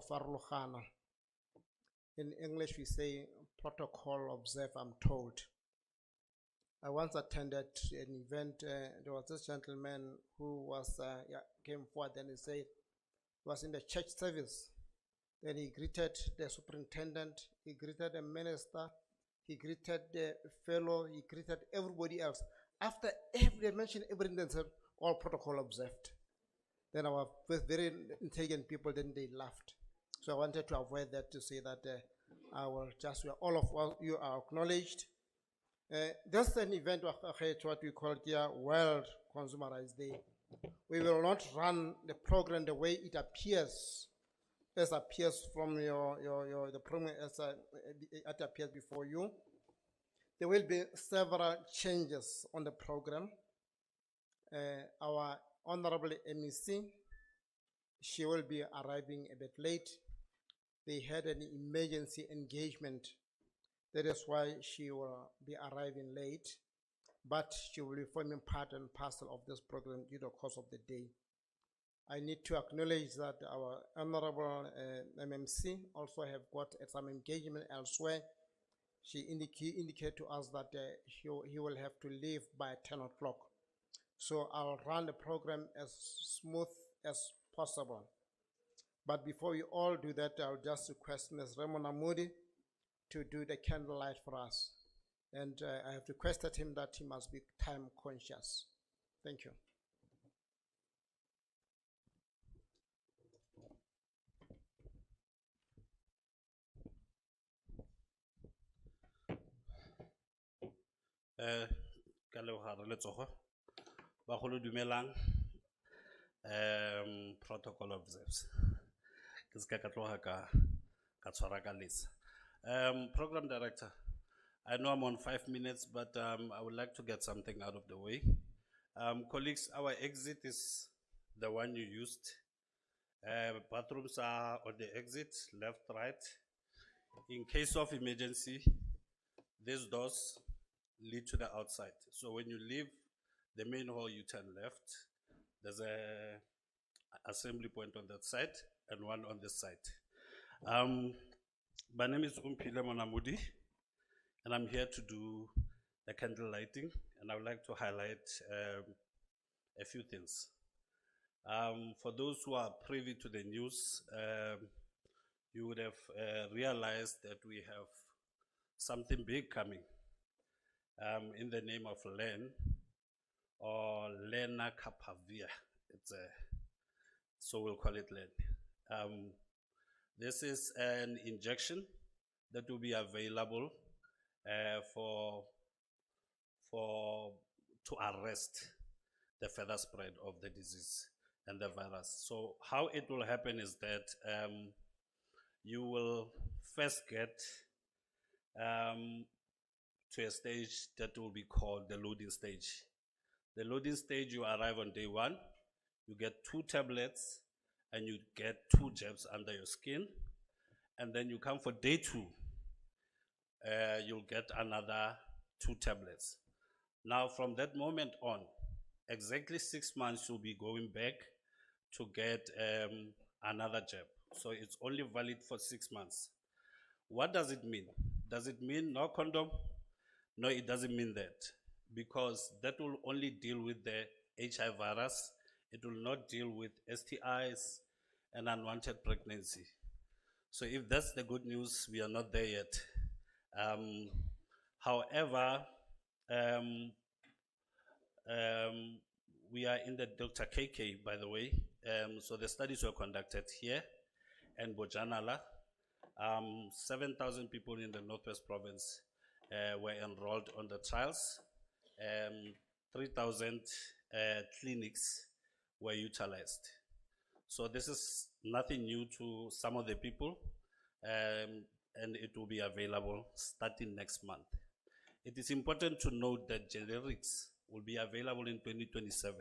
farologana. In English, we say protocol observe, I'm told. I once attended an event. There was this gentleman who was came forward and he said he was in the church service. Then he greeted the superintendent, he greeted the minister, he greeted the fellow, he greeted everybody else. After they mentioned everything, they said, all protocol observed. Then our very intelligent people, then they laughed. So I wanted to avoid that, to say that all of you are acknowledged. That's an event, what we call here World Consumer Rights Day. We will not run the program the way it appears, as appears from the program as it appears before you. There will be several changes on the program. Our Honorable MEC, she will be arriving a bit late. They had an emergency engagement. That is why she will be arriving late, but she will be forming part and parcel of this program due to the course of the day. I need to acknowledge that our Honorable MMC also have got some engagement elsewhere. She indicated to us that he will have to leave by 10 o'clock. So I'll run the program as smooth as possible. But before we all do that, I'll just request Ms. Ramona Moody to do the candlelight for us. And I have requested him that he must be time conscious. Thank you. Protocol observes. Program director, I know I'm on 5 minutes, but I would like to get something out of the way. Colleagues, our exit is the one you used. Bathrooms are on the exit, left, right. In case of emergency, these doors lead to the outside. So when you leave the main hall, you turn left. There's a assembly point on that side and one on this side. My name is Umpile Monamudi, and I'm here to do the candle lighting, and I would like to highlight a few things. For those who are privy to the news, you would have realized that we have something big coming in the name of LEN, or Lena Capavia. So we'll call it LEN. This is an injection that will be available to arrest the further spread of the disease and the virus. So how it will happen is that you will first get to a stage that will be called the loading stage. The loading stage, you arrive on day 1, you get 2 tablets, and you get 2 jabs under your skin, and then you come for day 2, you'll get another 2 tablets. Now from that moment on, exactly 6 months you'll be going back to get another jab. So it's only valid for 6 months. What does it mean? Does it mean no condom? No, it doesn't mean that, because that will only deal with the HIV virus. It will not deal with STIs and unwanted pregnancy. So if that's the good news, we are not there yet. However, we are in the Dr. KK, by the way. So the studies were conducted here in Bojanala. 7,000 people in the Northwest Province were enrolled on the trials. 3,000 clinics were utilized. So this is nothing new to some of the people, and it will be available starting next month. It is important to note that generics will be available in 2027.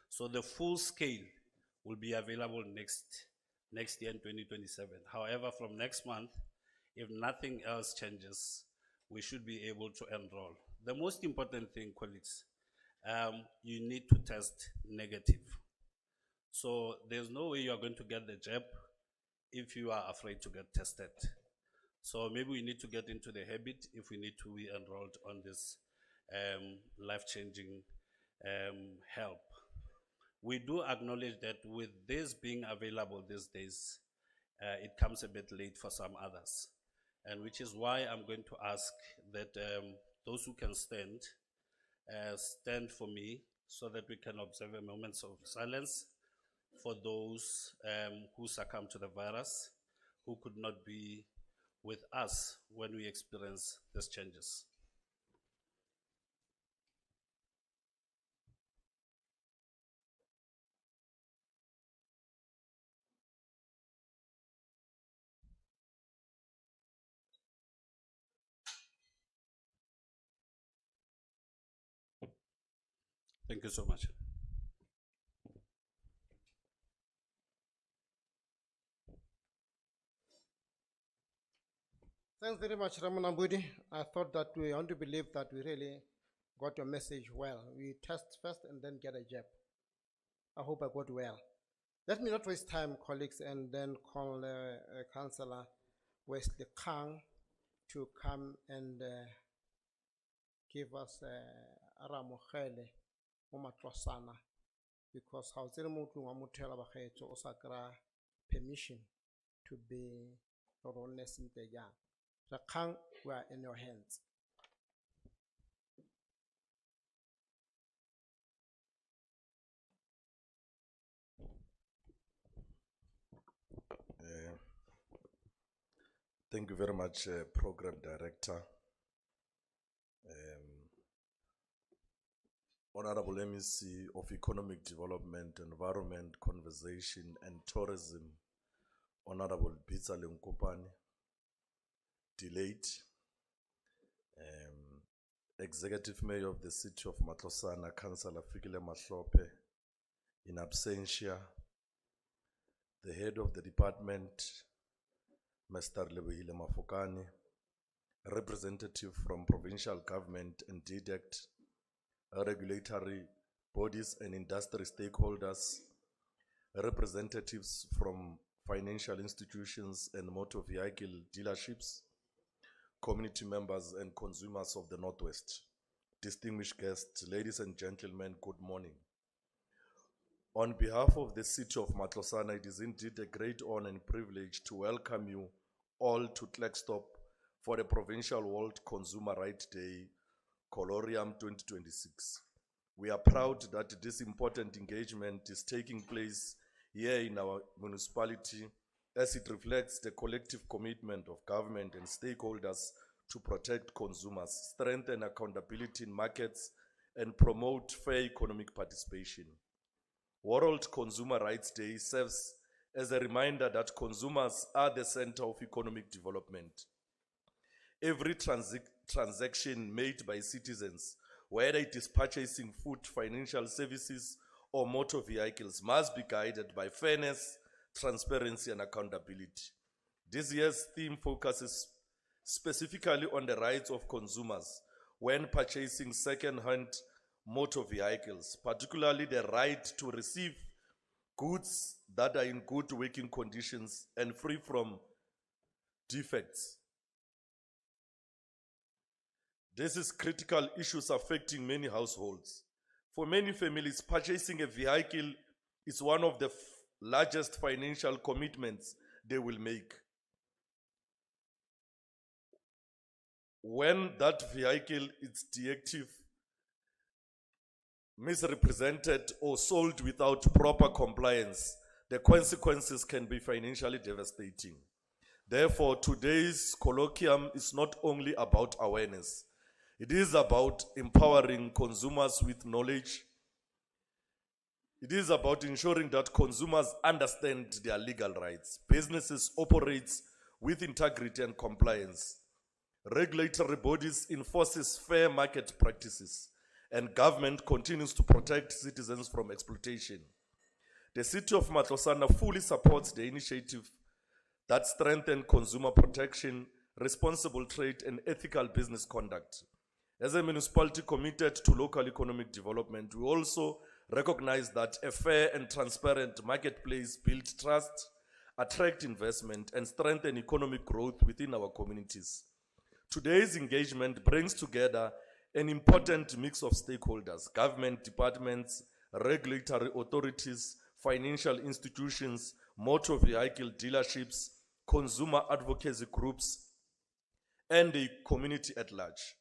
So the full scale will be available next year in 2027. However, from next month, if nothing else changes, we should be able to enroll. The most important thing, colleagues, you need to test negative. So there's no way you are going to get the jab if you are afraid to get tested. So maybe we need to get into the habit if we need to be enrolled on this life-changing help. We do acknowledge that with this being available these days, it comes a bit late for some others. And which is why I'm going to ask that those who can stand, stand for me so that we can observe a moment of silence for those who succumbed to the virus, who could not be with us when we experience these changes. Thank you so much. Thanks very much, Ramana Budi. I thought that we want to believe that we really got your message well. We test first and then get a jab. I hope I got well. Let me not waste time, colleagues, and then call Councillor Wesley Kang to come and give us Aramokhele Umatlosana, because how permission to be Rones in the young. Kang, we are in your hands. Thank you very much, Program Director. Honorable MEC of Economic Development, Environment, Conservation and Tourism, Honorable Pizza Lenkopani, delayed, Executive Mayor of the City of Matlosana, Councillor Fikile Mahlope, in absentia, the Head of the Department, Mr. Lebohile Mafokane, a representative from Provincial Government and DDECT, regulatory bodies and industry stakeholders, representatives from financial institutions and motor vehicle dealerships, community members and consumers of the Northwest. Distinguished guests, ladies and gentlemen, good morning. On behalf of the City of Matlosana, it is indeed a great honor and privilege to welcome you all to Klerksdorp for the Provincial World Consumer Rights Day, Colloquium 2026. We are proud that this important engagement is taking place here in our municipality, as it reflects the collective commitment of government and stakeholders to protect consumers, strengthen accountability in markets, and promote fair economic participation. World Consumer Rights Day serves as a reminder that consumers are the center of economic development. Every transaction made by citizens, whether it is purchasing food, financial services, or motor vehicles, must be guided by fairness, transparency, and accountability. This year's theme focuses specifically on the rights of consumers when purchasing second-hand motor vehicles, particularly the right to receive goods that are in good working conditions and free from defects. This is critical issues affecting many households. For many families, purchasing a vehicle is one of the largest financial commitments they will make. When that vehicle is defective, misrepresented, or sold without proper compliance, the consequences can be financially devastating. Therefore, today's colloquium is not only about awareness. It is about empowering consumers with knowledge. It is about ensuring that consumers understand their legal rights. Businesses operate with integrity and compliance. Regulatory bodies enforces fair market practices, and government continues to protect citizens from exploitation. The City of Matlosana fully supports the initiative that strengthens consumer protection, responsible trade, and ethical business conduct. As a municipality committed to local economic development, we also recognize that a fair and transparent marketplace builds trust, attract investment, and strengthen economic growth within our communities. Today's engagement brings together an important mix of stakeholders, government departments, regulatory authorities, financial institutions, motor vehicle dealerships, consumer advocacy groups, and the community at large.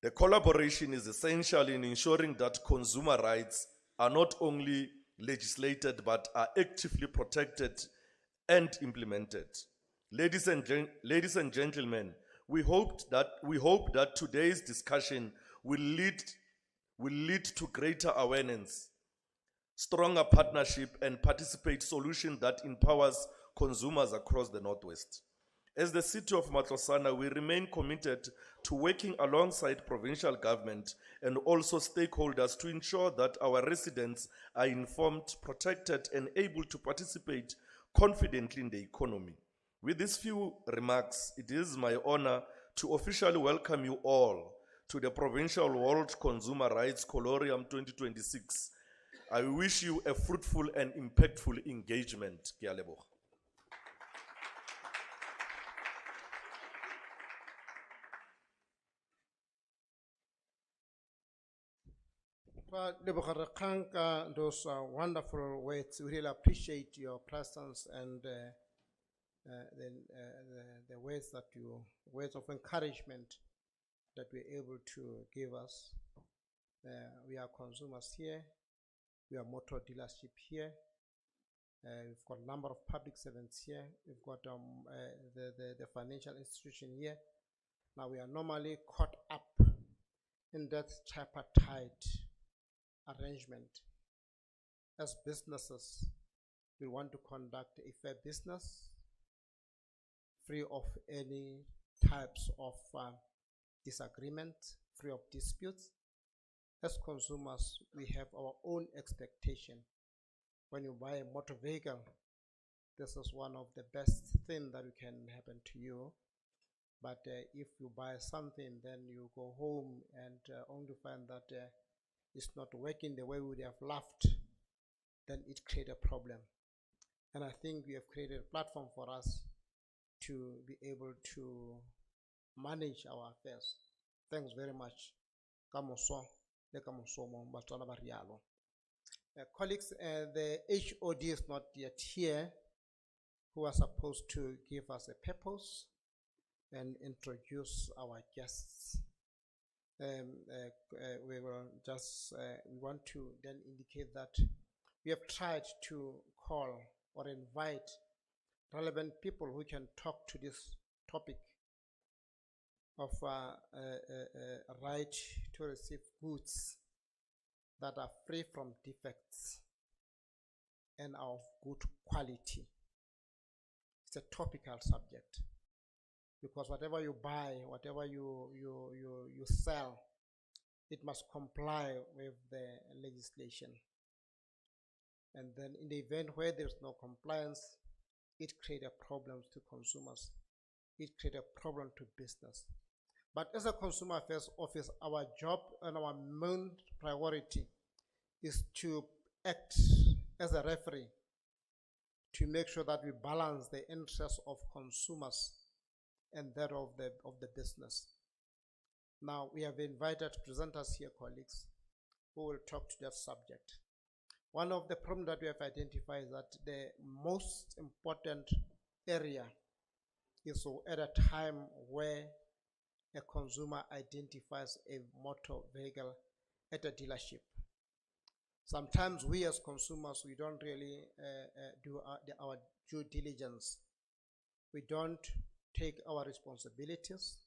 The collaboration is essential in ensuring that consumer rights are not only legislated but are actively protected and implemented. Ladies and gentlemen, we hope that today's discussion will lead to greater awareness, stronger partnership, and participate solution that empowers consumers across the Northwest. As the city of Matlosana, we remain committed to working alongside provincial government and also stakeholders to ensure that our residents are informed, protected, and able to participate confidently in the economy. With these few remarks, it is my honor to officially welcome you all to the Provincial World Consumer Rights Colloquium 2026. I wish you a fruitful and impactful engagement. Ke a leboga. Those wonderful words. We really appreciate your presence and the words words of encouragement that we're able to give us. We are consumers here. We are motor dealership here. We've got a number of public servants here. We've got the financial institution here. Now we are normally caught up in that tripartite arrangement. As businesses, we want to conduct a fair business, free of any types of disagreement, free of disputes. As consumers, we have our own expectation. When you buy a motor vehicle, this is one of the best things that can happen to you. But if you buy something, then you go home and only find that it's not working the way we would have loved, then it creates a problem. And I think we have created a platform for us to be able to manage our affairs. Thanks very much. Colleagues, the HOD is not yet here, who are supposed to give us a purpose and introduce our guests. We will just, we want to then indicate that we have tried to call or invite relevant people who can talk to this topic of right to receive goods that are free from defects and of good quality. It's a topical subject because whatever you buy, whatever you sell, it must comply with the legislation. And then in the event where there's no compliance, it creates a problem to consumers. It creates a problem to business. But as a Consumer Affairs Office, our job and our main priority is to act as a referee to make sure that we balance the interests of consumers and that of the business. Now, we have invited presenters here, colleagues, who will talk to that subject. One of the problems that we have identified is that the most important area is at a time where a consumer identifies a motor vehicle at a dealership. Sometimes we as consumers, we don't really do our due diligence. We don't take our responsibilities.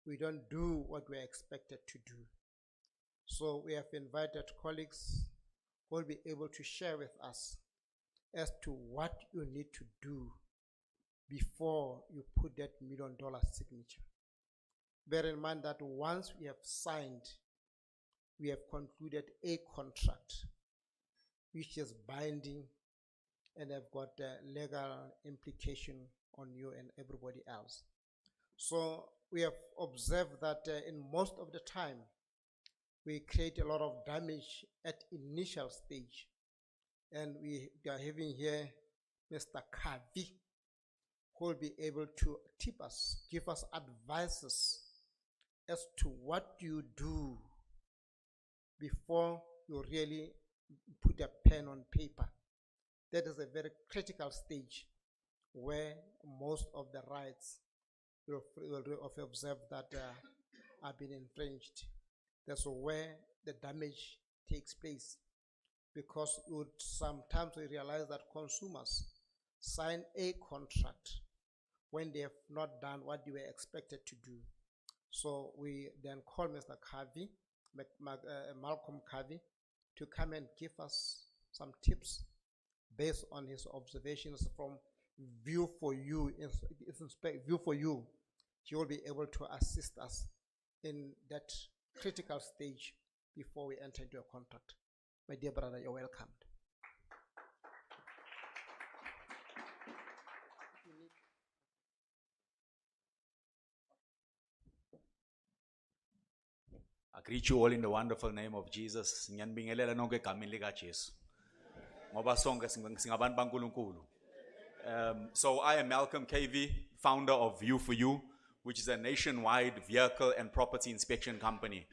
We don't do what we're expected to do. So we have invited colleagues who will be able to share with us as to what you need to do before you put that $1 million signature. Bear in mind that once we have signed, we have concluded a contract which is binding and have got legal implication on you and everybody else. So we have observed that in most of the time, we create a lot of damage at initial stage. And we are having here Mr. Kavi, who will be able to tip us, give us advices as to what you do before you really put a pen on paper. That is a very critical stage where most of the rights you'll observe that have been infringed. That's where the damage takes place, because you would sometimes realize that consumers sign a contract when they have not done what they were expected to do. So we then call Mr. Kavi, Malcolm Kavi, to come and give us some tips based on his observations from View for You. View for You, he will be able to assist us in that critical stage before we enter into a contract. My dear brother, you're welcomed. I greet you all in the wonderful name of Jesus. Ngiyanibingelela nonke egameni lika Jesu. Ngoba sonke singabantu baNkulunkulu. So I am Malcolm KV, founder of View for You, which is a nationwide vehicle and property inspection company.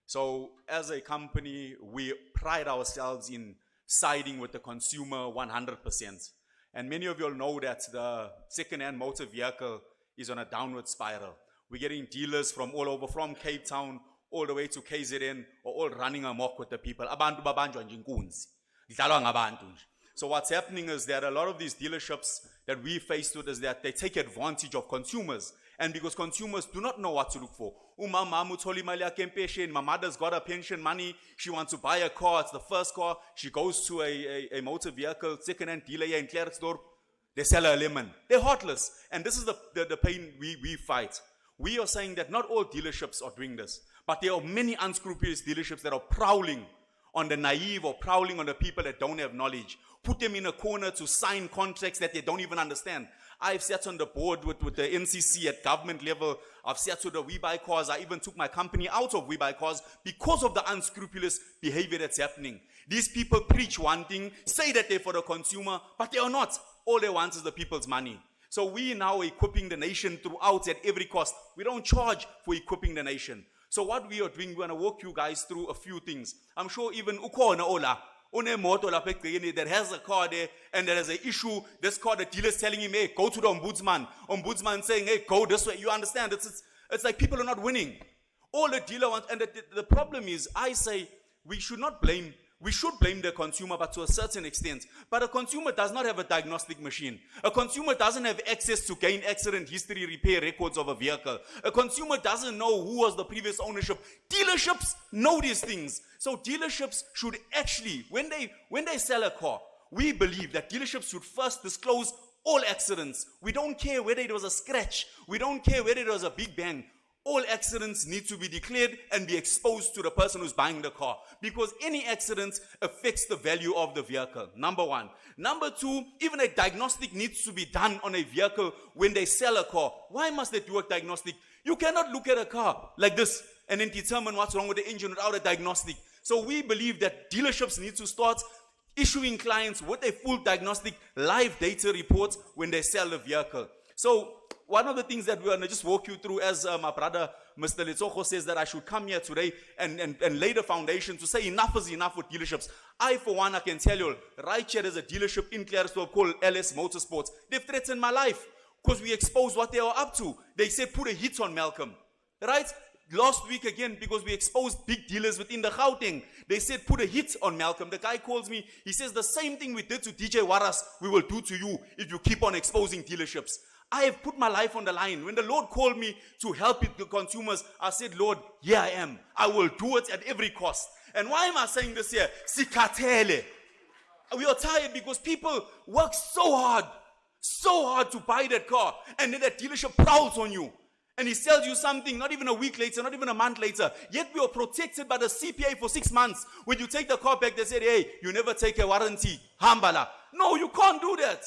So as a company, we pride ourselves in siding with the consumer 100%. And many of you all know that the second-hand motor vehicle is on a downward spiral. We're getting dealers from all over, from Cape Town all the way to KZN, are all running amok with the people. Abantu babanjwa nje inkunzi. Idlalwa ngabantu nje. So what's happening is that a lot of these dealerships that we faced with is that they take advantage of consumers. And because consumers do not know what to look for. My mother's got a pension money. She wants to buy a car. It's the first car. She goes to a motor vehicle, second-hand dealer here in Klerksdorp. They sell her a lemon. They're heartless. And this is the pain we fight. We are saying that not all dealerships are doing this. But there are many unscrupulous dealerships that are prowling on the naive or prowling on the people that don't have knowledge. Put them in a corner to sign contracts that they don't even understand. I've sat on the board with the NCC at government level. I've sat to the We Buy Cars. I even took my company out of We Buy Cars because of the unscrupulous behavior that's happening. These people preach one thing, say that they're for the consumer, but they are not. All they want is the people's money. So we now equipping the nation throughout at every cost. We don't charge for equipping the nation. So what we are doing, we're going to walk you guys through a few things. I'm sure even Ukona Ola, that has a car there and there is an issue. This car, the dealer's telling him, hey, go to the ombudsman. Ombudsman saying, hey, go this way. You understand? It's like people are not winning. All the dealer wants, and the problem is, I say, we should blame the consumer, but to a certain extent. But a consumer does not have a diagnostic machine. A consumer doesn't have access to gain accident history repair records of a vehicle. A consumer doesn't know who was the previous ownership. Dealerships know these things. So dealerships should actually, when they sell a car, we believe that dealerships should first disclose all accidents. We don't care whether it was a scratch. We don't care whether it was a big bang. All accidents need to be declared and be exposed to the person who's buying the car, because any accident affects the value of the vehicle, number one. Number two, even a diagnostic needs to be done on a vehicle when they sell a car. Why must they do a diagnostic? You cannot look at a car like this and then determine what's wrong with the engine without a diagnostic. So we believe that dealerships need to start issuing clients with a full diagnostic live data report when they sell the vehicle. So one of the things that we're going to just walk you through, as my brother, Mr. Letsogo, says that I should come here today and lay the foundation to say enough is enough with dealerships. I, for one, I can tell you, right here there's a dealership in Klerksdorp called LS Motorsports. They've threatened my life because we exposed what they are up to. They said put a hit on Malcolm, right? Last week again, because we exposed big dealers within the Gauteng, they said put a hit on Malcolm. The guy calls me, he says the same thing we did to DJ Waras, we will do to you if you keep on exposing dealerships. I have put my life on the line. When the Lord called me to help the consumers, I said, Lord, here I am. I will do it at every cost. And why am I saying this here? Sikatele. We are tired because people work so hard to buy that car. And then that dealership prowls on you. And he sells you something, not even a week later, not even a month later. Yet we are protected by the CPA for 6 months. When you take the car back, they said, hey, you never take a warranty. Hambala. No, you can't do that.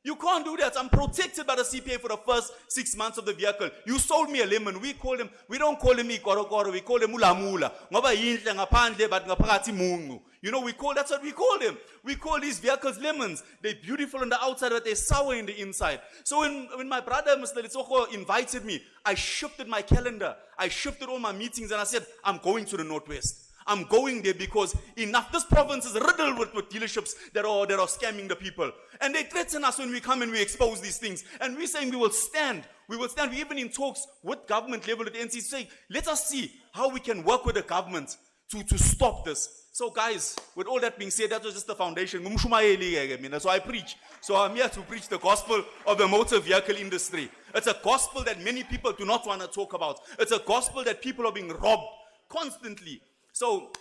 You can't do that. I'm protected by the CPA for the first 6 months of the vehicle. You sold me a lemon. We don't call him ikorokoro. We call him ulamula. Ngoba yinhle ngaphandle but ngaphakathi mungu. You know, that's what we call them. We call these vehicles lemons. They're beautiful on the outside, but they're sour in the inside. So when my brother, Mr. Litsoko, invited me, I shifted my calendar. I shifted all my meetings and I said, I'm going to the Northwest. I'm going there because enough. This province is riddled with dealerships that are scamming the people. And they threaten us when we come and we expose these things. And we're saying we will stand. We will stand. We're even in talks with government level at the NC saying, let us see how we can work with the government to stop this. So guys, with all that being said, that was just the foundation. So I preach. So I'm here to preach the gospel of the motor vehicle industry. It's a gospel that many people do not want to talk about. It's a gospel that people are being robbed constantly. So,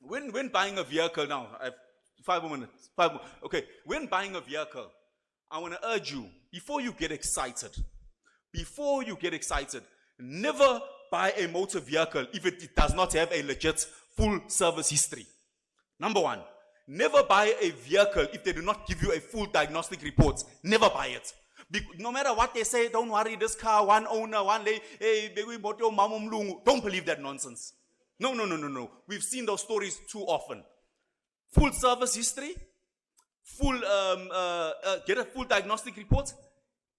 when buying a vehicle now, I have 5 more minutes. Okay, when buying a vehicle, I want to urge you, before you get excited, never buy a motor vehicle if it does not have a legit full service history. Number one, never buy a vehicle if they do not give you a full diagnostic report. Never buy it. No matter what they say, don't worry, this car, one owner, one day, hey, don't believe that nonsense. No. We've seen those stories too often. Full service history, get a full diagnostic report,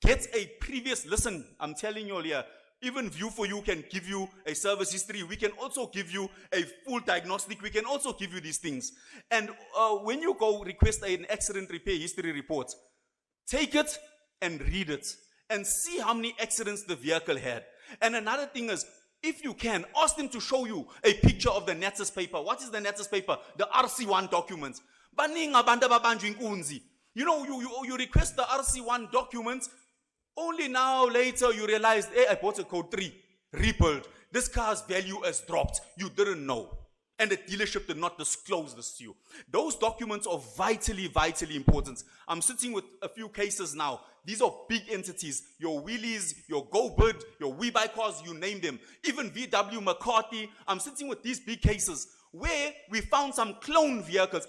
get a previous, listen, I'm telling you all here, even View for You can give you a service history. We can also give you a full diagnostic. We can also give you these things. And when you go request an accident repair history report, take it and read it and see how many accidents the vehicle had. And another thing is, if you can, ask them to show you a picture of the NATSAS paper. What is the NATSAS paper? The RC1 documents. You know, you request the RC1 documents, only now later you realize, hey, I bought a code 3, rebuild. This car's value has dropped. You didn't know. And the dealership did not disclose this to you. Those documents are vitally, vitally important. I'm sitting with a few cases now. These are big entities. Your Wheelies, your GoBird, your WeBuyCars, you name them. Even VW, McCarthy. I'm sitting with these big cases where we found some clone vehicles.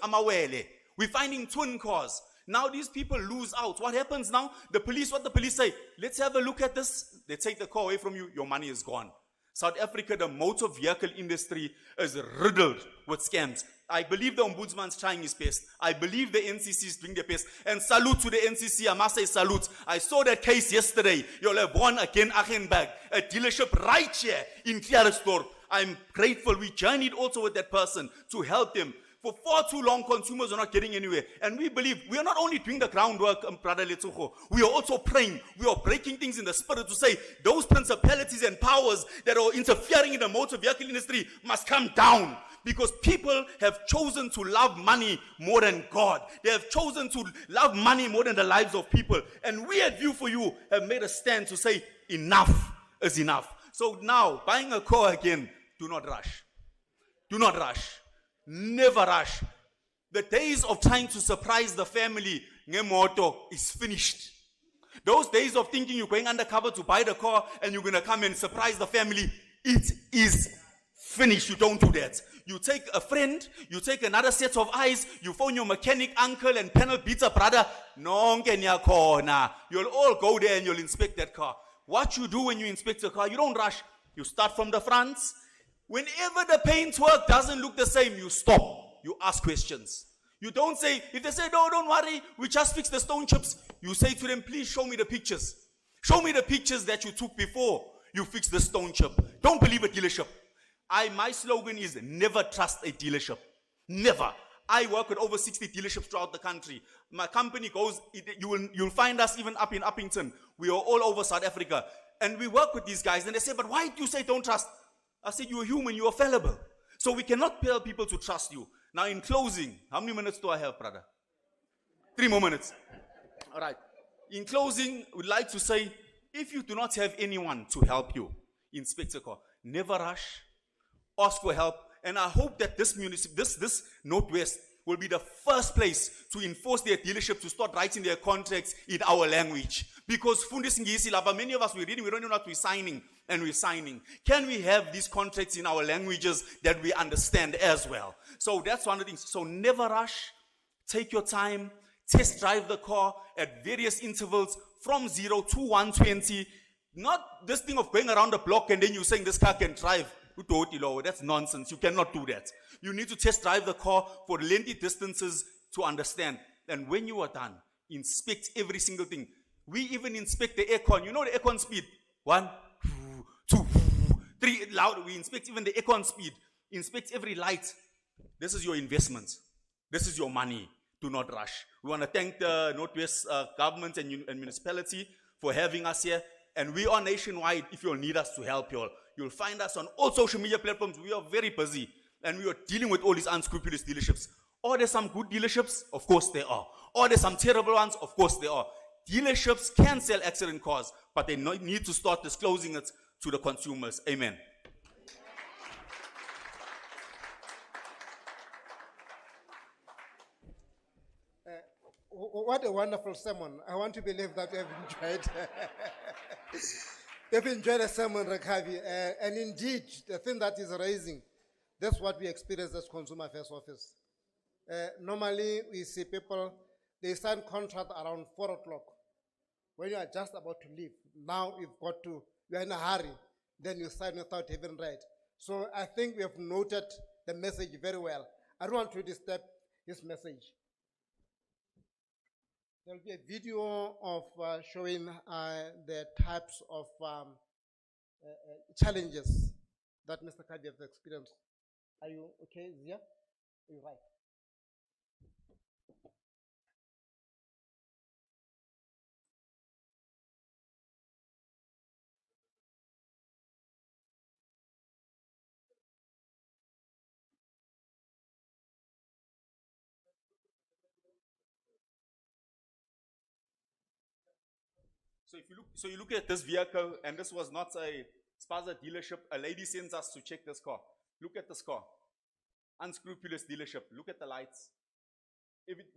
We're finding twin cars. Now these people lose out. What happens now? What the police say, let's have a look at this. They take the car away from you. Your money is gone. South Africa, the motor vehicle industry is riddled with scams. I believe the Ombudsman's trying his best. I believe the NCC is doing their best. And salute to the NCC. I must say salute. I saw that case yesterday. You'll have won again Achenberg, a dealership right here in Klerksdorp. I'm grateful. We journeyed also with that person to help them. For far too long, consumers are not getting anywhere. And we believe we are not only doing the groundwork, Brother Letsuko, we are also praying. We are breaking things in the spirit to say those principalities and powers that are interfering in the motor vehicle industry must come down. Because people have chosen to love money more than God. They have chosen to love money more than the lives of people. And we at View for You have made a stand to say enough is enough. So now, buying a car again, do not rush. Do not rush. Never rush. The days of trying to surprise the family ngemoto is finished. Those days of thinking you're going undercover to buy the car and you're going to come and surprise the family, it is finished. You don't do that. You take a friend, you take another set of eyes, you phone your mechanic uncle and panel beater brother. You'll all go there and you'll inspect that car. What you do when you inspect a car, you don't rush. You start from the front. Whenever the paintwork doesn't look the same, you stop. You ask questions. You don't say, if they say, no, don't worry, we just fixed the stone chips. You say to them, please show me the pictures. Show me the pictures that you took before you fixed the stone chip. Don't believe a dealership. My slogan is never trust a dealership. Never. I work with over 60 dealerships throughout the country. My company goes, you'll find us even up in Uppington. We are all over South Africa. And we work with these guys. And they say, but why do you say don't trust? I said, you're human, you are fallible. So we cannot tell people to trust you. Now in closing, how many minutes do I have, brother? 3 more minutes. All right. In closing, we'd like to say, if you do not have anyone to help you, inspect a car, never rush, ask for help. And I hope that this Northwest will be the first place to enforce their dealership to start writing their contracts in our language. Because many of us, we're reading, we don't know what we're signing, and we're signing. Can we have these contracts in our languages that we understand as well? So that's one of the things. So never rush. Take your time. Test drive the car at various intervals from 0 to 120. Not this thing of going around the block and then you saying this car can drive. That's nonsense. You cannot do that. You need to test drive the car for lengthy distances to understand. And when you are done, inspect every single thing. We even inspect the aircon. You know the aircon speed? 1, 2, 3, loud. We inspect even the aircon speed. Inspect every light. This is your investment. This is your money. Do not rush. We want to thank the Northwest government and municipality for having us here. And we are nationwide. If you'll need us to help you all, you'll find us on all social media platforms. We are very busy. And we are dealing with all these unscrupulous dealerships. Are there some good dealerships? Of course there are. Are there some terrible ones? Of course there are. Dealerships can sell accident cars, but they need to start disclosing it to the consumers. Amen. What a wonderful sermon. I want to believe that you have enjoyed. You've enjoyed a sermon, Rekavi. And indeed, the thing that is raising, that's what we experience as Consumer Affairs Office. Normally, we see people, they sign contract around 4 o'clock. When you are just about to leave, now you're in a hurry, then you sign without having read. So I think we have noted the message very well. I don't want to disturb his message. There will be a video of showing the types of challenges that Mr. Kadi has experienced. Are you okay, Zia? Are you right? So you look at this vehicle, and this was not a Spaza dealership. A lady sends us to check this car. Look at this car. Unscrupulous dealership. Look at the lights.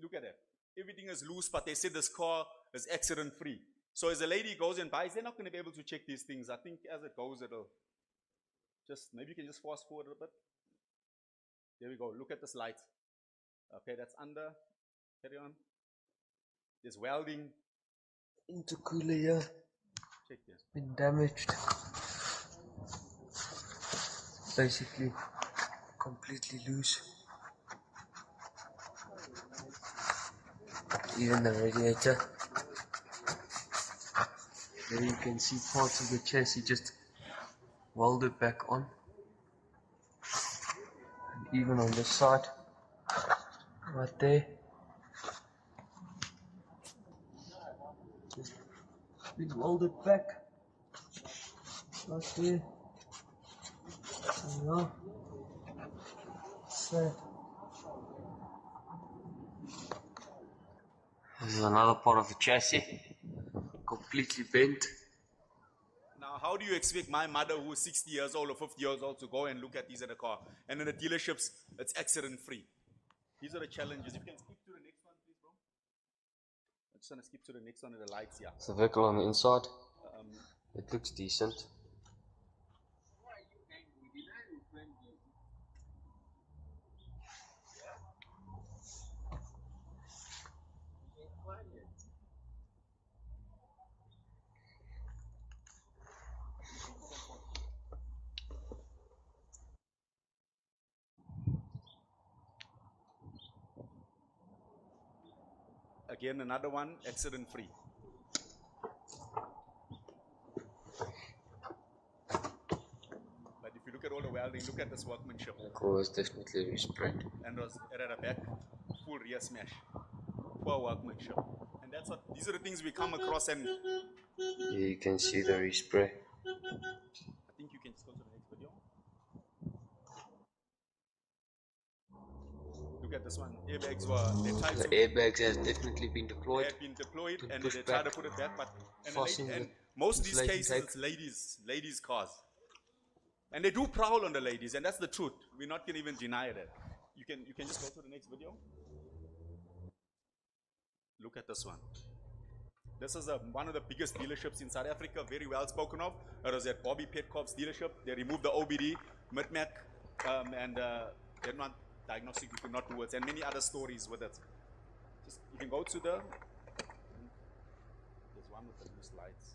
Look at it. Everything is loose, but they said this car is accident free. So as a lady goes and buys, they're not going to be able to check these things. I think as it goes, it'll just, maybe you can just fast forward a bit. There we go. Look at this light. Okay, that's under. Carry on. There's welding. Intercooler here. Check this. Been damaged. Basically completely loose. Even the radiator. There you can see parts of the chassis just welded back on. And even on the side, right there. Just been welded back. Right there. Yeah. So this is another part of the chassis, completely bent. Now, how do you expect my mother, who is 60 years old or 50 years old, to go and look at these in a car? And in the dealerships, it's accident free. These are the challenges. If you can skip to the next one, please, bro. I just want to skip to the next one of the lights, yeah. It's the vehicle on the inside. It looks decent. Again, another one, accident free. But if you look at all the welding, look at this workmanship. The car was definitely resprayed. And it at the back, full rear smash. Poor workmanship. And that's what, these are the things we come across, and Here you can see the respray. I think you can just go to the next video. Look at this one. Airbags they tried The to, airbags have definitely been they deployed. had been deployed, To and push they tried to back, put it back, but fasten and the most of these insulation cases tape. it's ladies' cars. And they do prowl on the ladies, and that's the truth. We're not gonna even deny that. You can just go to the next video. Look at this one. This is one of the biggest dealerships in South Africa, very well spoken of. It was at Bobby Petkoff's dealership. They removed the OBD, Midmac, and they're not diagnostic, you could not do it, and many other stories with it. You can go to the. There's one with the blue slides.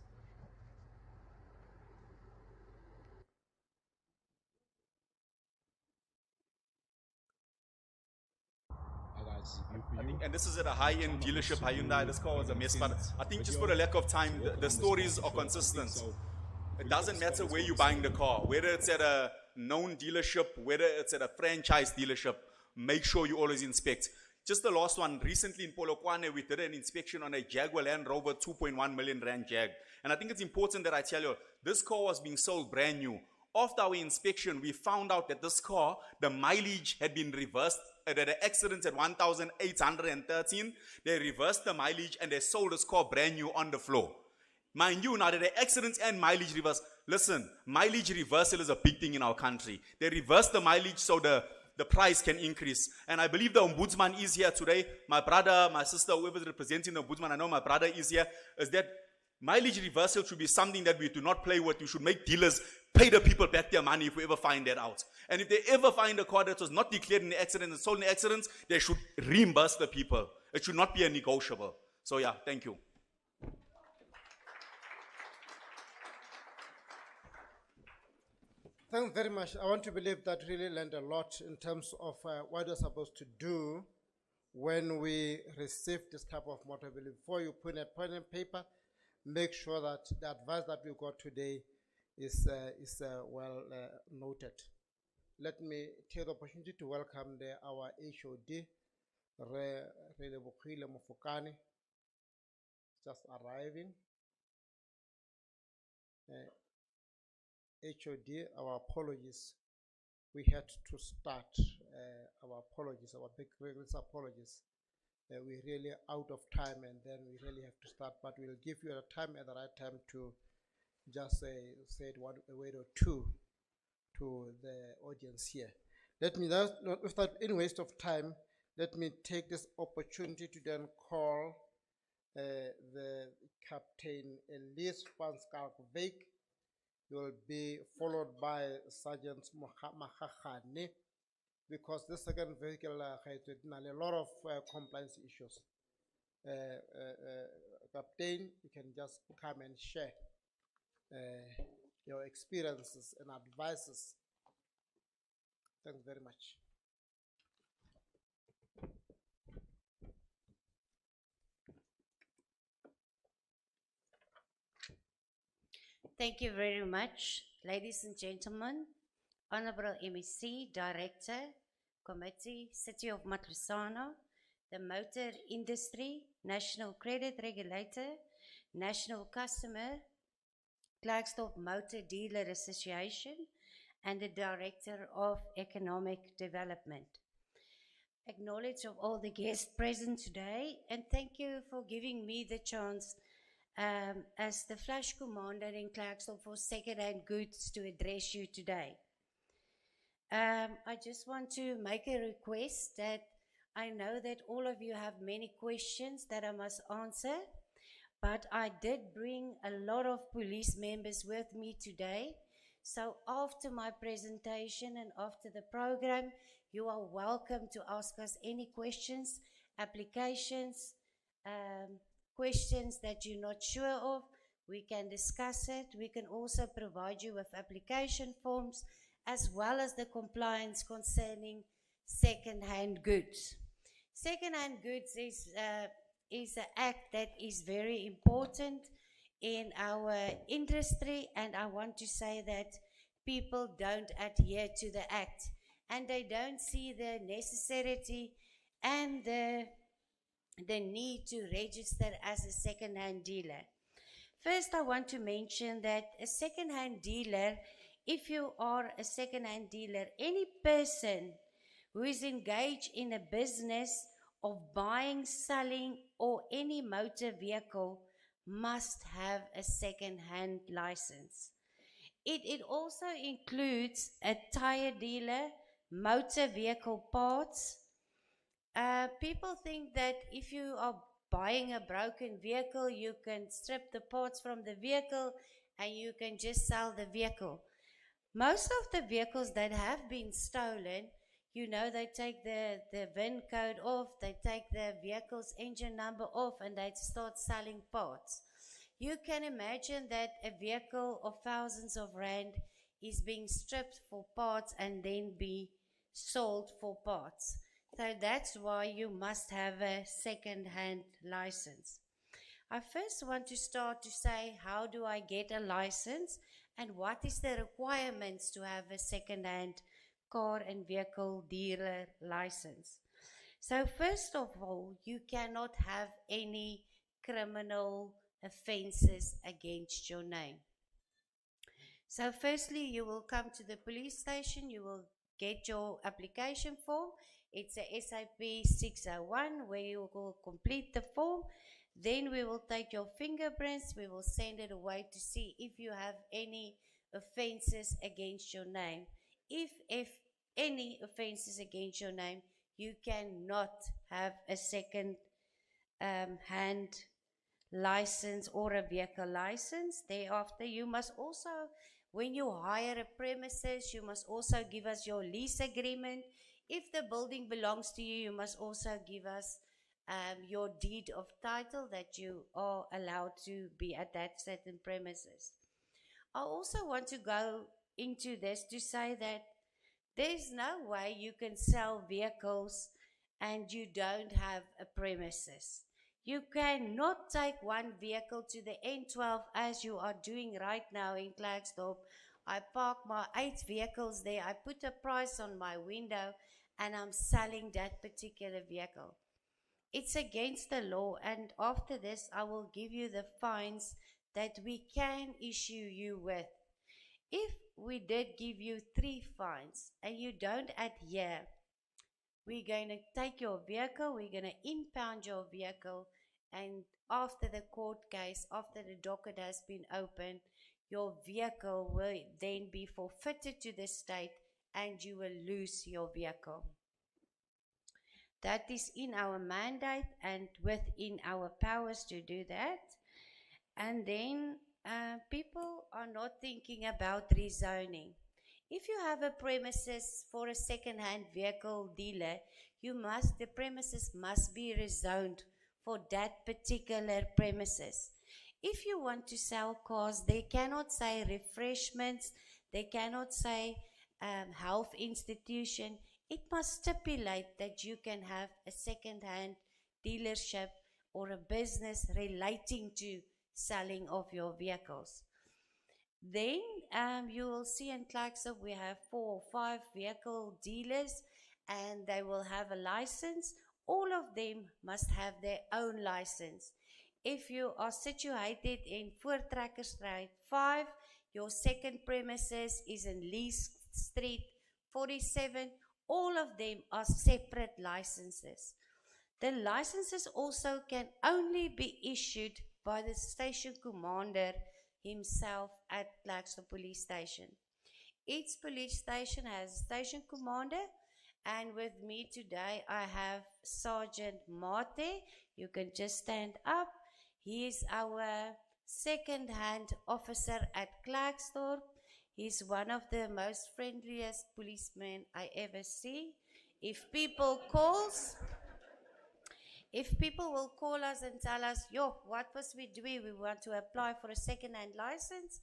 I think, and this is at a high-end dealership, Hyundai. This car was a mess, but I think just for the lack of time, the stories are consistent. It doesn't matter where you're buying the car, whether it's at a known dealership, whether it's at a franchise dealership, make sure you always inspect. Just the last one, recently in Polokwane, we did an inspection on a Jaguar Land Rover 2.1 million rand Jag. And I think it's important that I tell you, this car was being sold brand new. After our inspection, we found out that this car, the mileage had been reversed. At an accident at 1,813, they reversed the mileage and they sold this car brand new on the floor. Mind you, now that the accidents and mileage reverse, listen, mileage reversal is a big thing in our country. They reverse the mileage so the price can increase. And I believe the ombudsman is here today. My brother, my sister, whoever is representing the ombudsman, I know my brother is here, is that mileage reversal should be something that we do not play with. We should make dealers pay the people back their money if we ever find that out. And if they ever find a car that was not declared in the accident and sold in the accidents, they should reimburse the people. It should not be a negotiable. So yeah, thank you. Thanks very much. I want to believe that really learned a lot in terms of what you're supposed to do when we receive this type of motor bill. Before you put a pen and paper, make sure that the advice that we got today is well noted. Let me take the opportunity to welcome our HOD, Relebogile Mofokane, just arriving. HOD, our apologies. We had to start our apologies, our big apologies. We're really out of time and then we really have to start, but we'll give you a time at the right time to just say it a word or two to the audience here. Let me, without any waste of time, let me take this opportunity to then call the Captain Elise van Skalkbeek. He will be followed by Sergeant Mahachane, because the second vehicle has a lot of compliance issues. Captain, you can just come and share your experiences and advices. Thanks very much. Thank you very much, ladies and gentlemen, Honorable MEC, Director, Committee, City of Matlosana, the Motor Industry, National Credit Regulator, National Customer, Klerksdorp Motor Dealer Association, and the Director of Economic Development. Acknowledge of all the guests present today, and thank you for giving me the chance as the Flash Commander in Klerksdorp for second-hand goods to address you today. I just want to make a request that I know that all of you have many questions that I must answer, but I did bring a lot of police members with me today. So after my presentation and after the program, you are welcome to ask us any questions, applications, questions that you're not sure of. We can discuss it. We can also provide you with application forms as well as the compliance concerning second-hand goods. Second-hand goods is an act that is very important in our industry, and I want to say that people don't adhere to the act and they don't see the necessity and the need to register as a second-hand dealer. First, I want to mention that a second-hand dealer, if you are a second-hand dealer, any person who is engaged in a business of buying, selling, or any motor vehicle must have a second-hand license. It also includes a tire dealer, motor vehicle parts. People think that if you are buying a broken vehicle, you can strip the parts from the vehicle and you can just sell the vehicle. Most of the vehicles that have been stolen, You know, they take the VIN code off, they take the vehicle's engine number off, and they start selling parts. You can imagine that a vehicle of thousands of rand is being stripped for parts and then be sold for parts. So that's why you must have a second-hand license. I first want to start to say, how do I get a license and what is the requirements to have a second-hand car and vehicle dealer license? So first of all, you cannot have any criminal offenses against your name. So firstly, you will come to the police station, you will get your application form. It's a SIP 601 where you will complete the form. Then we will take your fingerprints, we will send it away to see if you have any offenses against your name. If any offenses against your name, you cannot have a second hand license or a vehicle license. Thereafter, you must also, when you hire a premises, you must also give us your lease agreement. If the building belongs to you, you must also give us your deed of title that you are allowed to be at that certain premises. I also want to go into this to say that there's no way you can sell vehicles and you don't have a premises. You cannot take one vehicle to the N12 as you are doing right now in Klerksdorp. I park my 8 vehicles there, I put a price on my window, and I'm selling that particular vehicle. It's against the law, and after this, I will give you the fines that we can issue you with. If we did give you 3 fines and you don't adhere, we're going to take your vehicle, we're going to impound your vehicle, and after the court case, after the docket has been opened, your vehicle will then be forfeited to the state and you will lose your vehicle. That is in our mandate and within our powers to do that. And then people are not thinking about rezoning. If you have a premises for a second-hand vehicle dealer, the premises must be rezoned for that particular premises. If you want to sell cars, they cannot say refreshments, they cannot say health institution. It must stipulate that you can have a second-hand dealership or a business relating to selling of your vehicles. Then you will see in Klerksdorp we have 4 or 5 vehicle dealers and they will have a license. All of them must have their own license. If you are situated in Voortrekkerstraat 5, your second premises is in Lee Street 47, all of them are separate licenses. The licenses also can only be issued by the station commander himself at Klerksdorp Police Station. Each police station has a station commander, and with me today I have Sergeant Mate. You can just stand up. He is our second-hand officer at Klerksdorp. He's one of the most friendliest policemen I ever see. If people will call us and tell us, yo, what must we do? We want to apply for a second-hand license.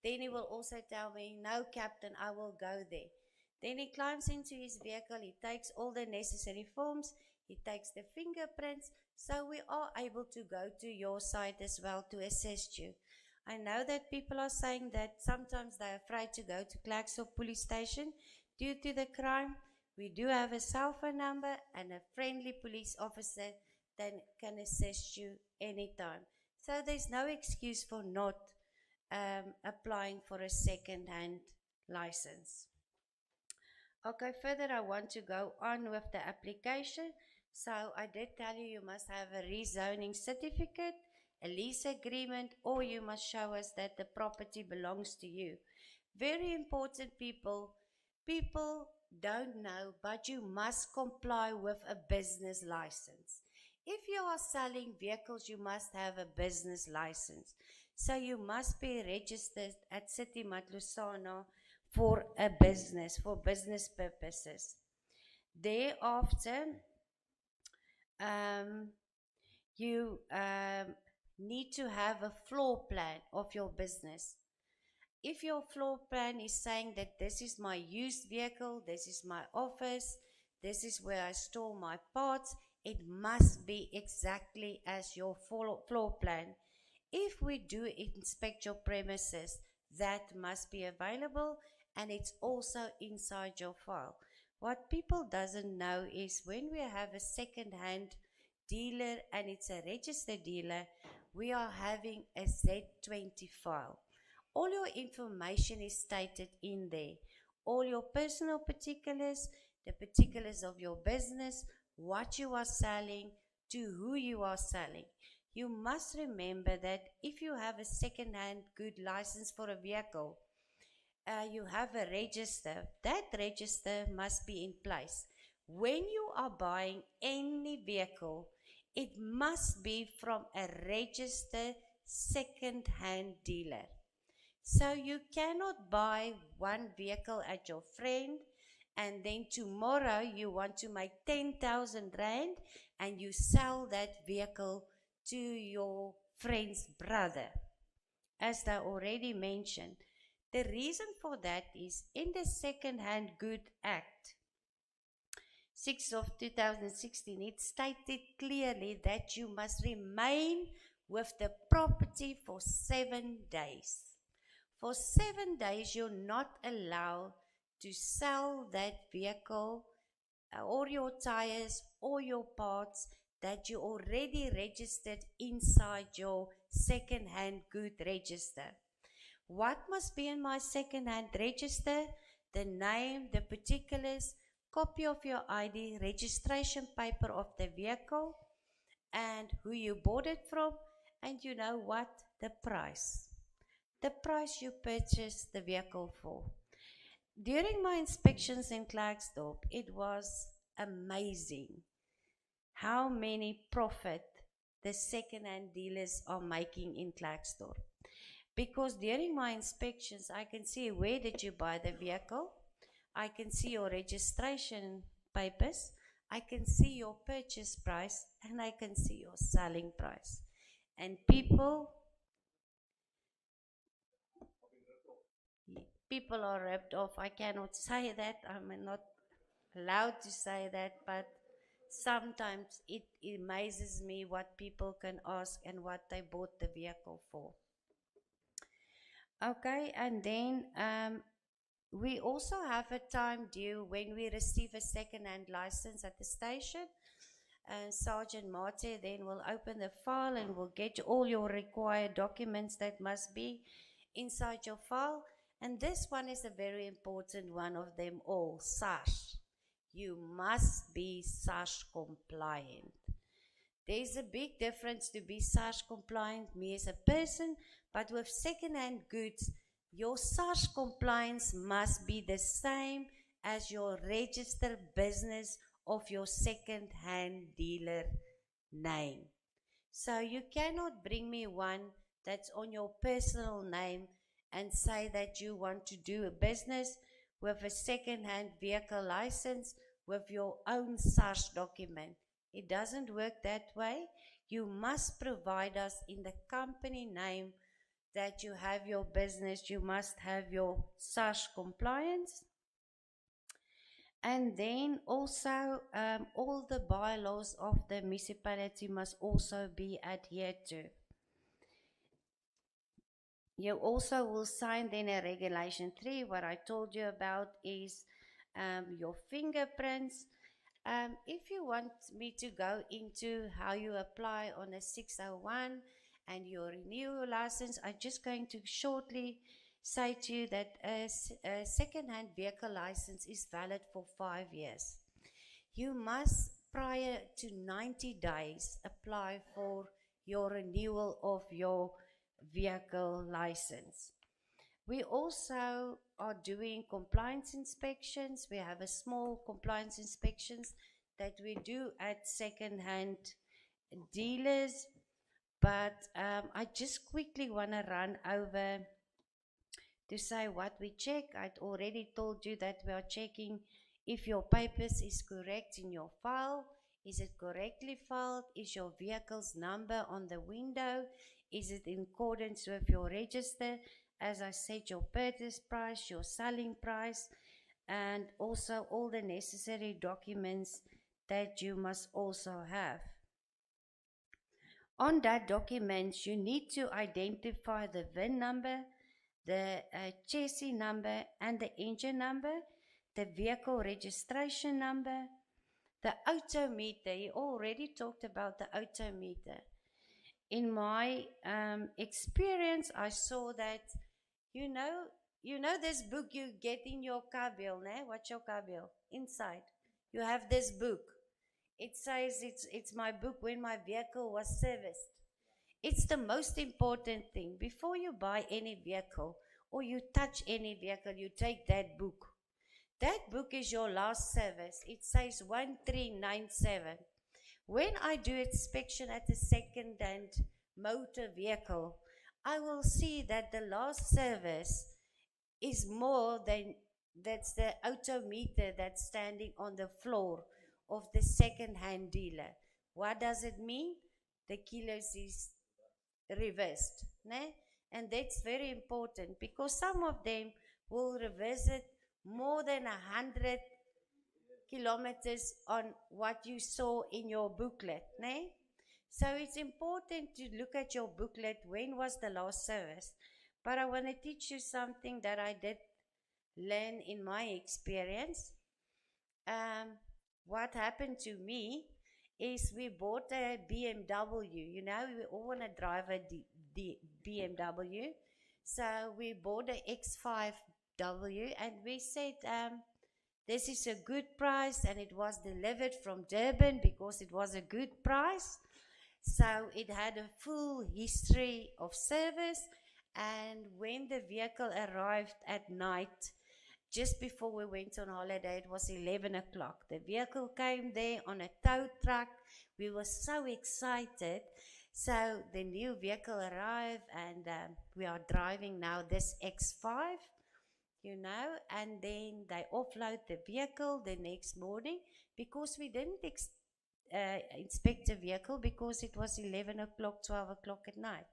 Then he will also tell me, no, Captain, I will go there. Then he climbs into his vehicle, he takes all the necessary forms, he takes the fingerprints, so we are able to go to your site as well to assist you. I know that people are saying that sometimes they're afraid to go to Klerksdorp Police Station due to the crime. We do have a cell phone number and a friendly police officer that can assist you anytime. So there's no excuse for not applying for a second-hand license. Okay, further I want to go on with the application. So I did tell you must have a rezoning certificate, a lease agreement, or you must show us that the property belongs to you. Very important, people. People don't know, but you must comply with a business license. If you are selling vehicles, you must have a business license. So you must be registered at City Matlosana for a business, for business purposes. Thereafter, you need to have a floor plan of your business. If your floor plan is saying that this is my used vehicle, this is my office, this is where I store my parts, it must be exactly as your floor plan. If we do inspect your premises, that must be available, and it's also inside your file. What people doesn't know is when we have a second-hand dealer and it's a registered dealer, we are having a Z20 file. All your information is stated in there. All your personal particulars, the particulars of your business, what you are selling, to who you are selling. You must remember that if you have a second-hand good license for a vehicle, you have a register. That register must be in place. When you are buying any vehicle, it must be from a registered second-hand dealer. So you cannot buy one vehicle at your friend and then tomorrow you want to make 10,000 rand and you sell that vehicle to your friend's brother. As I already mentioned, the reason for that is in the Second Hand Good Act 6 of 2016, it stated clearly that you must remain with the property for 7 days. For 7 days, you're not allowed to sell that vehicle or your tires or your parts that you already registered inside your second-hand good register. What must be in my second-hand register? The name, the particulars, copy of your ID, registration paper of the vehicle, and who you bought it from, and you know what? The price. The price you purchased the vehicle for. During my inspections in Klerksdorp, it was amazing how many profit the second-hand dealers are making in Klerksdorp. Because during my inspections, I can see where did you buy the vehicle, I can see your registration papers, I can see your purchase price, and I can see your selling price. And people are ripped off. I cannot say that. I'm not allowed to say that, but sometimes it amazes me what people can ask and what they bought the vehicle for. Okay, and then we also have a time due when we receive a second-hand license at the station. And Sergeant Mate then will open the file and will get all your required documents that must be inside your file. And this one is a very important one of them all, SARS. You must be SARS compliant. There's a big difference to be SARS compliant, me as a person, but with second-hand goods, your SARS compliance must be the same as your registered business of your second-hand dealer name. So you cannot bring me one that's on your personal name and say that you want to do a business with a second-hand vehicle license with your own SARS document. It doesn't work that way. You must provide us in the company name that you have your business. You must have your SARS compliance. And then also all the bylaws of the municipality must also be adhered to. You also will sign then a regulation 3. What I told you about is your fingerprints. If you want me to go into how you apply on a 601 and you renew your license, I'm just going to shortly say to you that a second-hand vehicle license is valid for 5 years. You must, prior to 90 days, apply for your renewal of your vehicle license. We also are doing compliance inspections. We have a small compliance inspections that we do at second-hand dealers. But I just quickly want to run over to say what we check. I'd already told you that we are checking if your papers is correct in your file. Is it correctly filed? Is your vehicle's number on the window? Is it in accordance with your register? As I said, your purchase price, your selling price, and also all the necessary documents that you must also have. On that document, you need to identify the VIN number, the chassis number and the engine number, the vehicle registration number, the odometer. He already talked about the odometer. In my experience, I saw that, you know this book you get in your car bill, né? What's your car bill? Inside. You have this book. It says it's my book when my vehicle was serviced. It's the most important thing. Before you buy any vehicle or you touch any vehicle, you take that book. That book is your last service. It says 1397. When I do inspection at a second-hand motor vehicle, I will see that the last service is more than, that's the odometer that's standing on the floor of the second-hand dealer. What does it mean? The kilos is reversed, né? And that's very important because some of them will reverse it more than 100 kilometers on what you saw in your booklet, né? So it's important to look at your booklet, when was the last service. But I want to teach you something that I did learn in my experience. What happened to me is we bought a BMW. You know, we all want to drive a BMW. So we bought an X5W and we said, this is a good price, and it was delivered from Durban because it was a good price. So it had a full history of service, and when the vehicle arrived at night, just before we went on holiday, it was 11 o'clock. The vehicle came there on a tow truck. We were so excited. So the new vehicle arrived, and we are driving now this X5, you know, and then they offload the vehicle the next morning because we didn't inspect the vehicle because it was 11 o'clock, 12 o'clock at night.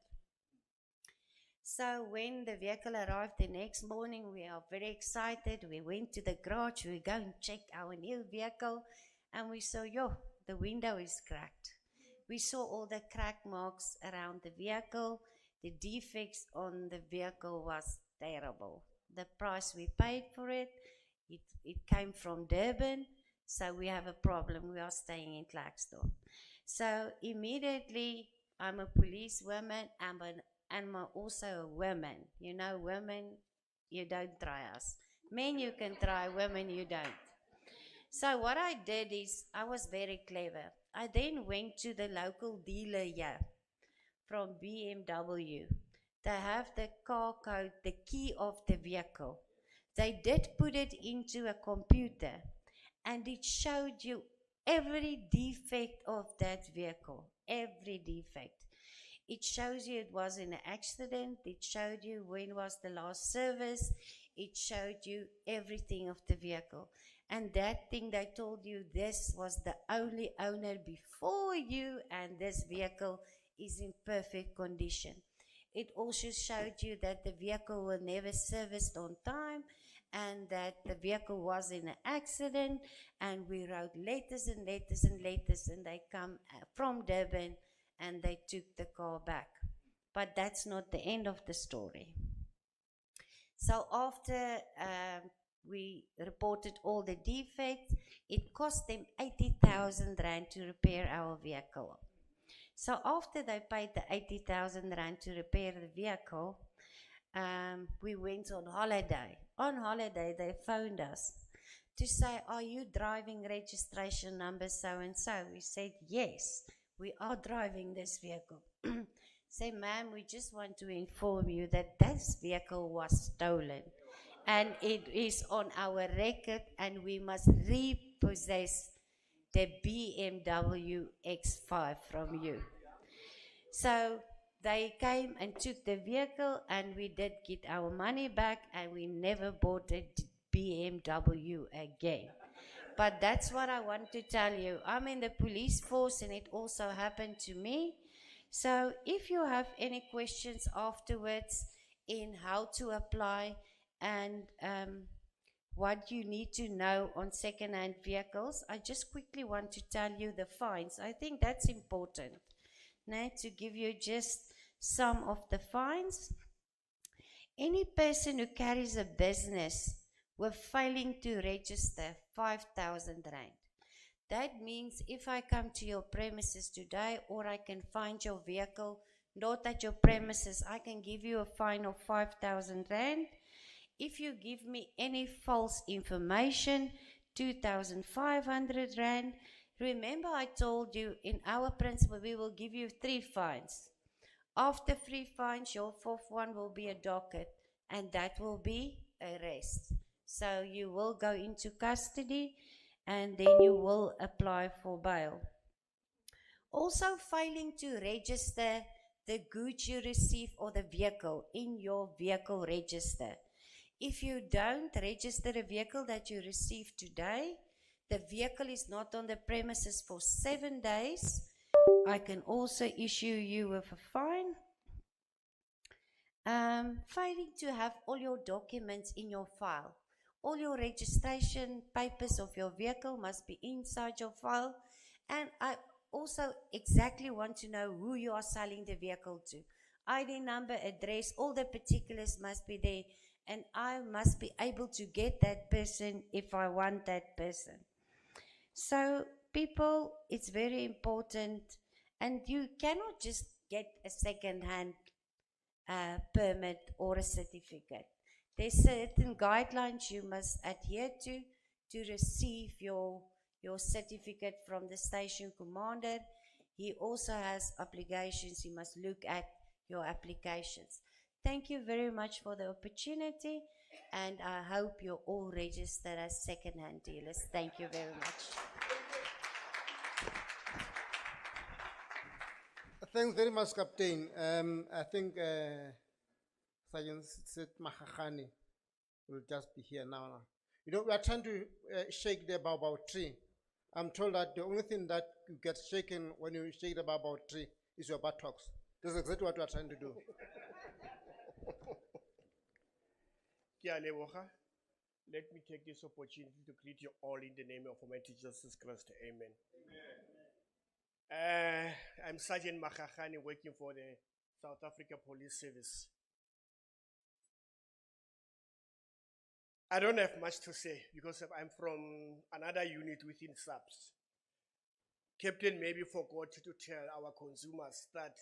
So when the vehicle arrived the next morning, we are very excited. We went to the garage, we go and check our new vehicle, and we saw, the window is cracked. We saw all the crack marks around the vehicle. The defects on the vehicle was terrible. The price we paid for it came from Durban, so we have a problem. We are staying in Klerksdorp. So immediately, I'm a policewoman, I'm also a woman. You know, women, you don't try us. Men you can try, women you don't. So what I did is, I was very clever. I then went to the local dealer here from BMW. They have the car code, the key of the vehicle. They did put it into a computer, and it showed you every defect of that vehicle, every defect. It shows you it was in an accident. It showed you when was the last service. It showed you everything of the vehicle. And that thing they told you, this was the only owner before you, and this vehicle is in perfect condition. It also showed you that the vehicle was never serviced on time, and that the vehicle was in an accident, and we wrote letters and letters and letters, and they come from Durban, and they took the car back. But that's not the end of the story. So after we reported all the defects, it cost them 80,000 rand to repair our vehicle. So after they paid the 80,000 rand to repair the vehicle, we went on holiday. On holiday, they phoned us to say, are you driving registration number so-and-so? We said, yes, we are driving this vehicle. Say, ma'am, we just want to inform you that this vehicle was stolen, and it is on our record, and we must repossess the BMW X5 from you. So they came and took the vehicle, and we did get our money back, and we never bought a BMW again. But that's what I want to tell you. I'm in the police force and it also happened to me. So if you have any questions afterwards in how to apply and what you need to know on second-hand vehicles, I just quickly want to tell you the fines. I think that's important. Now, to give you just some of the fines. Any person who carries a business with failing to register, 5,000 rand. That means if I come to your premises today or I can find your vehicle not at your premises, I can give you a fine of 5,000 rand. If you give me any false information, 2,500 rand. Remember I told you in our principle we will give you 3 fines. After 3 fines, your 4th one will be a docket, and that will be arrest. So you will go into custody, and then you will apply for bail. Also, failing to register the goods you receive or the vehicle in your vehicle register. If you don't register a vehicle that you receive today, the vehicle is not on the premises for 7 days, I can also issue you with a fine. Failing to have all your documents in your file. All your registration papers of your vehicle must be inside your file. And I also exactly want to know who you are selling the vehicle to. ID number, address, all the particulars must be there. And I must be able to get that person if I want that person. So, people, it's very important. And you cannot just get a second-hand permit or a certificate. There's certain guidelines you must adhere to receive your certificate from the station commander. He also has obligations. He must look at your applications. Thank you very much for the opportunity, and I hope you're all registered as second-hand dealers. Thank you very much. Thanks very much, Captain. I think Sergeant Sid Mahachani will just be here now. You know, we are trying to shake the baobab tree. I'm told that the only thing that gets shaken when you shake the baobab tree is your buttocks. That's exactly what we are trying to do. Kia leboga. Let me take this opportunity to greet you all in the name of Almighty Jesus Christ. Amen. I'm Sergeant Mahachani working for the South Africa Police Service. I don't have much to say because I'm from another unit within SAPS. Captain maybe forgot to tell our consumers that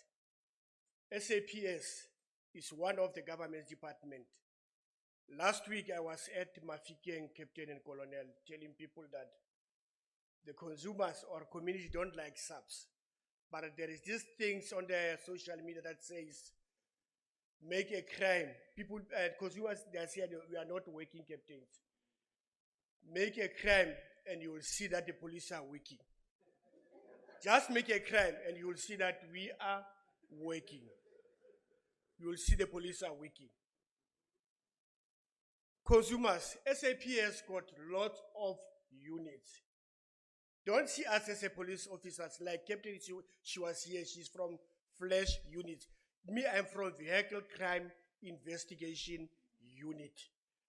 SAPS is one of the government department. Last week I was at Mafikeng, Captain and Colonel, telling people that the consumers or community don't like SAPS. But there is these things on the social media that says, make a crime. People, consumers, they are saying we are not working, captains. Make a crime and you will see that the police are working. Just make a crime and you will see that we are working. You will see the police are working. Consumers, SAPS got lots of units. Don't see us as a police officers like Captain, she was here, she's from Flash Unit. Me, I'm from Vehicle Crime Investigation Unit.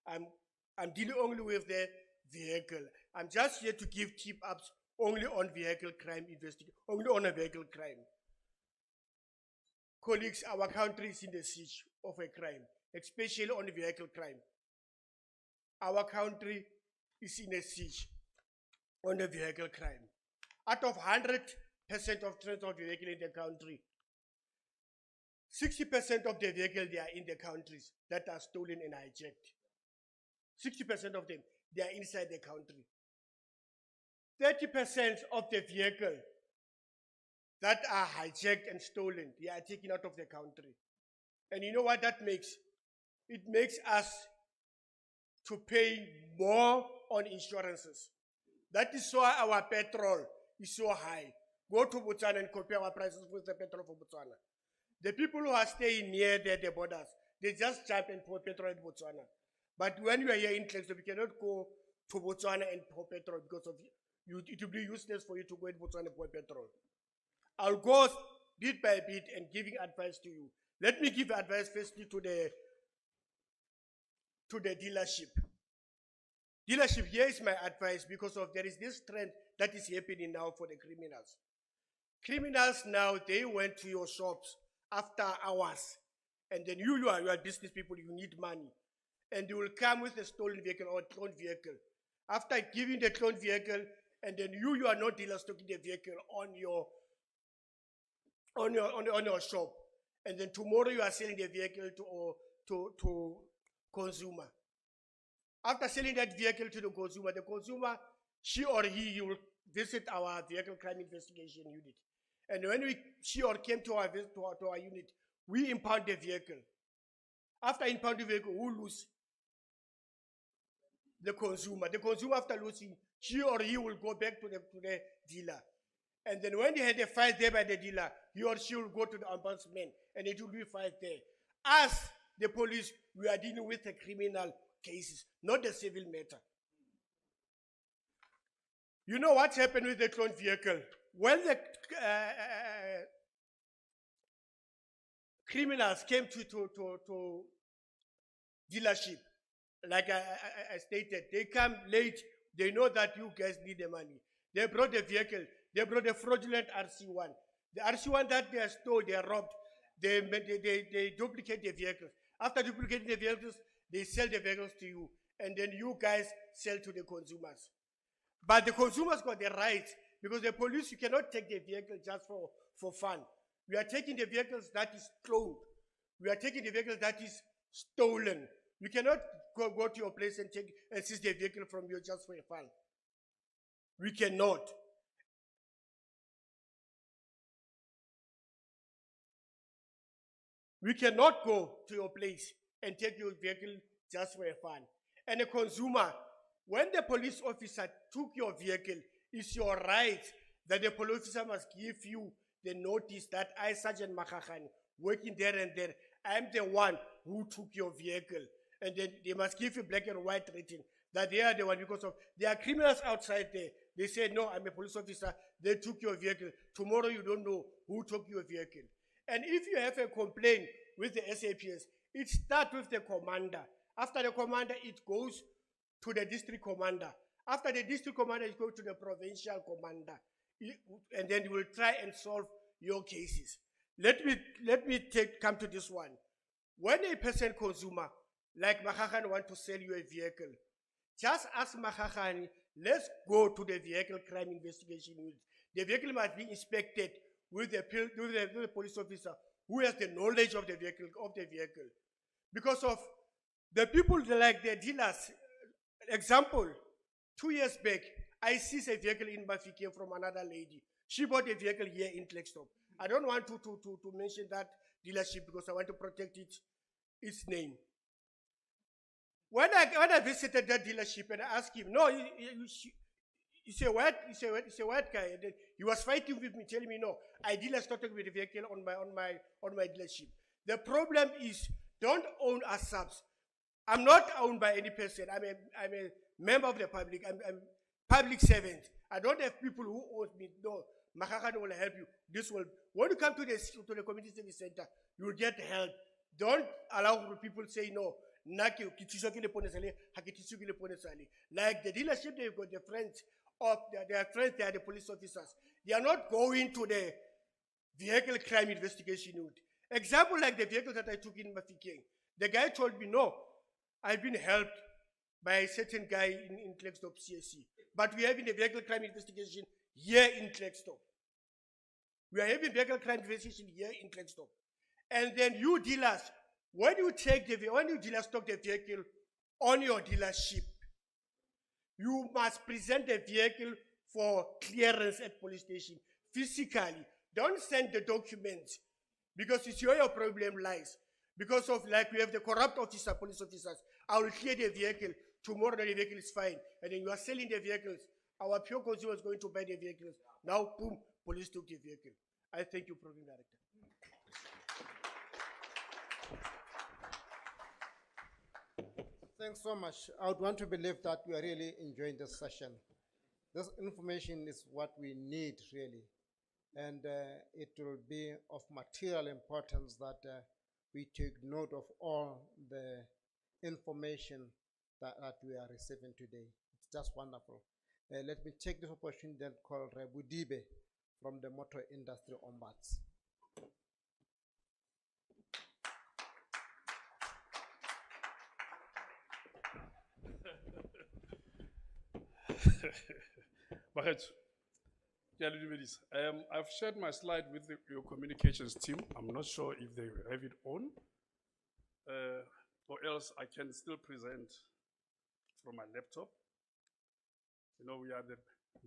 I'm dealing only with the vehicle. I'm just here to give tip-ups only on vehicle crime investigation, only on a vehicle crime. Colleagues, our country is in the siege of a crime, especially on vehicle crime. Our country is in a siege on the vehicle crime. Out of 100% of transport vehicle in the country, 60% of the vehicles they are in the countries that are stolen and hijacked. 60% of them, they are inside the country. 30% of the vehicle that are hijacked and stolen, they are taken out of the country. And you know what that makes? It makes us to pay more on insurances. That is why our petrol is so high. Go to Botswana and compare our prices with the petrol for Botswana. The people who are staying near the borders, they just jump and pour petrol in Botswana. But when you are here in Klerksdorp, we cannot go to Botswana and pour petrol because of you. It will be useless for you to go in Botswana and pour petrol. I'll go bit by bit and giving advice to you. Let me give advice firstly to the dealership. Dealership, here is my advice because of there is this trend that is happening now for the criminals. Criminals now, they went to your shops after hours, and then you are business people, you need money, and they will come with a stolen vehicle or cloned vehicle. After giving the cloned vehicle, and then you are not dealer stocking the vehicle on your shop, and then tomorrow you are selling the vehicle to consumer. After selling that vehicle to the consumer, she or he will visit our vehicle crime investigation unit. And when she or came to our unit, we impound the vehicle. After impounding the vehicle, who lose? The consumer. The consumer, after losing, she or he will go back to the dealer. And then when they had a fight there by the dealer, he or she will go to the ombudsman, and it will be fight there. As the police, we are dealing with the criminal cases, not the civil matter. You know what happened with the cloned vehicle? When the criminals came to dealership, like I stated, they come late, they know that you guys need the money. They brought the vehicle, they brought the fraudulent RC1. The RC1 that they stole, they robbed, they duplicate the vehicles. After duplicating the vehicles, they sell the vehicles to you, and then you guys sell to the consumers. But the consumers got the right, because the police, you cannot take the vehicle just for fun. We are taking the vehicles that is cloned. We are taking the vehicle that is stolen. You cannot go to your place and seize the vehicle from you just for fun. We cannot. We cannot go to your place and take your vehicle just for fun. And a consumer, when the police officer took your vehicle, it's your right that the police officer must give you the notice that I, Sergeant Makhakhane, working there and there, I'm the one who took your vehicle. And then they must give you black and white written that they are the one, because of there are criminals outside there. They say, no, I'm a police officer, they took your vehicle. Tomorrow you don't know who took your vehicle. And if you have a complaint with the SAPS, it starts with the commander. After the commander, it goes to the district commander. After the district commander, it goes to the provincial commander. And then you will try and solve your cases. Let me come to this one. When a person consumer, like Makhakhane, want to sell you a vehicle, just ask Makhakhane, let's go to the vehicle crime investigation unit. The vehicle must be inspected with the police officer who has the knowledge of the vehicle. Because of the people like the dealers. Example, 2 years back, I seized a vehicle in Mafike from another lady. She bought a vehicle here in Klerksdorp. I don't want to mention that dealership because I want to protect its name. When I visited that dealership and I asked him, no, he's a white guy. And then he was fighting with me, telling me, no, I deal started with the vehicle on my dealership. The problem is, don't own as subs. I'm not owned by any person. I'm a member of the public. I'm public servant. I don't have people who own me. No, Makhakhane will help you. When you come to the community service center, you will get help. Don't allow people say no. Like the dealership, they've got their friends they are the police officers. They are not going to the vehicle crime investigation unit. Example like the vehicle that I took in Mafike. The guy told me, no, I've been helped by a certain guy in Klerksdorp CSC. But we are having the vehicle crime investigation here in Klerksdorp. We are having vehicle crime investigation here in Klerksdorp. And then you dealers, when you dealers stock the vehicle on your dealership, you must present the vehicle for clearance at police station physically. Don't send the documents because it's where your problem lies. Because of like we have the corrupt police officers, I will clear the vehicle. Tomorrow the vehicle is fine. And then you are selling the vehicles. Our pure consumer is going to buy the vehicles. Now, boom, police took the vehicle. I thank you, Program Director. Thank Thanks so much. I would want to believe that we are really enjoying this session. This information is what we need, really. And it will be of material importance that we take note of all the information that we are receiving today. It's just wonderful. Let me take this opportunity and call Rebudibe from the motor industry ombuds. I've shared my slide with your communications team. I'm not sure if they have it on, or else I can still present from my laptop. You know, we are the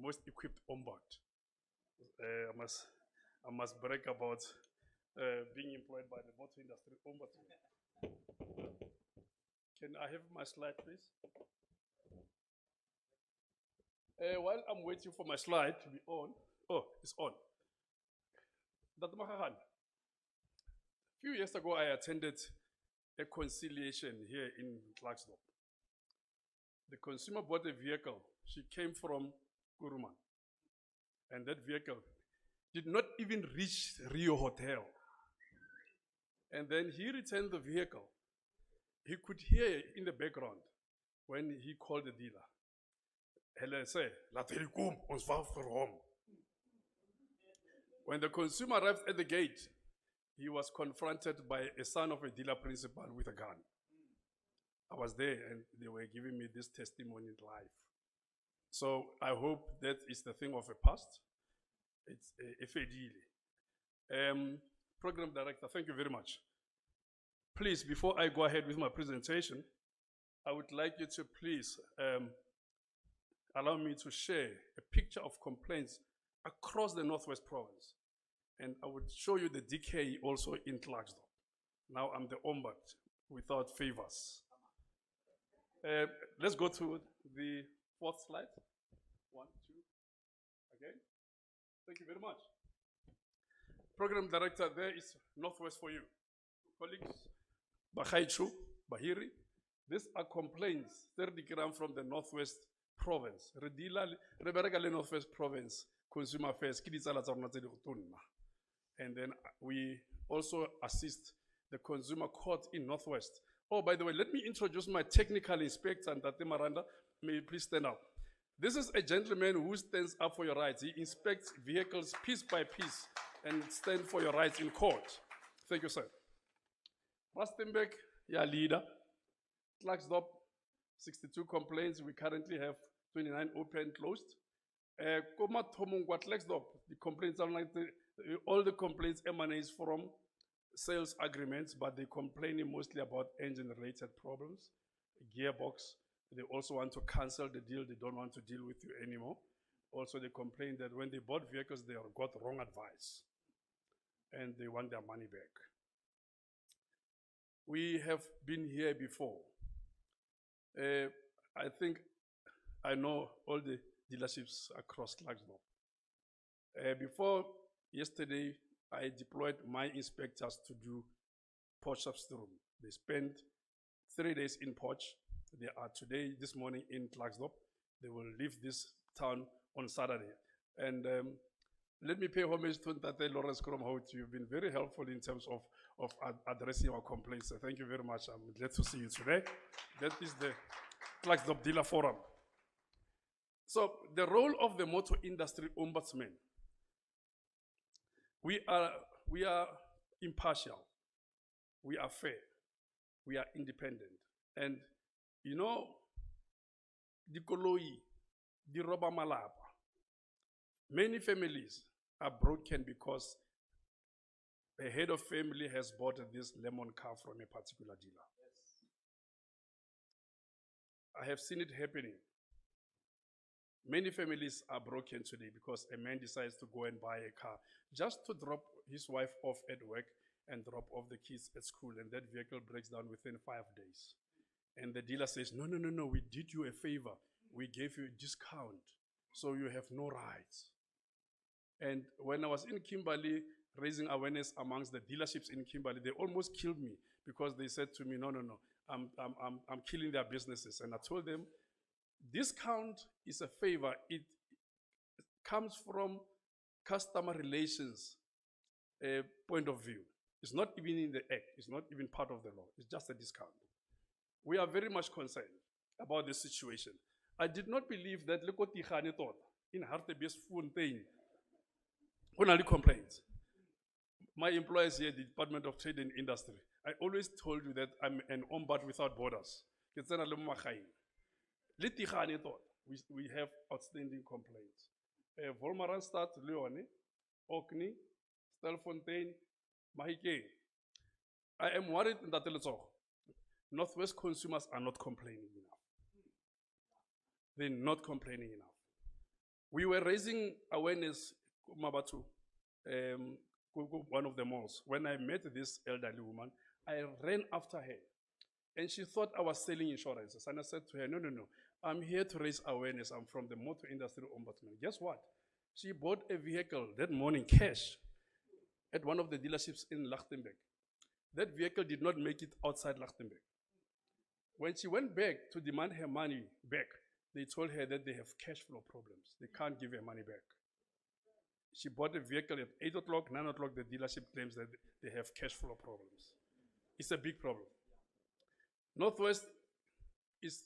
most equipped ombud. I must brag about being employed by the motor industry ombudsman. Can I have my slide, please? While I'm waiting for my slide to be on, oh, it's on. Dr. Mahahan, a few years ago, I attended a conciliation here in Clarksdorp. The consumer bought a vehicle. She came from Kuruman. And that vehicle did not even reach Rio Hotel. And then he returned the vehicle. He could hear in the background when he called the dealer. Hello, say, ons wou vir hom. When the consumer arrived at the gate, he was confronted by a son of a dealer principal with a gun. I was there and they were giving me this testimony live. So I hope that is the thing of the past. It's FAD. Program Director, thank you very much. Please, before I go ahead with my presentation, I would like you to please allow me to share a picture of complaints across the Northwest Province. And I would show you the decay also in Clarksdorp. Now I'm the ombud without favors. Let's go to the fourth slide. 1, 2, again. Thank you very much. Program Director, there is Northwest for you. Colleagues, Bahaichu, Bahiri, these are complaints, 30 grams from the Northwest Province. Redila, Reberegale Northwest Province, Consumer Affairs, and then we also assist the Consumer Court in Northwest. Oh, by the way, let me introduce my technical inspector, Ntate Maranda. May you please stand up. This is a gentleman who stands up for your rights. He inspects vehicles piece by piece and stands for your rights in court. Thank you, sir. Rustenburg, your leader. Clarksdorp, 62 complaints. We currently have 29 open, closed. Koma Tomungwa, Clarksdorp, the complaints are like all the complaints emanate from sales agreements, but they're complaining mostly about engine-related problems, gearbox. They also want to cancel the deal. They don't want to deal with you anymore. Also, they complain that when they bought vehicles, they got wrong advice, and they want their money back. We have been here before. I think I know all the dealerships across Clarksdorp. Before yesterday, I deployed my inspectors to do Porsche room. They spent 3 days in Porsche. They are today, this morning in Clarksdorp. They will leave this town on Saturday. And let me pay homage to Tate Lawrence Kromhout. You've been very helpful in terms of addressing our complaints. So thank you very much. I'm glad to see you today. That is the Clarksdorp Dealer Forum. So the role of the motor industry ombudsman, we are impartial, we are fair, we are independent. And you know, di koloi, di roba malapa. Many families are broken because a head of family has bought this lemon car from a particular dealer. Yes. I have seen it happening. Many families are broken today because a man decides to go and buy a car just to drop his wife off at work and drop off the kids at school, and that vehicle breaks down within 5 days. And the dealer says, no, we did you a favor. We gave you a discount, so you have no rights. And when I was in Kimberley raising awareness amongst the dealerships in Kimberley, they almost killed me because they said to me, no, I'm killing their businesses. And I told them, discount is a favor. It comes from customer relations point of view. It's not even in the act. It's not even part of the law. It's just a discount. We are very much concerned about this situation. I did not believe that in Hartebees Fontaine, when I complaints, my employers here, the Department of Trade and Industry, I always told you that I'm an ombud without borders. We have outstanding complaints. Volmaranstad, Leone, Orkney, Stelfontein, Mahike. I am worried that Northwest consumers are not complaining enough. They're not complaining enough. We were raising awareness, Mabatu, one of the malls. When I met this elderly woman, I ran after her. And she thought I was selling insurances. And I said to her, no, I'm here to raise awareness. I'm from the Motor Industry Ombudsman. Guess what? She bought a vehicle that morning, cash, at one of the dealerships in Lichtenburg. That vehicle did not make it outside Lichtenburg. When she went back to demand her money back, they told her that they have cash flow problems. They can't give her money back. She bought a vehicle at 8 o'clock, 9 o'clock, the dealership claims that they have cash flow problems. It's a big problem. Northwest is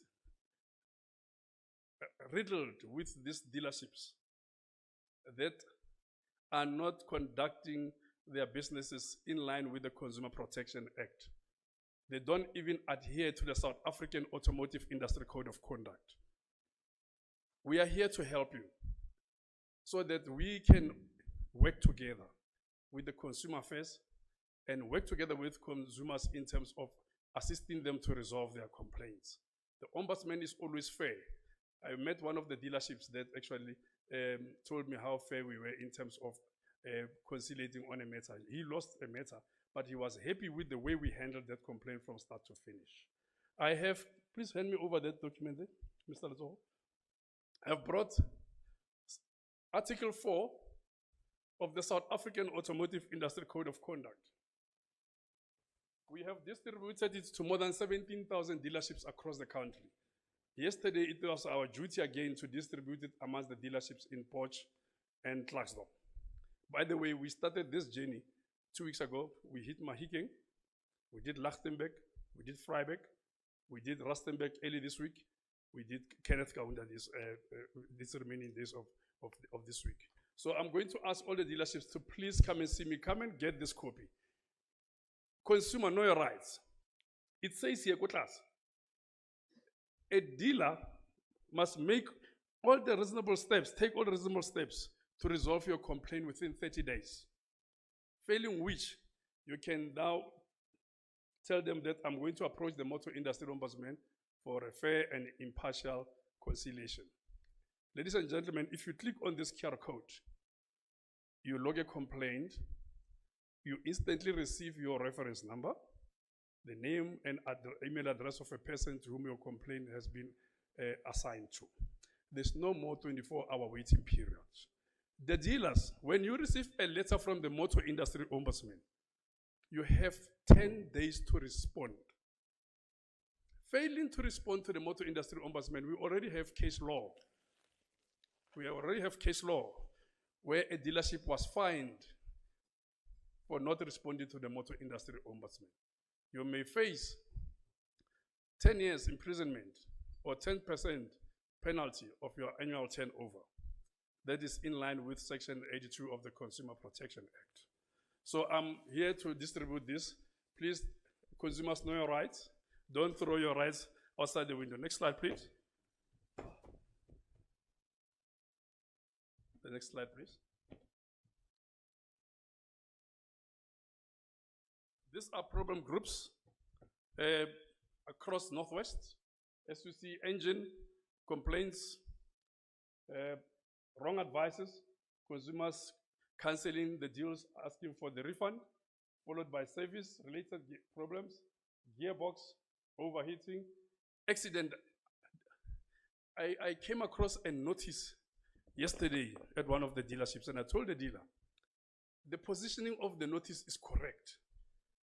riddled with these dealerships that are not conducting their businesses in line with the Consumer Protection Act. They don't even adhere to the South African Automotive Industry Code of Conduct. We are here to help you so that we can work together with the consumer first and work together with consumers in terms of assisting them to resolve their complaints. The ombudsman is always fair. I met one of the dealerships that actually told me how fair we were in terms of conciliating on a matter. He lost a matter, but he was happy with the way we handled that complaint from start to finish. Please hand me over that document there, Mr. Lezo. I've brought Article 4 of the South African Automotive Industry Code of Conduct. We have distributed it to more than 17,000 dealerships across the country. Yesterday, it was our duty again to distribute it amongst the dealerships in Potch and Klerksdorp. By the way, we started this journey 2 weeks ago. We hit Mahikeng, we did Lichtenburg, we did Vryburg, we did Rustenburg early this week, we did Kenneth Kaunda these remaining days of this week. So I'm going to ask all the dealerships to please come and see me, come and get this copy. Consumer, know your rights. It says here, class, a dealer must make all the reasonable steps, take all the reasonable steps to resolve your complaint within 30 days. Failing which, you can now tell them that I'm going to approach the Motor Industry Ombudsman for a fair and impartial conciliation. Ladies and gentlemen, if you click on this QR code, you log a complaint, you instantly receive your reference number, the name and email address of a person to whom your complaint has been assigned to. There's no more 24-hour waiting period. The dealers, when you receive a letter from the Motor Industry Ombudsman, you have 10 days to respond. Failing to respond to the Motor Industry Ombudsman, we already have case law. We already have case law where a dealership was fined for not responding to the Motor Industry Ombudsman. You may face 10 years imprisonment or 10% penalty of your annual turnover. That is in line with Section 82 of the Consumer Protection Act. So I'm here to distribute this. Please, consumers, know your rights. Don't throw your rights outside the window. Next slide, please. The next slide, please. These are problem groups across Northwest. As you see, engine complaints, wrong advices, consumers canceling the deals, asking for the refund, followed by service-related problems, gearbox, overheating, accident. I came across a notice yesterday at one of the dealerships, and I told the dealer, the positioning of the notice is correct.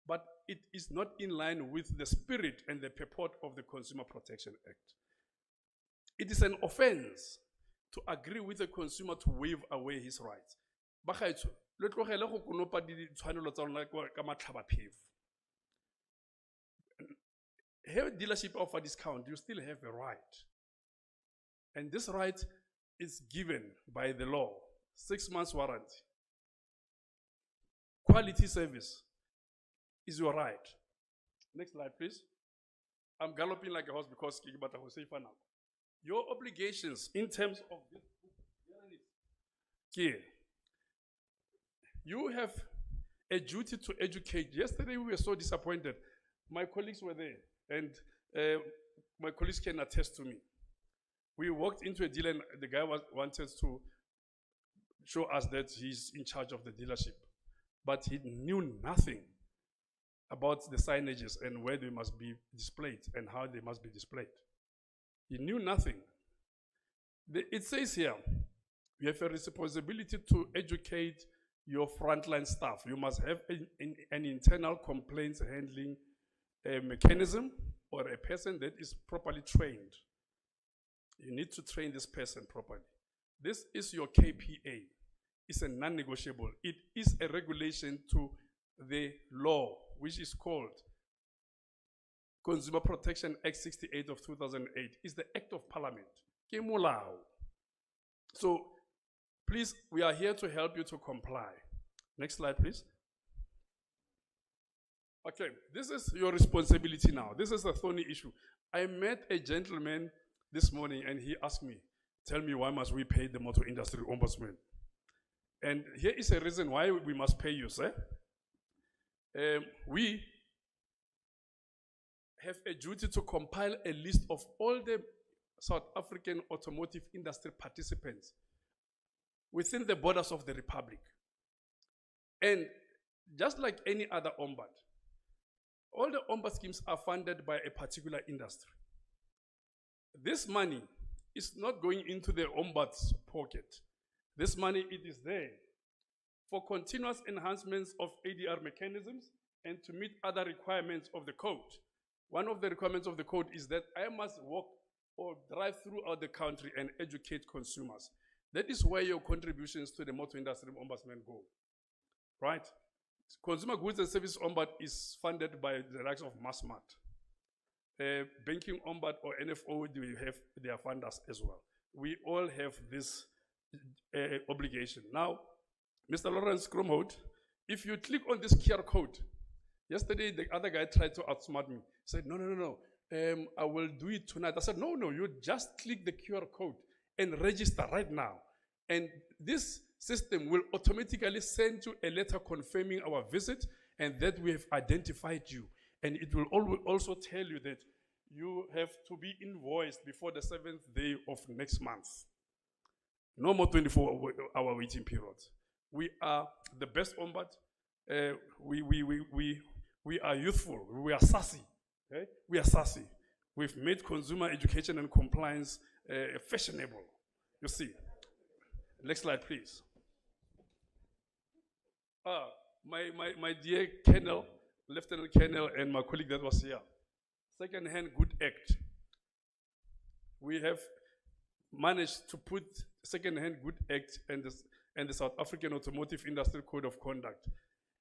but it is not in line with the spirit and the purport of the Consumer Protection Act. It is an offense to agree with the consumer to waive away his rights. Bagaetsho, le tlogele go konopa ditshwanelo tsa lona ka matlhabaphefo. Have a dealership offer discount, you still have a right. And this right is given by the law. 6 months warranty. Quality service is your right. Next slide, please. I'm galloping like a horse because Kigibata will say for now. Your obligations in terms of this book, here, you have a duty to educate. Yesterday we were so disappointed. My colleagues were there, and my colleagues can attest to me. We walked into a dealer and the guy wanted to show us that he's in charge of the dealership. But he knew nothing about the signages and where they must be displayed and how they must be displayed. He knew nothing. It says here, you have a responsibility to educate your frontline staff. You must have an internal complaints handling mechanism or a person that is properly trained. You need to train this person properly. This is your KPA. It's a non-negotiable. It is a regulation to the law, which is called Consumer Protection Act 68 of 2008. It's the Act of Parliament. Ke molao. So, please, we are here to help you to comply. Next slide, please. Okay, this is your responsibility now. This is a thorny issue. I met a gentleman this morning and he asked me, tell me why must we pay the motor industry ombudsman? And here is a reason why we must pay you, sir. We have a duty to compile a list of all the South African automotive industry participants within the borders of the Republic. And just like any other ombud, all the ombud schemes are funded by a particular industry. This money is not going into the ombud's pocket. This money, it is there for continuous enhancements of ADR mechanisms and to meet other requirements of the code. One of the requirements of the code is that I must walk or drive throughout the country and educate consumers. That is where your contributions to the motor industry ombudsman go, right? Consumer Goods and Service Ombud is funded by the likes of Massmart. Banking Ombud or NFO, they have their funders as well. We all have this obligation. Now, Mr. Lawrence Kromhout, if you click on this QR code, yesterday the other guy tried to outsmart me. He said, no, I will do it tonight. I said, no, you just click the QR code and register right now. And this system will automatically send you a letter confirming our visit and that we have identified you. And it will also tell you that you have to be invoiced before the 7th day of next month. No more 24-hour waiting period. We are the best ombud. We are youthful. We are sassy. Okay? We are sassy. We've made consumer education and compliance fashionable. You see. Next slide, please. My dear Colonel, Lieutenant Colonel, and my colleague that was here. Second-hand Good Act. We have managed to put Second-hand Good Act and the South African Automotive Industry Code of Conduct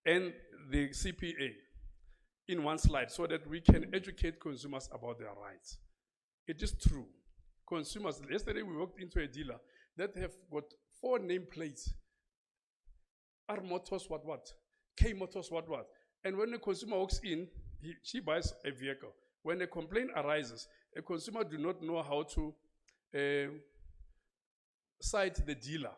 and the CPA in one slide so that we can educate consumers about their rights. It is true. Consumers, yesterday we walked into a dealer that have got 4 nameplates. R Motors what? K Motors what? And when a consumer walks in, she buys a vehicle. When a complaint arises, a consumer do not know how to cite the dealer.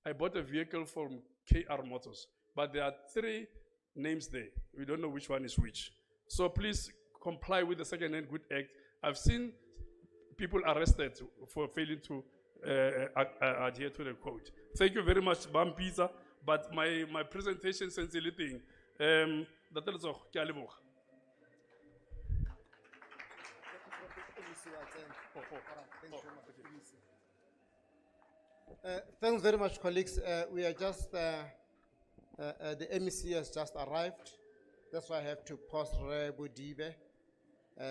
I bought a vehicle from KR Motors, but there are 3 names there. We don't know which one is which. So please comply with the Second-hand Good Act. I've seen people arrested for failing to adhere to the code. Thank you very much, Bam Pizza. But my presentation since the thing, Thanks very much, colleagues. We are just, the MEC has just arrived. That's why I have to pause Budibe.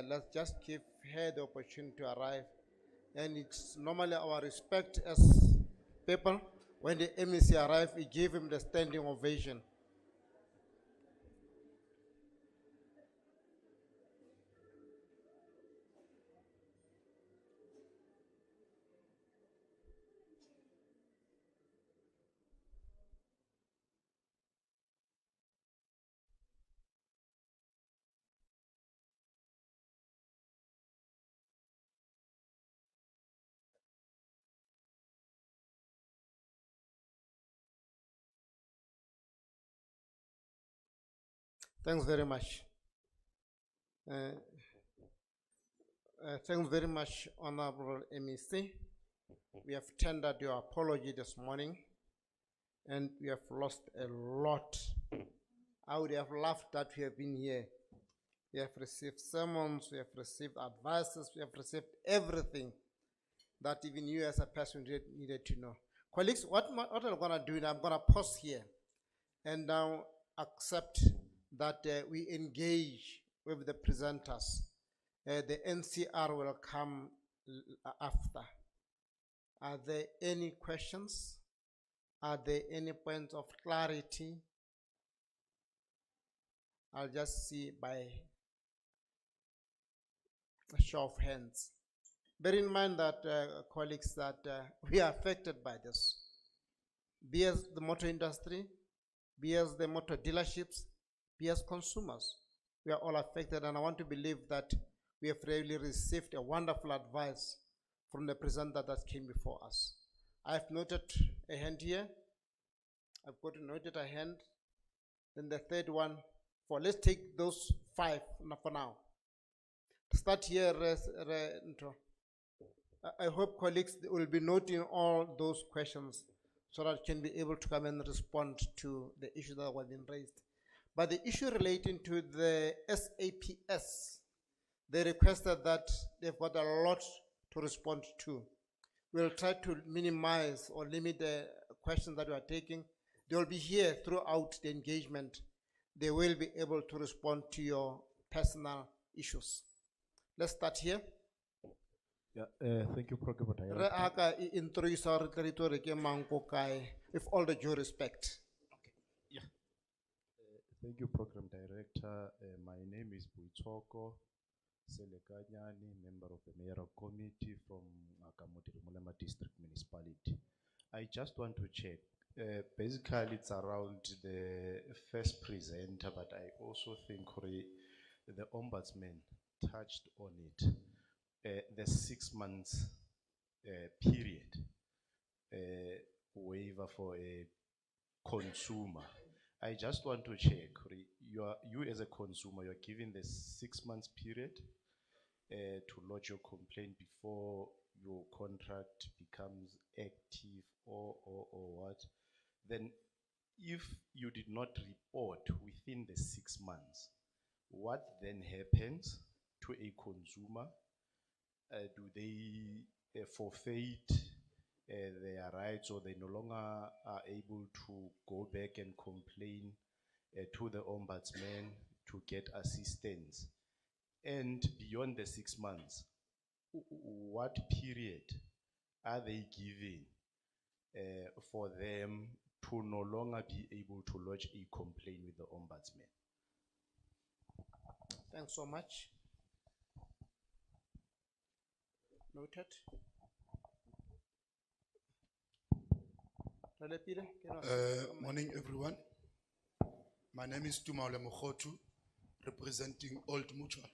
Let's just give her the opportunity to arrive. And it's normally our respect as people. When the MEC arrived, we gave him the standing ovation. Thanks very much. Thanks very much, Honorable MEC. We have tendered your apology this morning, and we have lost a lot. I would have laughed that we have been here. We have received sermons, we have received advices, we have received everything that even you as a person needed to know. Colleagues, what I'm going to do now, I'm going to pause here and now accept that we engage with the presenters. The NCR will come after. Are there any questions? Are there any points of clarity? I'll just see by a show of hands. Bear in mind that, colleagues, that we are affected by this. Be as the motor industry, be as the motor dealerships, be as consumers. We are all affected, and I want to believe that we have really received a wonderful advice from the presenter that came before us. I've noted a hand here. I've got noted a hand. Then the third one, let's take those 5 for now. Start here, I hope colleagues will be noting all those questions so that can be able to come and respond to the issues that were being raised. But the issue relating to the SAPS, they requested that they've got a lot to respond to. We'll try to minimize or limit the questions that we are taking. They will be here throughout the engagement. They will be able to respond to your personal issues. Let's start here. Yeah, thank you, Program Director. With all the due respect. Thank you, Program Director. My name is Buitoko Selekanyani, member of the Mayoral Committee from Akamuti Mulema District Municipality. I just want to check. Basically, it's around the first presenter, but I also think the Ombudsman touched on it. The 6 months period waiver for a consumer. I just want to check, you as a consumer, you're given the 6 months period to lodge your complaint before your contract becomes active or what. Then if you did not report within the 6 months, what then happens to a consumer? Do they forfeit their rights, or they no longer are able to go back and complain to the Ombudsman to get assistance? And beyond the 6 months, what period are they given for them to no longer be able to lodge a complaint with the Ombudsman? Thanks so much. Noted. Morning, everyone. My name is Tumaole Mokhotu, representing Old Mutual.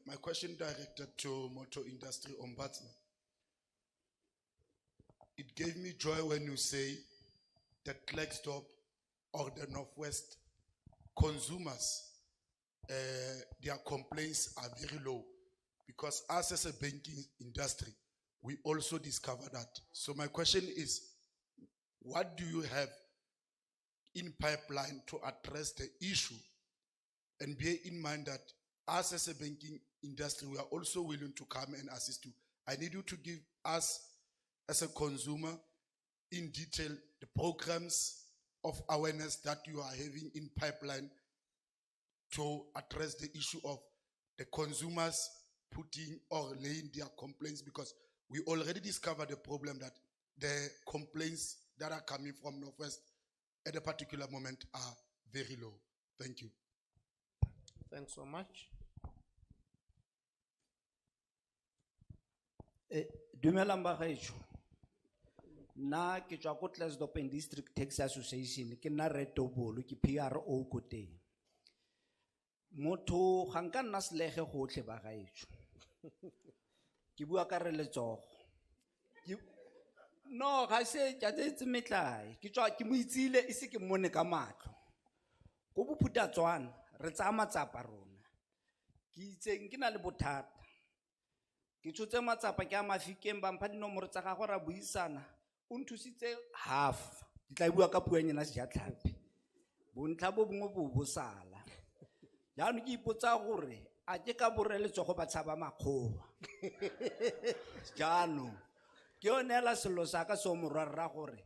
My question directed to Motor Industry Ombudsman. It gave me joy when you say that Klerksdorp or the Northwest consumers, their complaints are very low, because us as a banking industry, we also discover that. So my question is, what do you have in pipeline to address the issue? And bear in mind that us as a banking industry, we are also willing to come and assist you. I need you to give us as a consumer in detail the programs of awareness that you are having in pipeline to address the issue of the consumers putting or laying their complaints, because we already discovered the problem that the complaints that are coming from Northwest at a particular moment are very low. Thank you. Thanks so much. Dumelang bagaetsho. Na ke tswa ko Klerksdorp District Taxi Association ke nna Red Tobolo ke PRO ko teng. Motho ga nka nna selege gotlhe bagaetsho. Ke bua ka re letsogo. No ga se tja tse metlai ke tswa ke mo itsile e se ke mmone ka matlo. Go bophuta tswana re tsa matsapa rona. Ke itseng ke na le bothata. Ke tshotse matsapa ke a Mafikeng ba mpha dinomoro tsa gagwe ra buisana. O nthusitse half. Ke tla bua ka puanyana se ja tlhapi. Bontlha bo bongwe bo bosala. Jaanong ke ipotsa gore a ke ka borele tsogo ba tshaba makgowa. Jaanong ke yonela selo sa ka so morwarra gore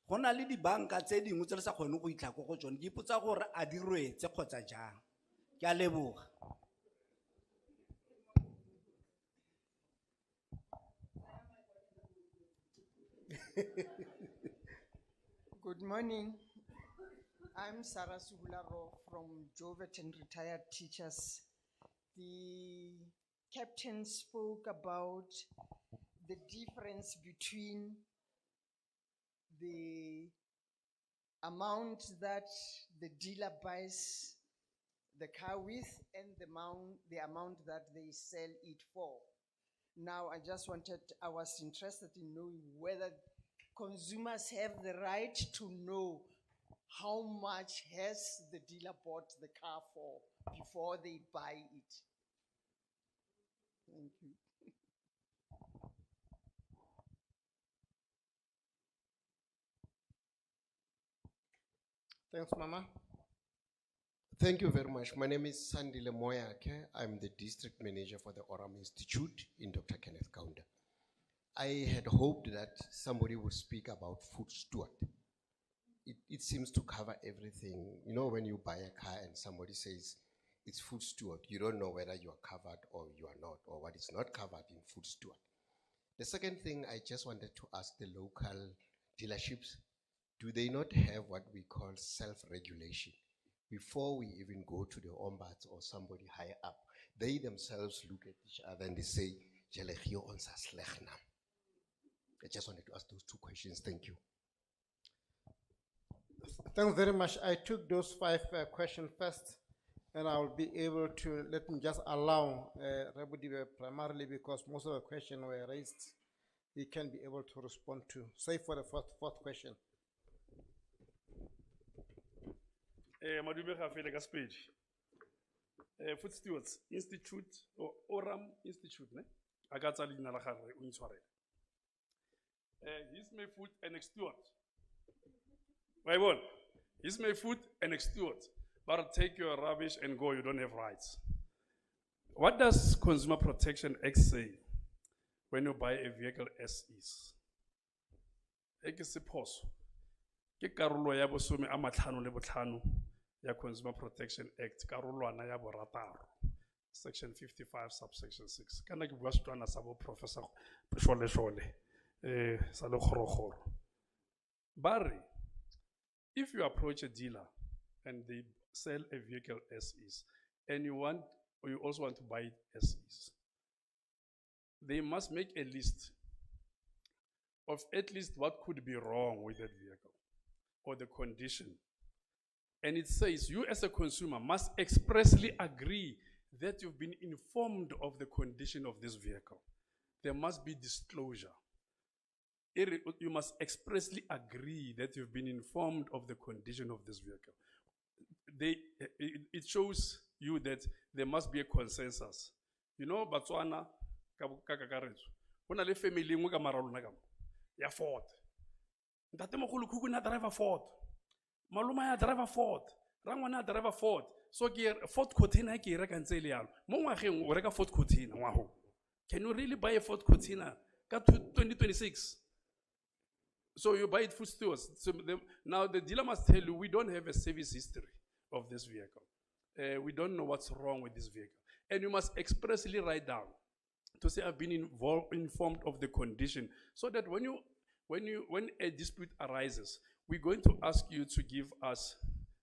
go na le dibanka tse dingwe tse re sa kgone go itlha go tsone. Ke ipotsa gore a di rwetse kgotsa jang. Ke a leboga. Good morning. I'm Sarah Sugularo from Jovet and Retired Teachers. The captain spoke about the difference between the amount that the dealer buys the car with and the amount that they sell it for. Now, I was interested in knowing whether consumers have the right to know how much has the dealer bought the car for before they buy it. Thank you. Thanks, Mama. Thank you very much. My name is Sandile Moyake. I'm the district manager for the Oram Institute in Dr. Kenneth Kaunda. I had hoped that somebody would speak about food steward. It seems to cover everything. You know, when you buy a car and somebody says it's food steward, you don't know whether you are covered or you are not, or what is not covered in food steward. The second thing I just wanted to ask the local dealerships, do they not have what we call self-regulation? Before we even go to the ombuds or somebody higher up, they themselves look at each other and they say, I just wanted to ask those two questions. Thank you. Thanks very much. I took those 5 questions first, and I will be able to let me just allow Rebudibe primarily because most of the questions were raised. He can be able to respond to. Say for the fourth question. Madume ga fele ka Sepedi. Food Stewards Institute or Oram Institute ne? A ka tsa leina la gagwe o intshwarele. He's my food and steward. Right on. He's my food and steward. But take your rubbish and go, you don't have rights. What does Consumer Protection Act say when you buy a vehicle as is? Eke se phoso. Ke karolo ya bosome a matlhano le botlhano ya Consumer Protection Act, karolwana ya borataro, section 55 subsection 6. Kana ke bua Setswana sa bo Professor Shole sa le kgorokgoro. Bare, if you approach a dealer and they sell a vehicle as is, and you also want to buy it as is, they must make a list of at least what could be wrong with that vehicle or the condition. And it says you as a consumer must expressly agree that you've been informed of the condition of this vehicle. There must be disclosure. You must expressly agree that you've been informed of the condition of this vehicle. It shows you that there must be a consensus. You know, Botswana, kakakaretso, hona le family ngwe ka maralona ka ya Ford. Ntate mogolo kuku na driver Ford. Maluma ya driver Ford. Rangwana driver Ford. So ke Ford Cortina ke reka ntse le yalo. Mo ngwageng o reka Ford Cortina ngwago. Can you really buy a Ford Cortina ka 2026? So you buy it food stewards. So now the dealer must tell you, we don't have a service history of this vehicle. We don't know what's wrong with this vehicle. And you must expressly write down to say, I've been informed of the condition, so that when a dispute arises, we're going to ask you to give us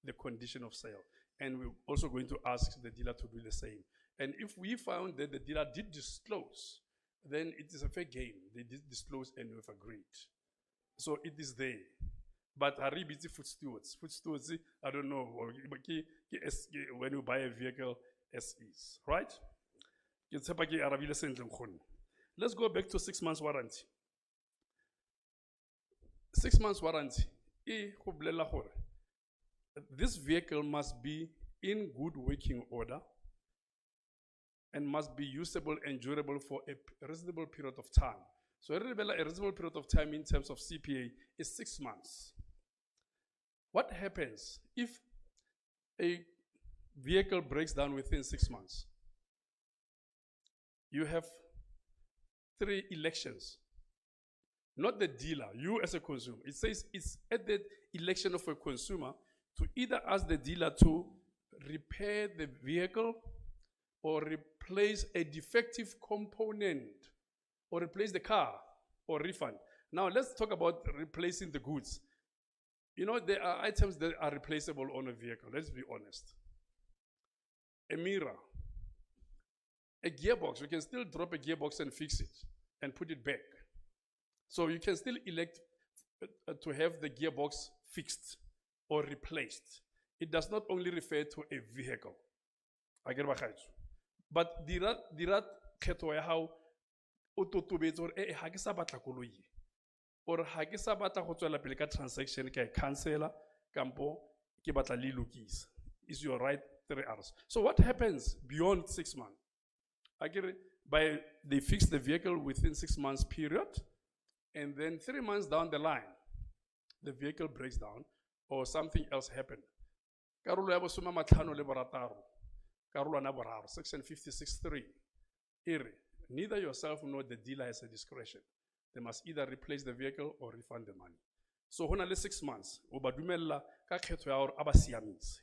the condition of sale. And we're also going to ask the dealer to do the same. And if we found that the dealer did disclose, then it is a fair game. They did disclose and we've agreed. So it is there. But Harry busy food stewards. Food stewards, I don't know, when you buy a vehicle, SEs, right? Let's go back to 6 months warranty. 6 months warranty. This vehicle must be in good working order and must be usable and durable for a reasonable period of time. So a reasonable period of time in terms of CPA is 6 months. What happens if a vehicle breaks down within 6 months? You have 3 elections. Not the dealer, you as a consumer. It says it's at the election of a consumer to either ask the dealer to repair the vehicle or replace a defective component or replace the car or refund. Now let's talk about replacing the goods. You know, there are items that are replaceable on a vehicle, let's be honest. A mirror, a gearbox, you can still drop a gearbox and fix it and put it back. So you can still elect to have the gearbox fixed or replaced. It does not only refer to a vehicle. But dirat khetho ya hao o totobetse hore ha ke sa batla koloi or ha ke sa batla go tswela pele ka transaction ka cancela kampo ke batla le lokisa. Is your right 3 hours. So what happens beyond 6 months? They fix the vehicle within 6 months period, and then 3 months down the line, the vehicle breaks down or something else happened. Karolo ya bosoma matlhano le borataro, karolo na boraro, section 56.3. Neither yourself nor the dealer has a discretion. They must either replace the vehicle or refund the money. So hona le 6 months, o ba dumella ka kgetho ya hore aba siamise.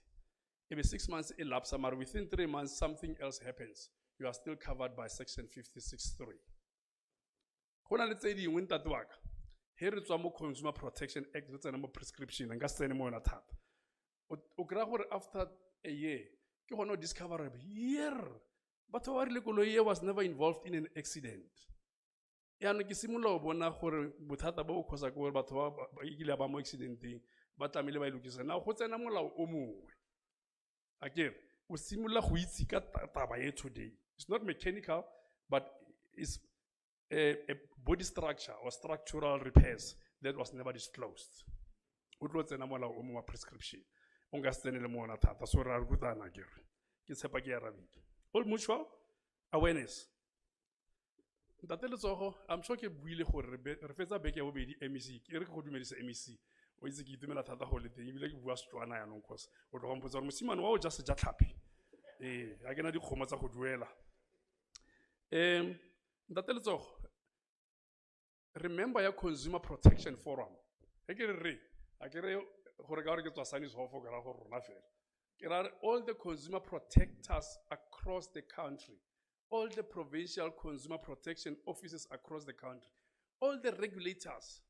If 6 months elapse, but within 3 months something else happens, you are still covered by section 56.3. Hona le tse dingwe ntate wa ka. He re tswa mo Consumer Protection Act, re tsena mo prescription, nka se tsene mo yona thata. O kry gore after a year, ke gone o discover batho ba rile koloi was never involved in an accident. Yaanong ke simolola o bona gore bothata bo o kgosa ke gore batho ba ikile ba mo accidenteng ba tlamehile ba ilokisa. Now go tsena molao o mongwe. Akere o simolola go itse ka taba e today. It's not mechanical, but it's a body structure or structural repairs that was never disclosed. O tlo tsena molao o mongwe wa prescription. O nka se tsenele mo ona thata, so re a rutana akere. Ke tshepa ke arabile. All mutual awareness. I'm sure ke buile gore re fetsa beke ya bobedi MEC. Ke re ke go dumedisa MEC. O itse ke itumela thata go le teng ebile ke bua Setswana yanong cause o tlo go mpotsa gore mosimane wa o ja seja tlhapi. Ha ke na dikgomo tsa go duela. Remember your Consumer Protection Forum. All the consumer protectors across the country, all the provincial consumer protection offices across the country, all the regulators,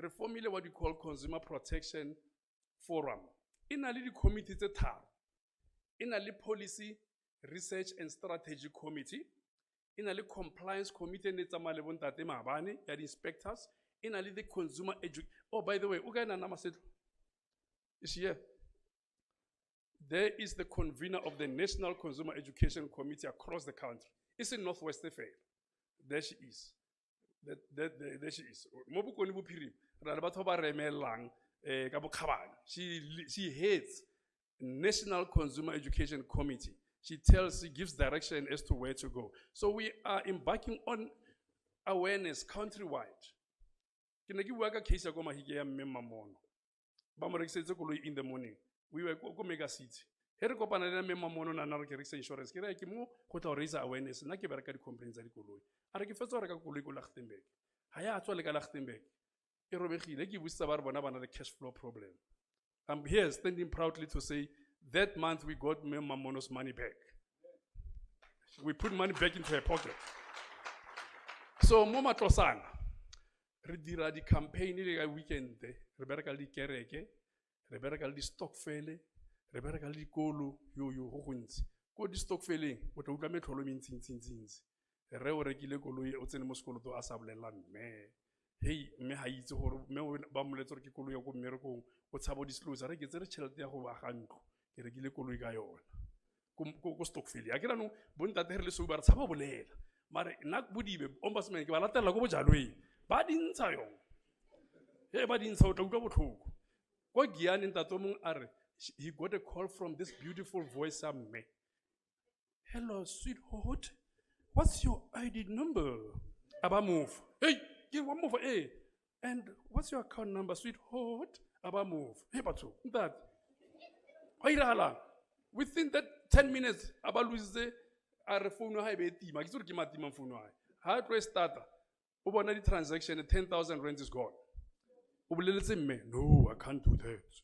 reformulate what we call Consumer Protection Forum. In a little committee, in a little Policy, Research and Strategy Committee, in a little Compliance Committee, the inspectors, in a little Consumer Education. Oh, by the way, is here. There is the convener of the National Consumer Education Committee across the country. It's in Northwest Fair. There she is. There she is. She heads National Consumer Education Committee. She gives direction as to where to go. So we are embarking on awareness countrywide. In the morning. We were go mega city. Here ko pana le mema mono na na re ke insurance. Ke re ke mo go tla raise awareness nna ke bereka di complaints tsa dikoloi. A re ke fetsa re ka koloi ko Lichtenburg. Ha ya tswa le ka Lichtenburg. e robegile ke busetsa ba re bona ba na le cash flow problem. I'm here standing proudly to say that month we got Mamono's money back. We put money back into her pocket. So mo Matlosana re dira di campaign le ka weekend re bereka le dikereke re bereka le di stokvel re bereka le dikolo yo go gontsi ko di stokveleng o tla utlwa metlholo mentsi re o rekile koloi o tsene mo sekoloto a sa bolela mme hey mme ha itse gore mme ba moletse gore ke koloi ya go mmerekong o tshabo disclose re ke tsere tšhelete ya go ba ga ntlo ke rekile koloi ka yona ko stokvel ya ke rano bontate re le so ba re tshaba bolela mare nna bodibe ombudsman ke ba latela go bojalweng ba dintsha yona ba dintsha o tla utlwa botlhoko ko giane ntate mong a re he got a call from this beautiful voice of me. Hello sweetheart, what's your ID number? Aba move. Hey, give one move. Hey, and what's your account number, sweetheart? Aba move. Hey, Batu, that. Within that 10 minutes, Aba lose the phone high beti. Makisur ki mati man phone high. How do I start? Over the transaction, 10,000 rand is gone. No, I can't do that.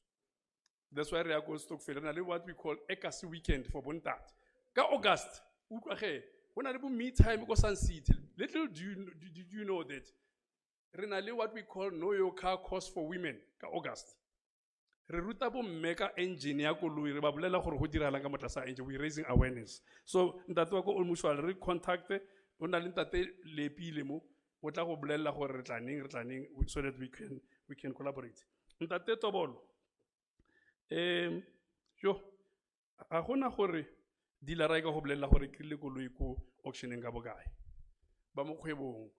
That's why we are going to Stockfield. And what we call Ekasi weekend for Bontat. Ka August, when I meet time go Sun City, little did you know that Renale what we call know your car course for women ka August. Reruta bo meka engineer ko lui re ba bolela gore go dira lang ka motlasa engine we raising awareness. So ntate wa ko almost all re contact ona le ntate lepile mo o tla go bolela gore re tlaning so that we can collaborate. Ntate Tobolo yo a gona gore dealer ka go bolela gore ke le koloi ko auctioning ka bokae ba mo kgwebong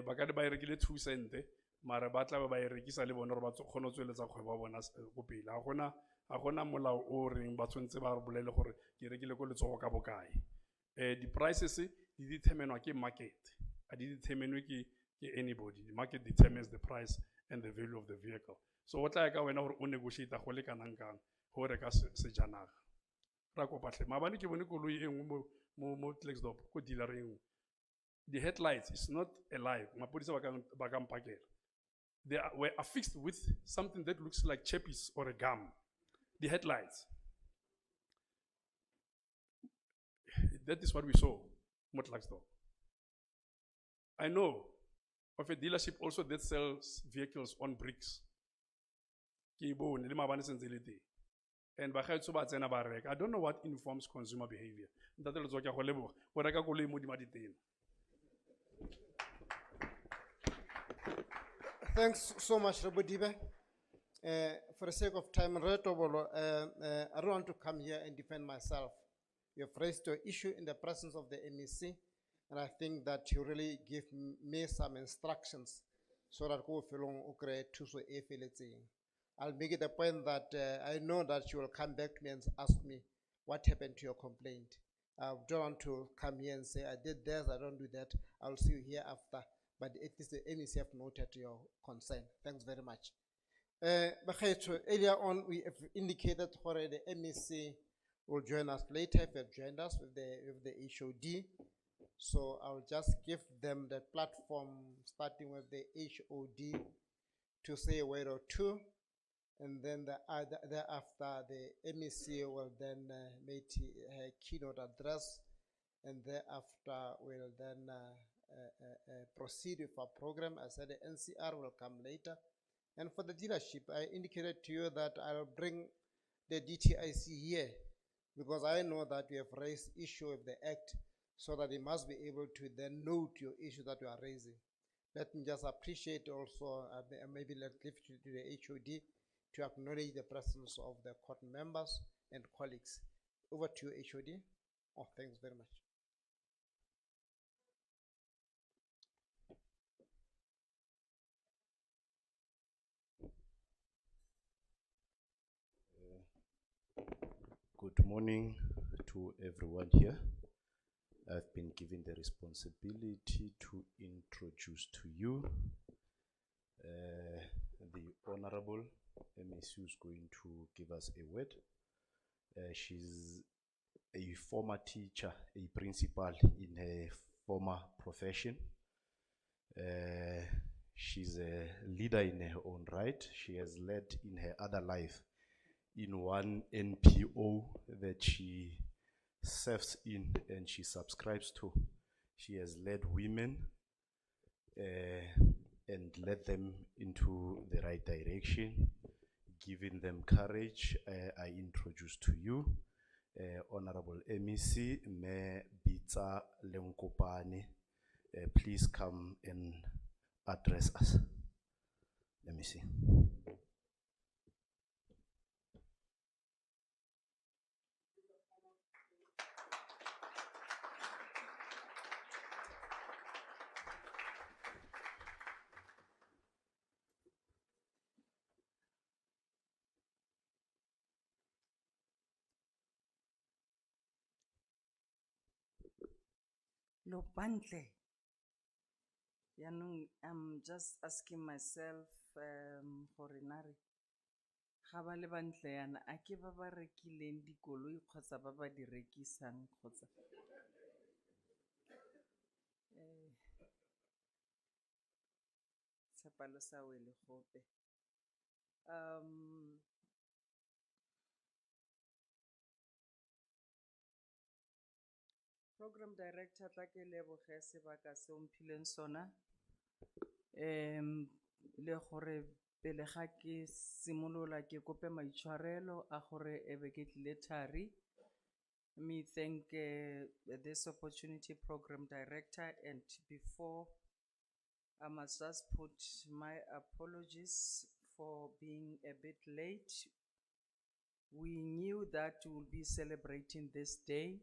ba ka ba rekile 2 cents mara ba tla ba rekisa le bona gore ba kgone go tsweletsa kgwebo ba bona go pele a gona molao o reng ba tshwantse ba re bolele gore ke rekile ko letsogo ka bokae di prices di determinwa ke market a di determinwe ke anybody. The market determines the price and the value of the vehicle. So what like when o negotiate go le kanang kang go reka sejanaga ra ko patle mabane ke bone koloi e nngwe mo Klexdorp ko dealereng the headlights is not alive mapodisa ba ka mpakela they were affixed with something that looks like chappies or a gum the headlights that is what we saw mo Klexdorp. I know of a dealership also that sells vehicles on bricks. And I don't know what informs consumer behavior. Thanks so much, Rabodibe. For the sake of time, I don't want to come here and defend myself. You have raised your issue in the presence of the MEC, and I think that you really give me some instructions so that I'll make it a point that I know that you will come back to me and ask me what happened to your complaint. I don't want to come here and say I did this, I don't do that. I'll see you here after. But at least the MEC have noted your concern. Thanks very much. Earlier on, we have indicated where the MEC will join us later. If they have joined us with the HOD. So I'll just give them the platform, starting with the HOD, to say a word or two. And then thereafter, the MEC will then make her keynote address, and thereafter we'll then proceed with our program. I said the NCR will come later. And for the dealership, I indicated to you that I'll bring the DTIC here, because I know that we have raised issue of the act, so that they must be able to then note your issue that you are raising. Let me just appreciate also, maybe let's give it to the HOD to acknowledge the presence of the court members and colleagues. Over to you, HOD. Oh, thanks very much. Good morning to everyone here. I've been given the responsibility to introduce to you the Honorable MEC who's going to give us a word. She's a former teacher, a principal in her former profession. She's a leader in her own right. She has led in her other life in one NPO that she serves in and she subscribes to. She has led women and led them into the right direction, giving them courage. I introduce to you Honorable MEC Me Bitsa Lenkopane. Please come and address us. Let me see. Lopandle. I'm just asking myself, gore na re ga ba le bantle yana a ke ba ba rekileng dikoloi kgotsa ba ba di rekisang kgotsa tshepalo sa wele gope. Program director tla ke leboge sebaka se o mphileng sona. Le gore pele ga ke simolola ke kope maitshwarelo a gore e be ke tlile thari. Me thank this opportunity program director, and before I must just put my apologies for being a bit late. We knew that we will be celebrating this day,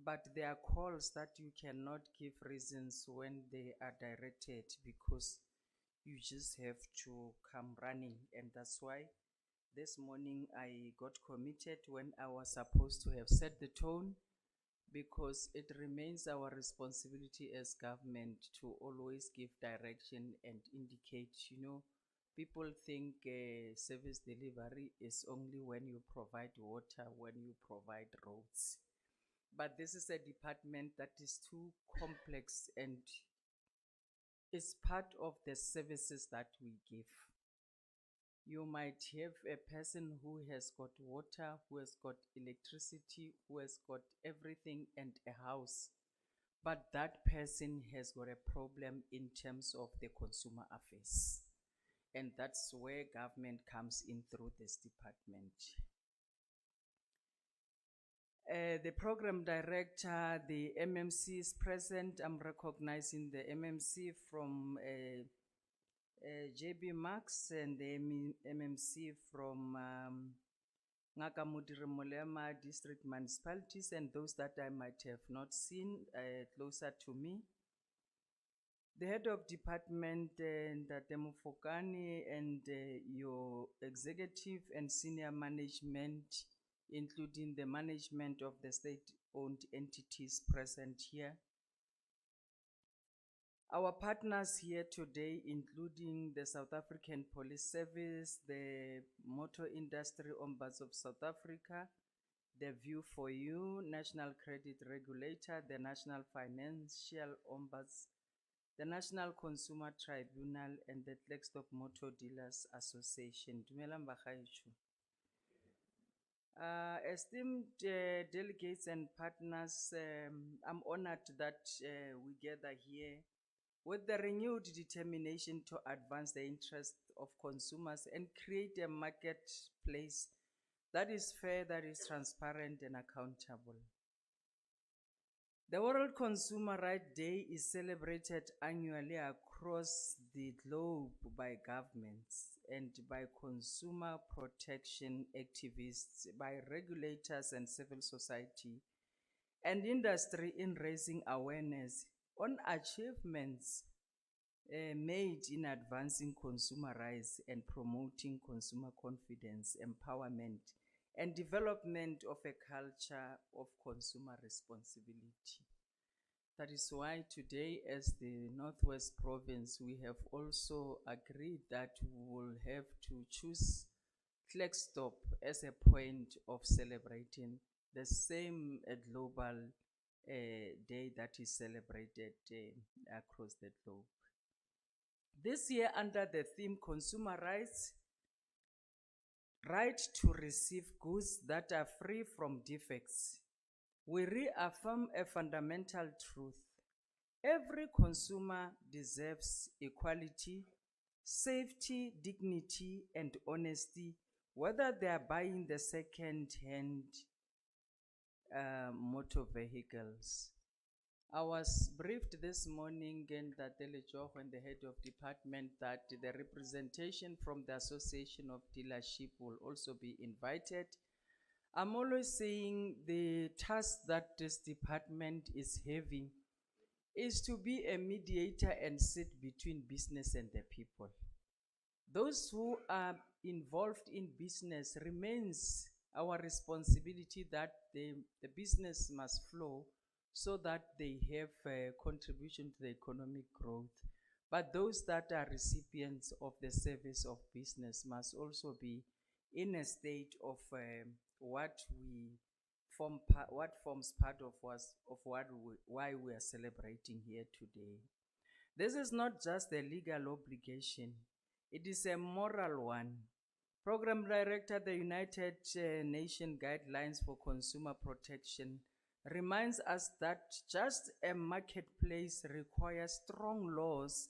but there are calls that you cannot give reasons when they are directed because you just have to come running, and that's why this morning I got committed when I was supposed to have set the tone, because it remains our responsibility as government to always give direction and indicate, people think service delivery is only when you provide water, when you provide roads. But this is a department that is too complex and is part of the services that we give. You might have a person who has got water, who has got electricity, who has got everything and a house, but that person has got a problem in terms of the consumer affairs. And that's where government comes in through this department. The program director, the MMC is present. I'm recognizing the MMC from JB Max and the MMC from Ngaka Modiri Molema district municipalities, and those that I might have not seen closer to me. The head of department, Ntate Mofokane, and your executive and senior management, including the management of the state-owned entities present here. Our partners here today, including the South African Police Service, the Motor Industry Ombuds of South Africa, the View for You, National Credit Regulator, the National Financial Ombuds, the National Consumer Tribunal, and the Flagstop Motor Dealers Association. Dumelang bagaetsho. Esteemed delegates and partners, I'm honored that we gather here with the renewed determination to advance the interest of consumers and create a marketplace that is fair, that is transparent and accountable. The World Consumer Rights Day is celebrated annually across the globe by governments and by consumer protection activists, by regulators and civil society and industry in raising awareness on achievements made in advancing consumer rights and promoting consumer confidence, empowerment, and development of a culture of consumer responsibility. That is why today, as the Northwest Province, we have also agreed that we will have to choose Flagstop as a point of celebrating the same global day that is celebrated across the globe. This year, under the theme Consumer Rights, right to receive goods that are free from defects, we reaffirm a fundamental truth. Every consumer deserves equality, safety, dignity, and honesty, whether they are buying the second-hand motor vehicles. I was briefed this morning in Tatele Joho and the head of department that the representation from the Association of Dealership will also be invited. I'm always saying the task that this department is having is to be a mediator and sit between business and the people. Those who are involved in business remains our responsibility that the business must flow so that they have a contribution to the economic growth. But those that are recipients of the service of business must also be in a state of what forms part of why we are celebrating here today. This is not just a legal obligation, it is a moral one. Program Director, the United Nations Guidelines for Consumer Protection, reminds us that just a marketplace requires strong laws,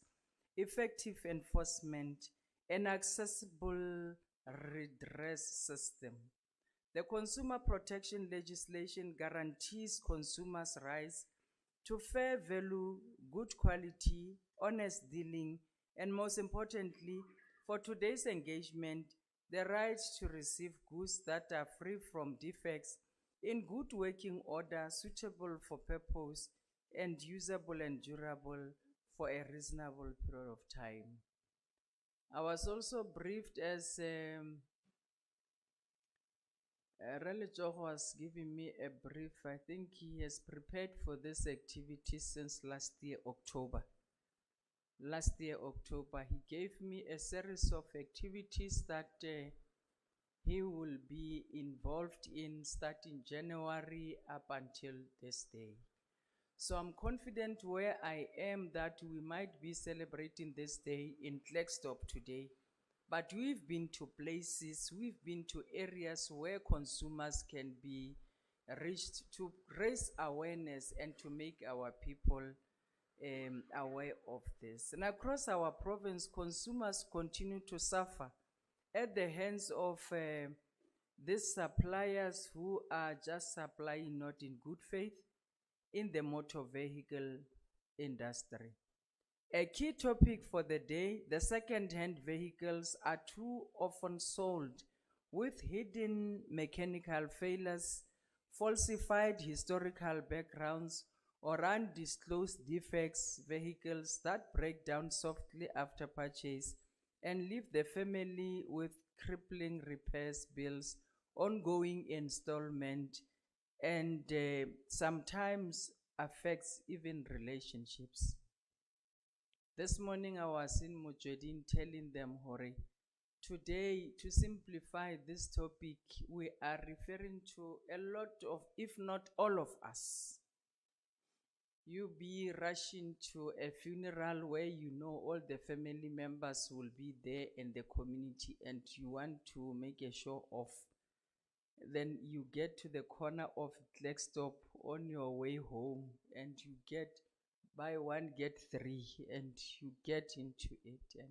effective enforcement, and accessible redress system. The consumer protection legislation guarantees consumers' rights to fair value, good quality, honest dealing, and most importantly, for today's engagement, the right to receive goods that are free from defects in good working order, suitable for purpose, and usable and durable for a reasonable period of time. I was also briefed as Religion was giving me a brief. I think he has prepared for this activity since last year, October. Last year, October, he gave me a series of activities that he will be involved in starting January up until this day. So I'm confident where I am that we might be celebrating this day in Klerksdorp today. But we've been to places, we've been to areas where consumers can be reached to raise awareness and to make our people aware of this. And across our province, consumers continue to suffer at the hands of these suppliers who are just supplying not in good faith in the motor vehicle industry. A key topic for the day, the second-hand vehicles are too often sold with hidden mechanical failures, falsified historical backgrounds, or undisclosed defects, vehicles that break down softly after purchase and leave the family with crippling repairs bills, ongoing installment, and sometimes affects even relationships. This morning I was in Mujwedin telling them, Hori, today to simplify this topic, we are referring to a lot of, if not all of us. You be rushing to a funeral where you know all the family members will be there in the community and you want to make a show of. Then you get to the corner of Klerksdorp on your way home and you get buy one, get three, and you get into it. And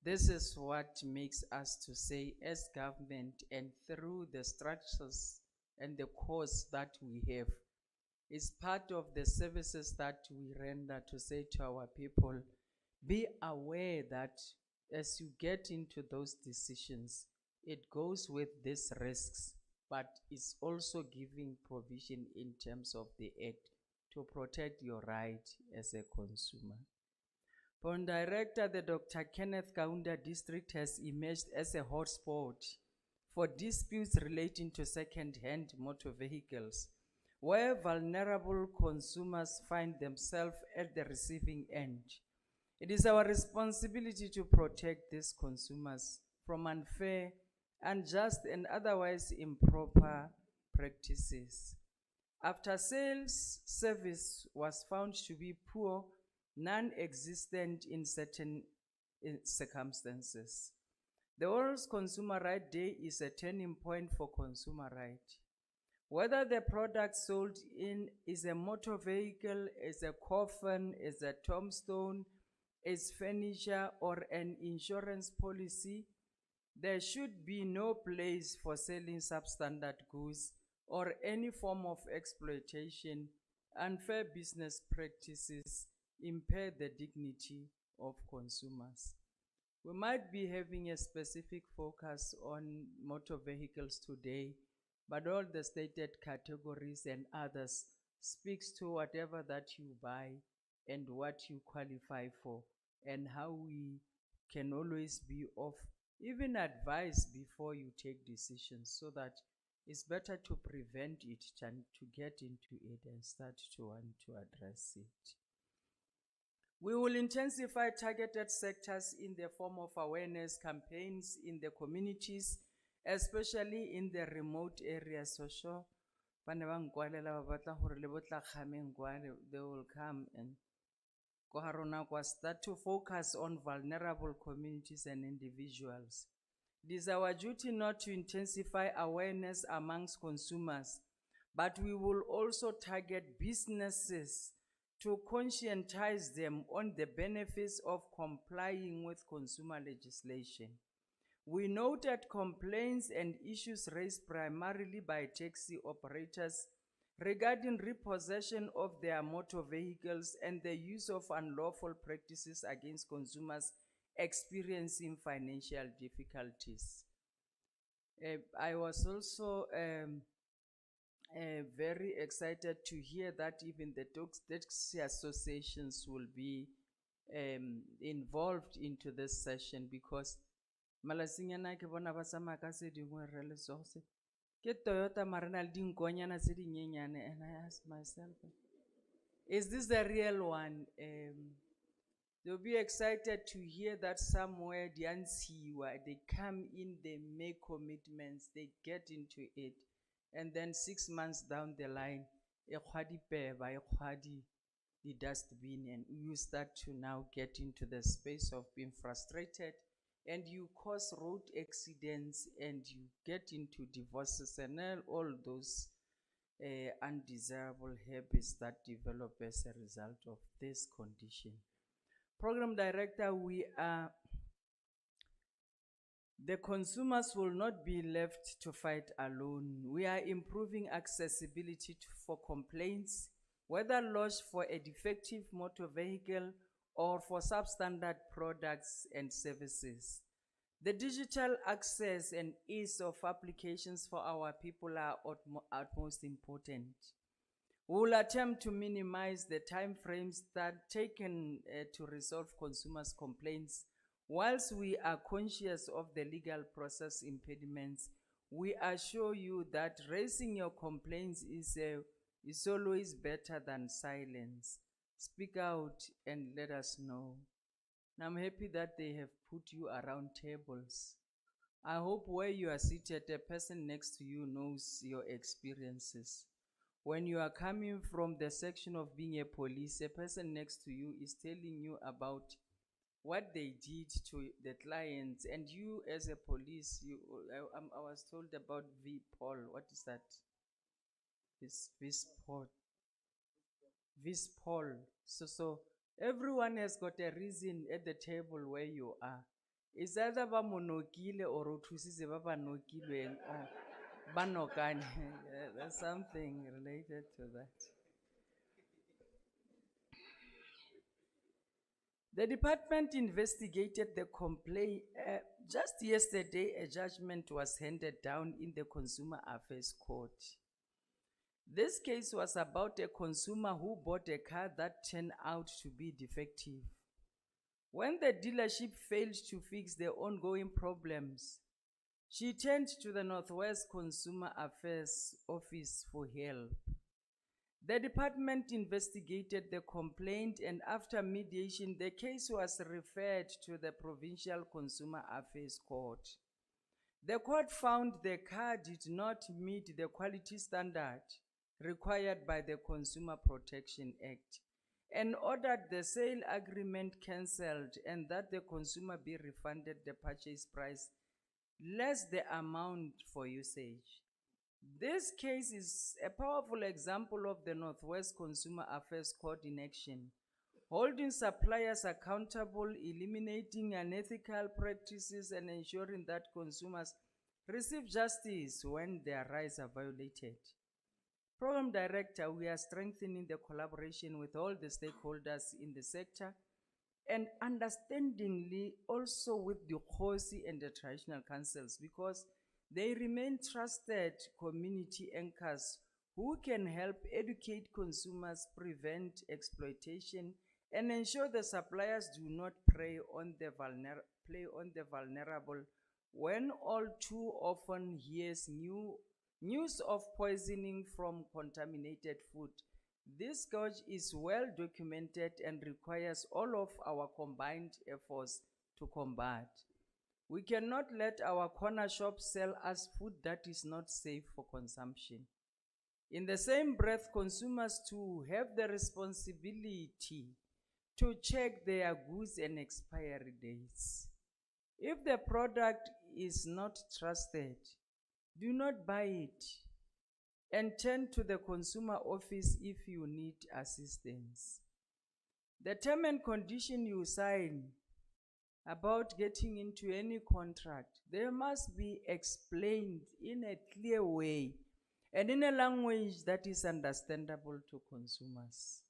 this is what makes us to say as government and through the structures and the course that we have, is part of the services that we render to say to our people, be aware that as you get into those decisions, it goes with these risks, but it's also giving provision in terms of the act to protect your right as a consumer. Pond Director, the Dr. Kenneth Kaunda District has emerged as a hotspot for disputes relating to second-hand motor vehicles, where vulnerable consumers find themselves at the receiving end. It is our responsibility to protect these consumers from unfair, unjust, and otherwise improper practices. After sales service was found to be poor non-existent in certain circumstances. The World Consumer Right Day is a turning point for consumer right. Whether the product sold in is a motor vehicle, is a coffin, is a tombstone, is furniture, or an insurance policy, there should be no place for selling substandard goods or any form of exploitation. Unfair business practices impair the dignity of consumers. We might be having a specific focus on motor vehicles today, but all the stated categories and others speaks to whatever that you buy and what you qualify for, and how we can always be of even advice before you take decisions, so that it's better to prevent it than to get into it and start to want to address it. We will intensify targeted sectors in the form of awareness campaigns in the communities, especially in the remote areas. So sure, they will come and start to focus on vulnerable communities and individuals. It is our duty not to intensify awareness amongst consumers, but we will also target businesses to conscientize them on the benefits of complying with consumer legislation. We noted complaints and issues raised primarily by taxi operators regarding repossession of their motor vehicles and the use of unlawful practices against consumers experiencing financial difficulties. I was also very excited to hear that even the taxi associations will be involved into this session, because malasinyana ke bona ba tsamaya ka tse dingwe re le sogse ke Toyota mara na le dinkonyana tse dinyenyane, and I ask myself, is this the real one? They'll be excited to hear that somewhere they come in, they make commitments, they get into it, and then 6 months down the line, the dustbin, and you start to now get into the space of being frustrated, and you cause road accidents, and you get into divorces and all those undesirable habits that develop as a result of this condition. Program Director, the consumers will not be left to fight alone. We are improving accessibility for complaints, whether lodged for a defective motor vehicle or for substandard products and services. The digital access and ease of applications for our people are utmost important. We will attempt to minimize the time frames that taken to resolve consumers' complaints. Whilst we are conscious of the legal process impediments, we assure you that raising your complaints is always better than silence. Speak out and let us know. And I'm happy that they have put you around tables. I hope where you are seated, the person next to you knows your experiences. When you are coming from the section of being a police, a person next to you is telling you about what they did to the clients, and you as a police, I was told about VPOL. What is that? VPOL. So everyone has got a reason at the table where you are. Is either ba monokile or o thusitse ba ba nokilweng or ba nokane. There's something related to that. The department investigated the complaint. Just yesterday, a judgment was handed down in the Consumer Affairs Court. This case was about a consumer who bought a car that turned out to be defective. When the dealership failed to fix the ongoing problems, she turned to the Northwest Consumer Affairs Office for help. The department investigated the complaint, and after mediation, the case was referred to the Provincial Consumer Affairs Court. The court found the car did not meet the quality standard required by the Consumer Protection Act, and ordered the sale agreement cancelled and that the consumer be refunded the purchase price less the amount for usage. This case is a powerful example of the Northwest Consumer Affairs Court in action, holding suppliers accountable, eliminating unethical practices, and ensuring that consumers receive justice when their rights are violated. Program Director, we are strengthening the collaboration with all the stakeholders in the sector and understandingly also with the Khosi and the traditional councils, because they remain trusted community anchors who can help educate consumers, prevent exploitation, and ensure the suppliers do not prey on the vulnerable when all too often hears news of poisoning from contaminated food. This scourge is well documented and requires all of our combined efforts to combat. We cannot let our corner shops sell us food that is not safe for consumption. In the same breath, consumers too have the responsibility to check their goods and expiry dates. If the product is not trusted, do not buy it and turn to the consumer office if you need assistance. The term and condition you sign about getting into any contract, they must be explained in a clear way and in a language that is understandable to consumers.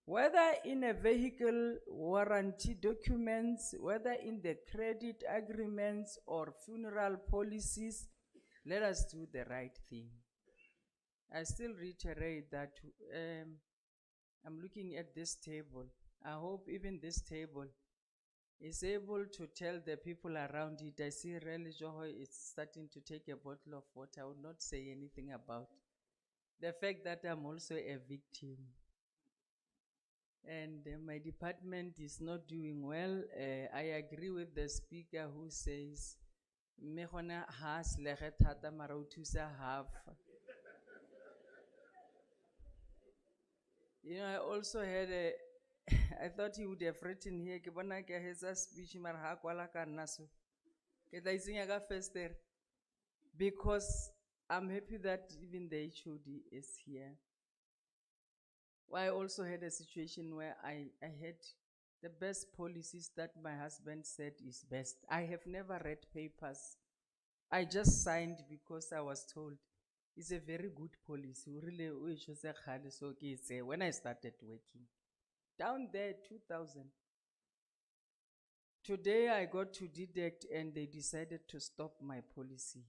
Whether in a vehicle warranty documents, whether in the credit agreements or funeral policies, let us do the right thing. I still reiterate that I'm looking at this table. I hope even this table is able to tell the people around it. I see Reli Joho is starting to take a bottle of water. I will not say anything about the fact that I'm also a victim. And my department is not doing well. I agree with the speaker who says, "Me gona ha selege thata mara o thusa half." You know, I also had a, I thought he would have written here, ke bona ke has a speech mara ha kwala ka nna so. Ke tla isenya ka first there. Because I'm happy that even the HOD is here. I also had a situation where I had the best policies that my husband said is best. I have never read papers. I just signed because I was told it's a very good policy. Really, so when I started working down there, 2000. Today I got to deduct and they decided to stop my policy.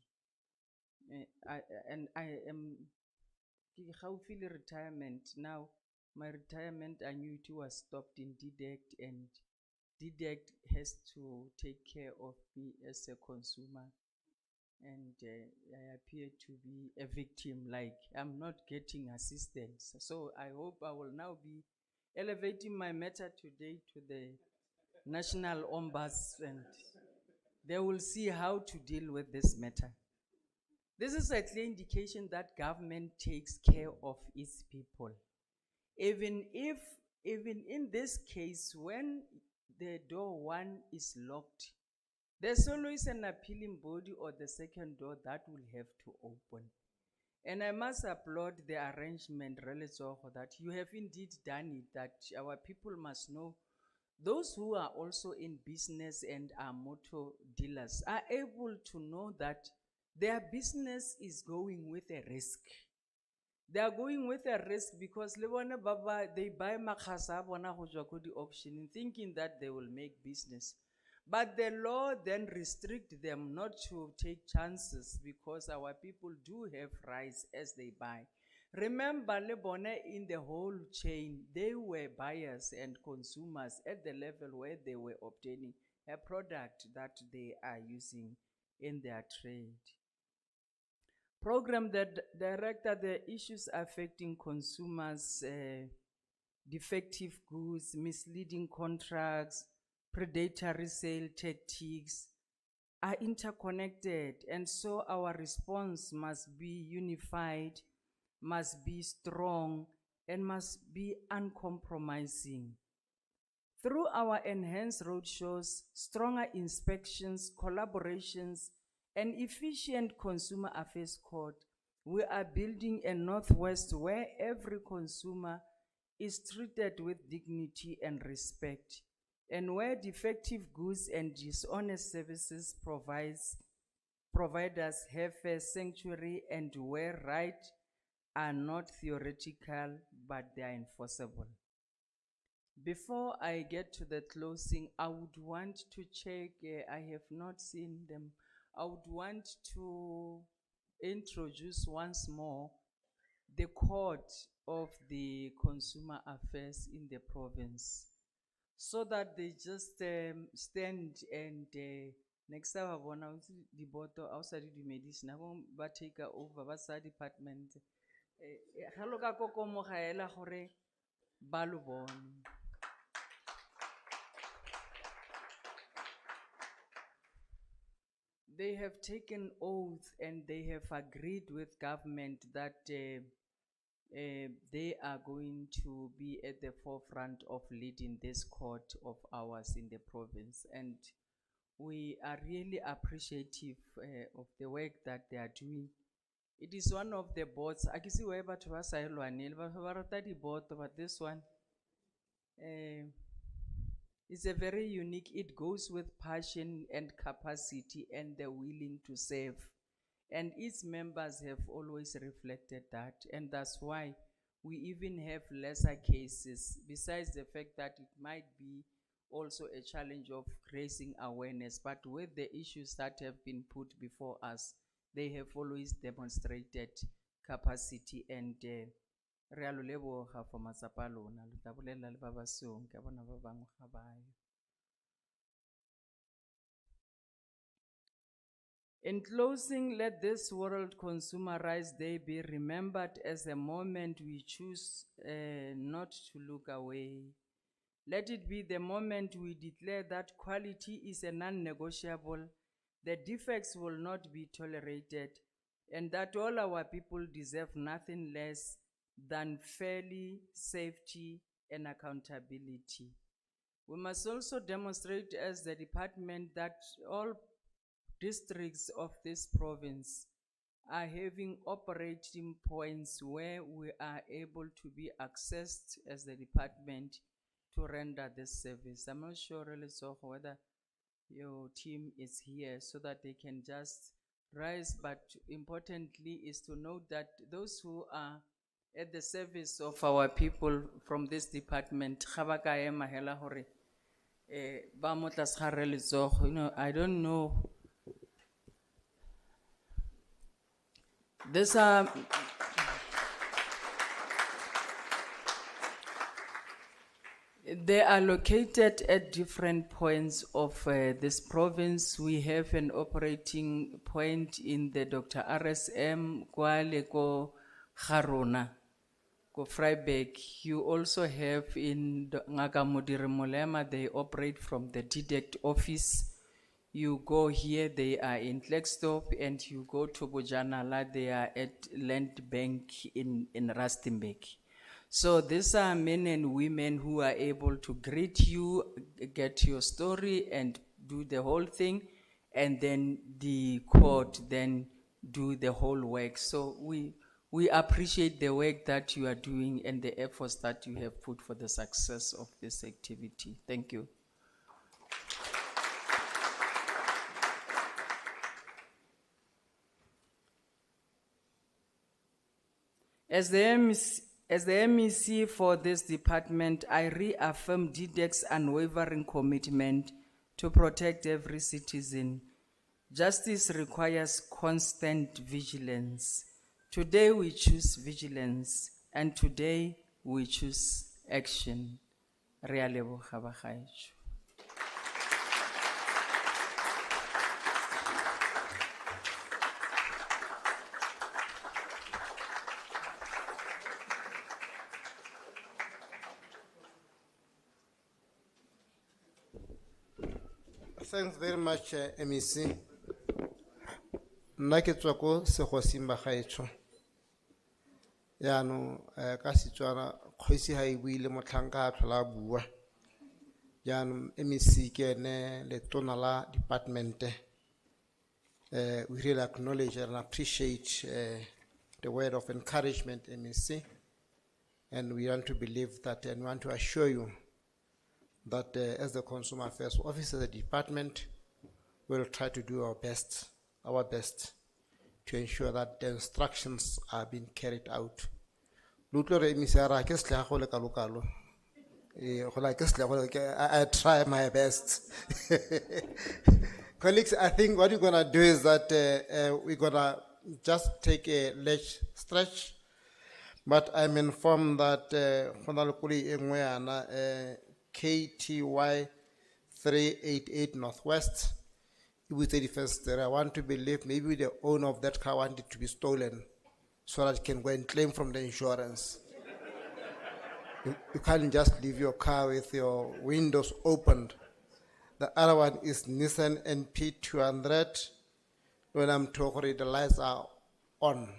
I am hopefully retirement now. My retirement annuity was stopped in deduct, and deduct has to take care of me as a consumer. And I appear to be a victim, like I'm not getting assistance. So I hope I will now be elevating my matter today to the National Ombudsman, and they will see how to deal with this matter. This is a clear indication that government takes care of its people. Even in this case, when the door one is locked, there's always an appealing body or the second door that will have to open. And I must applaud the arrangement, that you have indeed done it, that our people must know those who are also in business and are motor dealers are able to know that their business is going with a risk. They are going with a risk because they buy makhasa bona go jwa ko di auction thinking that they will make business. But the law then restricts them not to take chances because our people do have rights as they buy. Remember, in the whole chain, they were buyers and consumers at the level where they were obtaining a product that they are using in their trade. Program that director the issues affecting consumers, defective goods, misleading contracts, predatory sale tactics are interconnected, and so our response must be unified, must be strong, and must be uncompromising. Through our enhanced roadshows, stronger inspections, collaborations, and efficient consumer affairs court, we are building a Northwest where every consumer is treated with dignity and respect, and where defective goods and dishonest services providers have a sanctuary, and where rights are not theoretical but they are enforceable. Before I get to the closing, I would want to check, I have not seen them. I would want to introduce once more the Court of the Consumer Affairs in the province, so that they just stand and next time I want the board outside the medicine, I take over Basa department. Hello ka kokomo ga ela gore ba lo bone. They have taken oath and they have agreed with government that they are going to be at the forefront of leading this court of ours in the province. And we are really appreciative of the work that they are doing. It is one of the boards, I can see where but was I board, but this one is a very unique, it goes with passion and capacity and the willing to serve. And its members have always reflected that, and that's why we even have lesser cases, besides the fact that it might be also a challenge of raising awareness. But with the issues that have been put before us, they have always demonstrated capacity, and Realo leboga for matsapa a lona, lo tla bolela le ba basong, ke bona ba bangwe ga bayo. In closing, let this World Consumer Rights Day be remembered as a moment we choose not to look away. Let it be the moment we declare that quality is a non-negotiable, the defects will not be tolerated, and that all our people deserve nothing less than fairly, safety, and accountability. We must also demonstrate as the department that all districts of this province are having operating points where we are able to be accessed as the department to render this service. I'm not sure really so whether your team is here so that they can just rise, but importantly is to note that those who are at the service of our people from this department, you know, I don't know. These are they are located at different points of this province. We have an operating point in the Dr. RSM, Kwale, Ko Haruna, Ko Freiberg. You also have in Ngaka Modiri Molema, they operate from the DDECT office. You go here, they are in Klerksdorp, and you go to Bojanala, they are at Land Bank in Rustenburg. So these are men and women who are able to greet you, get your story, and do the whole thing, and then the court then do the whole work. So we appreciate the work that you are doing and the efforts that you have put for the success of this activity. Thank you. As the MEC for this department, I reaffirm DDEC's unwavering commitment to protect every citizen. Justice requires constant vigilance. Today we choose vigilance, and today we choose action. Re a leboga bagaetsho. Thanks very much, MEC. Nna ke tswa ko segosing bagaetsho. yaanong ka Setswana kgosi ha e buile motlhanka a tlhola a bua yaanong MEC ke ene letona la departmente. We really acknowledge and appreciate the word of encouragement, MEC, and we want to believe that and want to assure you that as the Consumer Affairs Officer of the department, we'll try to do our best to ensure that the instructions are being carried out. I try my best. Colleagues, I think what we're gonna do is that we're gonna just take a ledge stretch, but I'm informed that KTY 388 Northwest, with 31st there, I want to believe maybe the owner of that car wanted to be stolen so that you can go and claim from the insurance. You can't just leave your car with your windows opened. The other one is Nissan NP200. When I'm talking, the lights are on.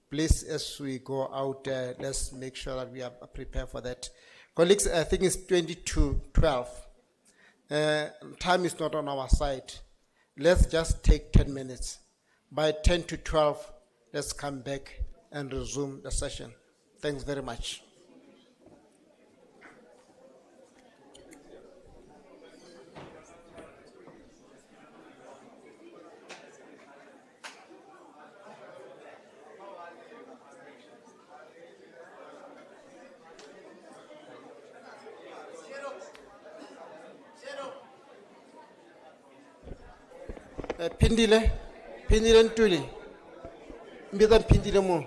Please, as we go out there, let's make sure that we are prepared for that. Colleagues, I think it's 22:12. Time is not on our side. Let's just take 10 minutes. By 10 to 12, let's come back and resume the session. Thanks very much. Pindile ntuli. Mbida pindile mo.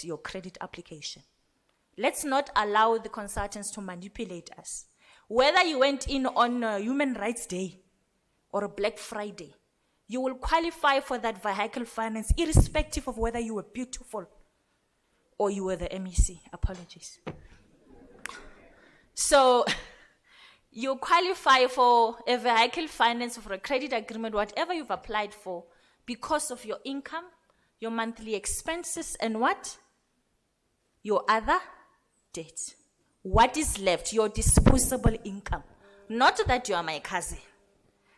reject your credit application. Let's not allow the consultants to manipulate us. Whether you went in on Human Rights Day or a Black Friday, you will qualify for that vehicle finance irrespective of whether you were beautiful or you were the MEC. Apologies. So you qualify for a vehicle finance, for a credit agreement, whatever you've applied for, because of your income, your monthly expenses, and what? Your other debt. What is left? Your disposable income. Not that you are my cousin.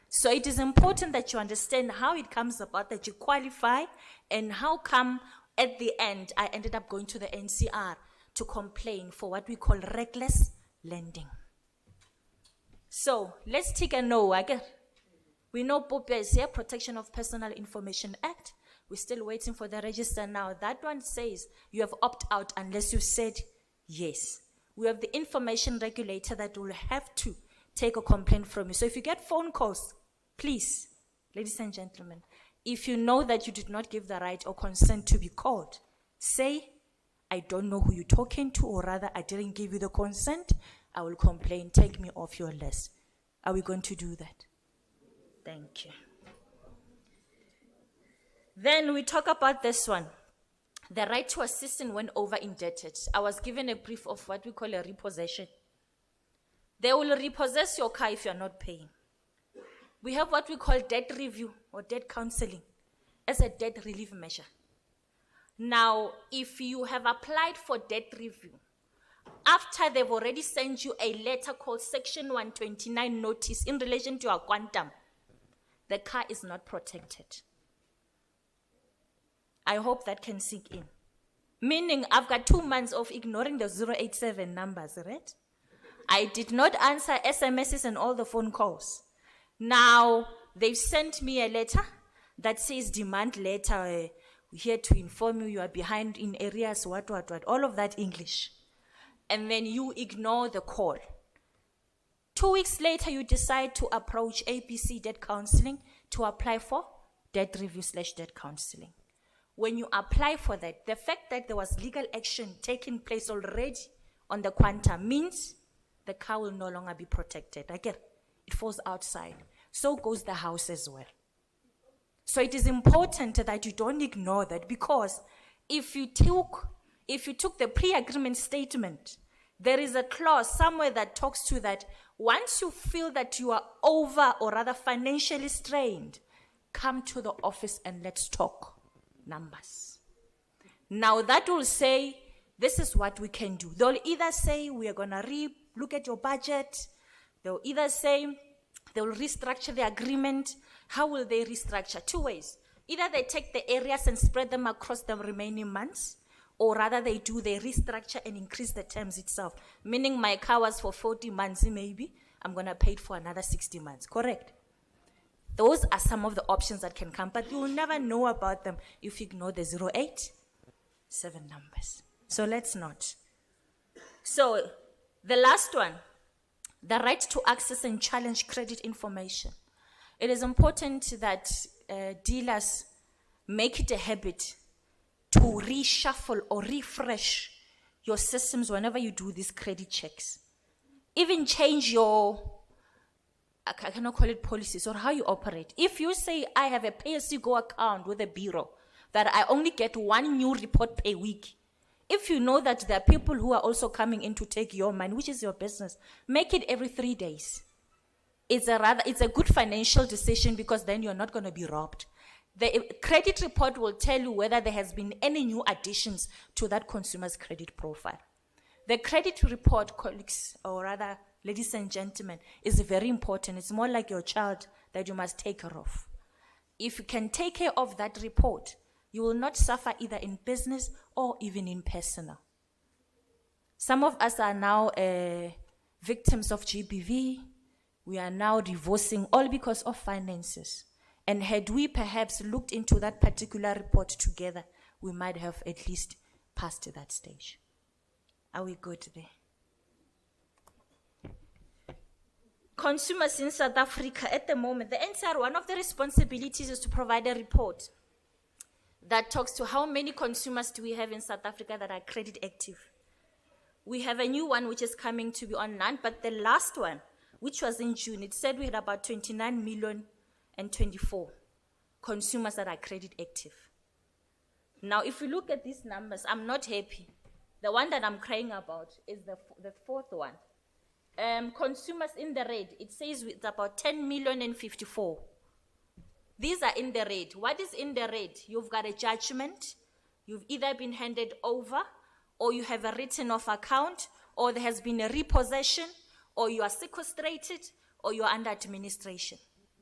So it is important that you understand how it comes about that you qualify, and how come at the end I ended up going to the NCR to complain for what we call reckless lending. So let's take a no again. We know POPIA is here, Protection of Personal Information Act. We're still waiting for the register now. That one says you have opt out unless you said yes. We have the information regulator that will have to take a complaint from you. So if you get phone calls, please, ladies and gentlemen, if you know that you did not give the right or consent to be called, say, I don't know who you're talking to, or rather, I didn't give you the consent. I will complain. Take me off your list. Are we going to do that? Thank you. Then we talk about this one. The right to assist when over indebted. I was given a brief of what we call a repossession. They will repossess your car if you are not paying. We have what we call debt review or debt counseling as a debt relief measure. Now, if you have applied for debt review, after they've already sent you a letter called Section 129 notice in relation to your quantum, the car is not protected. I hope that can sink in. Meaning, I've got 2 months of ignoring the 087 numbers, right? I did not answer SMSs and all the phone calls. Now, they've sent me a letter that says demand letter, we're here to inform you are behind in areas, what, all of that English. And then you ignore the call. 2 weeks later, you decide to approach APC Debt Counseling to apply for debt review / debt counseling. When you apply for that, the fact that there was legal action taking place already on the quantum means the car will no longer be protected. Again, it falls outside. So goes the house as well. So it is important that you don't ignore that, because if you took the pre-agreement statement, there is a clause somewhere that talks to that once you feel that you are over or rather financially strained, come to the office and let's talk numbers. Now that will say, this is what we can do. They'll either say, we are going to look at your budget. They'll either say, they'll restructure the agreement. How will they restructure? 2 ways. Either they take the areas and spread them across the remaining months, or rather they restructure and increase the terms itself. Meaning my car was for 40 months maybe, I'm going to pay it for another 60 months, correct? Those are some of the options that can come, but you will never know about them if you ignore the 087 numbers. So let's not. So the last one, the right to access and challenge credit information. It is important that dealers make it a habit to reshuffle or refresh your systems whenever you do these credit checks. Even change your, I cannot call it policies, or how you operate. If you say, I have a pay-as-you-go account with a bureau, that I only get 1 new report per week, if you know that there are people who are also coming in to take your money, which is your business, make it every 3 days. It's a good financial decision, because then you're not going to be robbed. The credit report will tell you whether there has been any new additions to that consumer's credit profile. The credit report, colleagues, or rather, ladies and gentlemen, is very important. It's more like your child that you must take care of. If you can take care of that report, you will not suffer either in business or even in personal. Some of us are now victims of GBV. We are now divorcing, all because of finances. And had we perhaps looked into that particular report together, we might have at least passed that stage. Are we good there? Consumers in South Africa at the moment, the NCR, one of the responsibilities is to provide a report that talks to how many consumers do we have in South Africa that are credit active. We have a new one which is coming to be online, but the last one, which was in June, it said we had about 29 million and 24 consumers that are credit active. Now, if you look at these numbers, I'm not happy. The one that I'm crying about is the fourth one. Consumers in the red, it says it's about 10 million and 54. These are in the red. What is in the red? You've got a judgment. You've either been handed over, or you have a written off account, or there has been a repossession, or you are sequestrated, or you are under administration.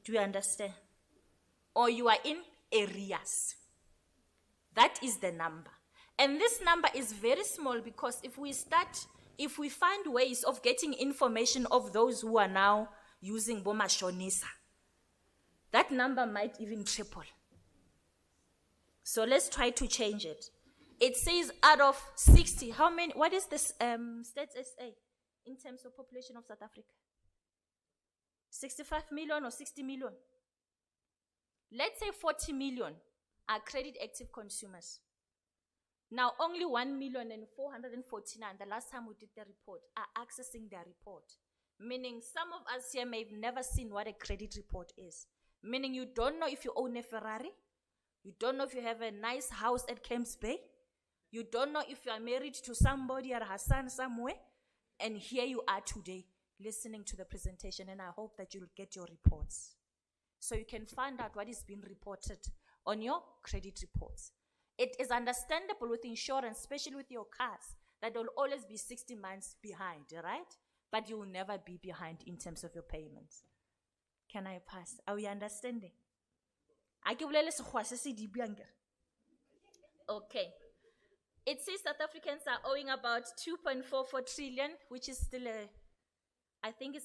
Do you understand? Or you are in arrears. That is the number. And this number is very small because if we find ways of getting information of those who are now using Bomashonisa, that number might even triple. So let's try to change it. It says out of 60, how many, what is this Stats SA in terms of population of South Africa? 65 million or 60 million? Let's say 40 million are credit active consumers. Now only 1,449,000, the last time we did the report, are accessing their report. Meaning some of us here may have never seen what a credit report is. Meaning you don't know if you own a Ferrari, you don't know if you have a nice house at Camps Bay, you don't know if you are married to somebody at Hassan somewhere, and here you are today listening to the presentation, and I hope that you'll get your reports. So you can find out what is being reported on your credit reports. It is understandable with insurance, especially with your cars, that they'll always be 60 months behind, right? But you will never be behind in terms of your payments. Can I pass? Are we understanding? Okay. It says South Africans are owing about 2.44 trillion, which is still I think it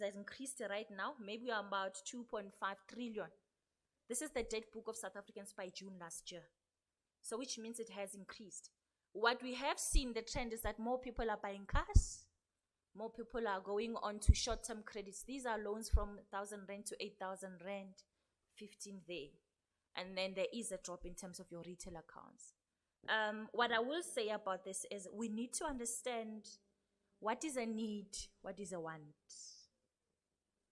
has increased right now. Maybe about 2.5 trillion. This is the debt book of South Africans by June last year. So which means it has increased. What we have seen, the trend is that more people are buying cars. More people are going on to short-term credits. These are loans from 1,000 rand to 8,000 rand, 15 there. And then there is a drop in terms of your retail accounts. What I will say about this is we need to understand what is a need, what is a want.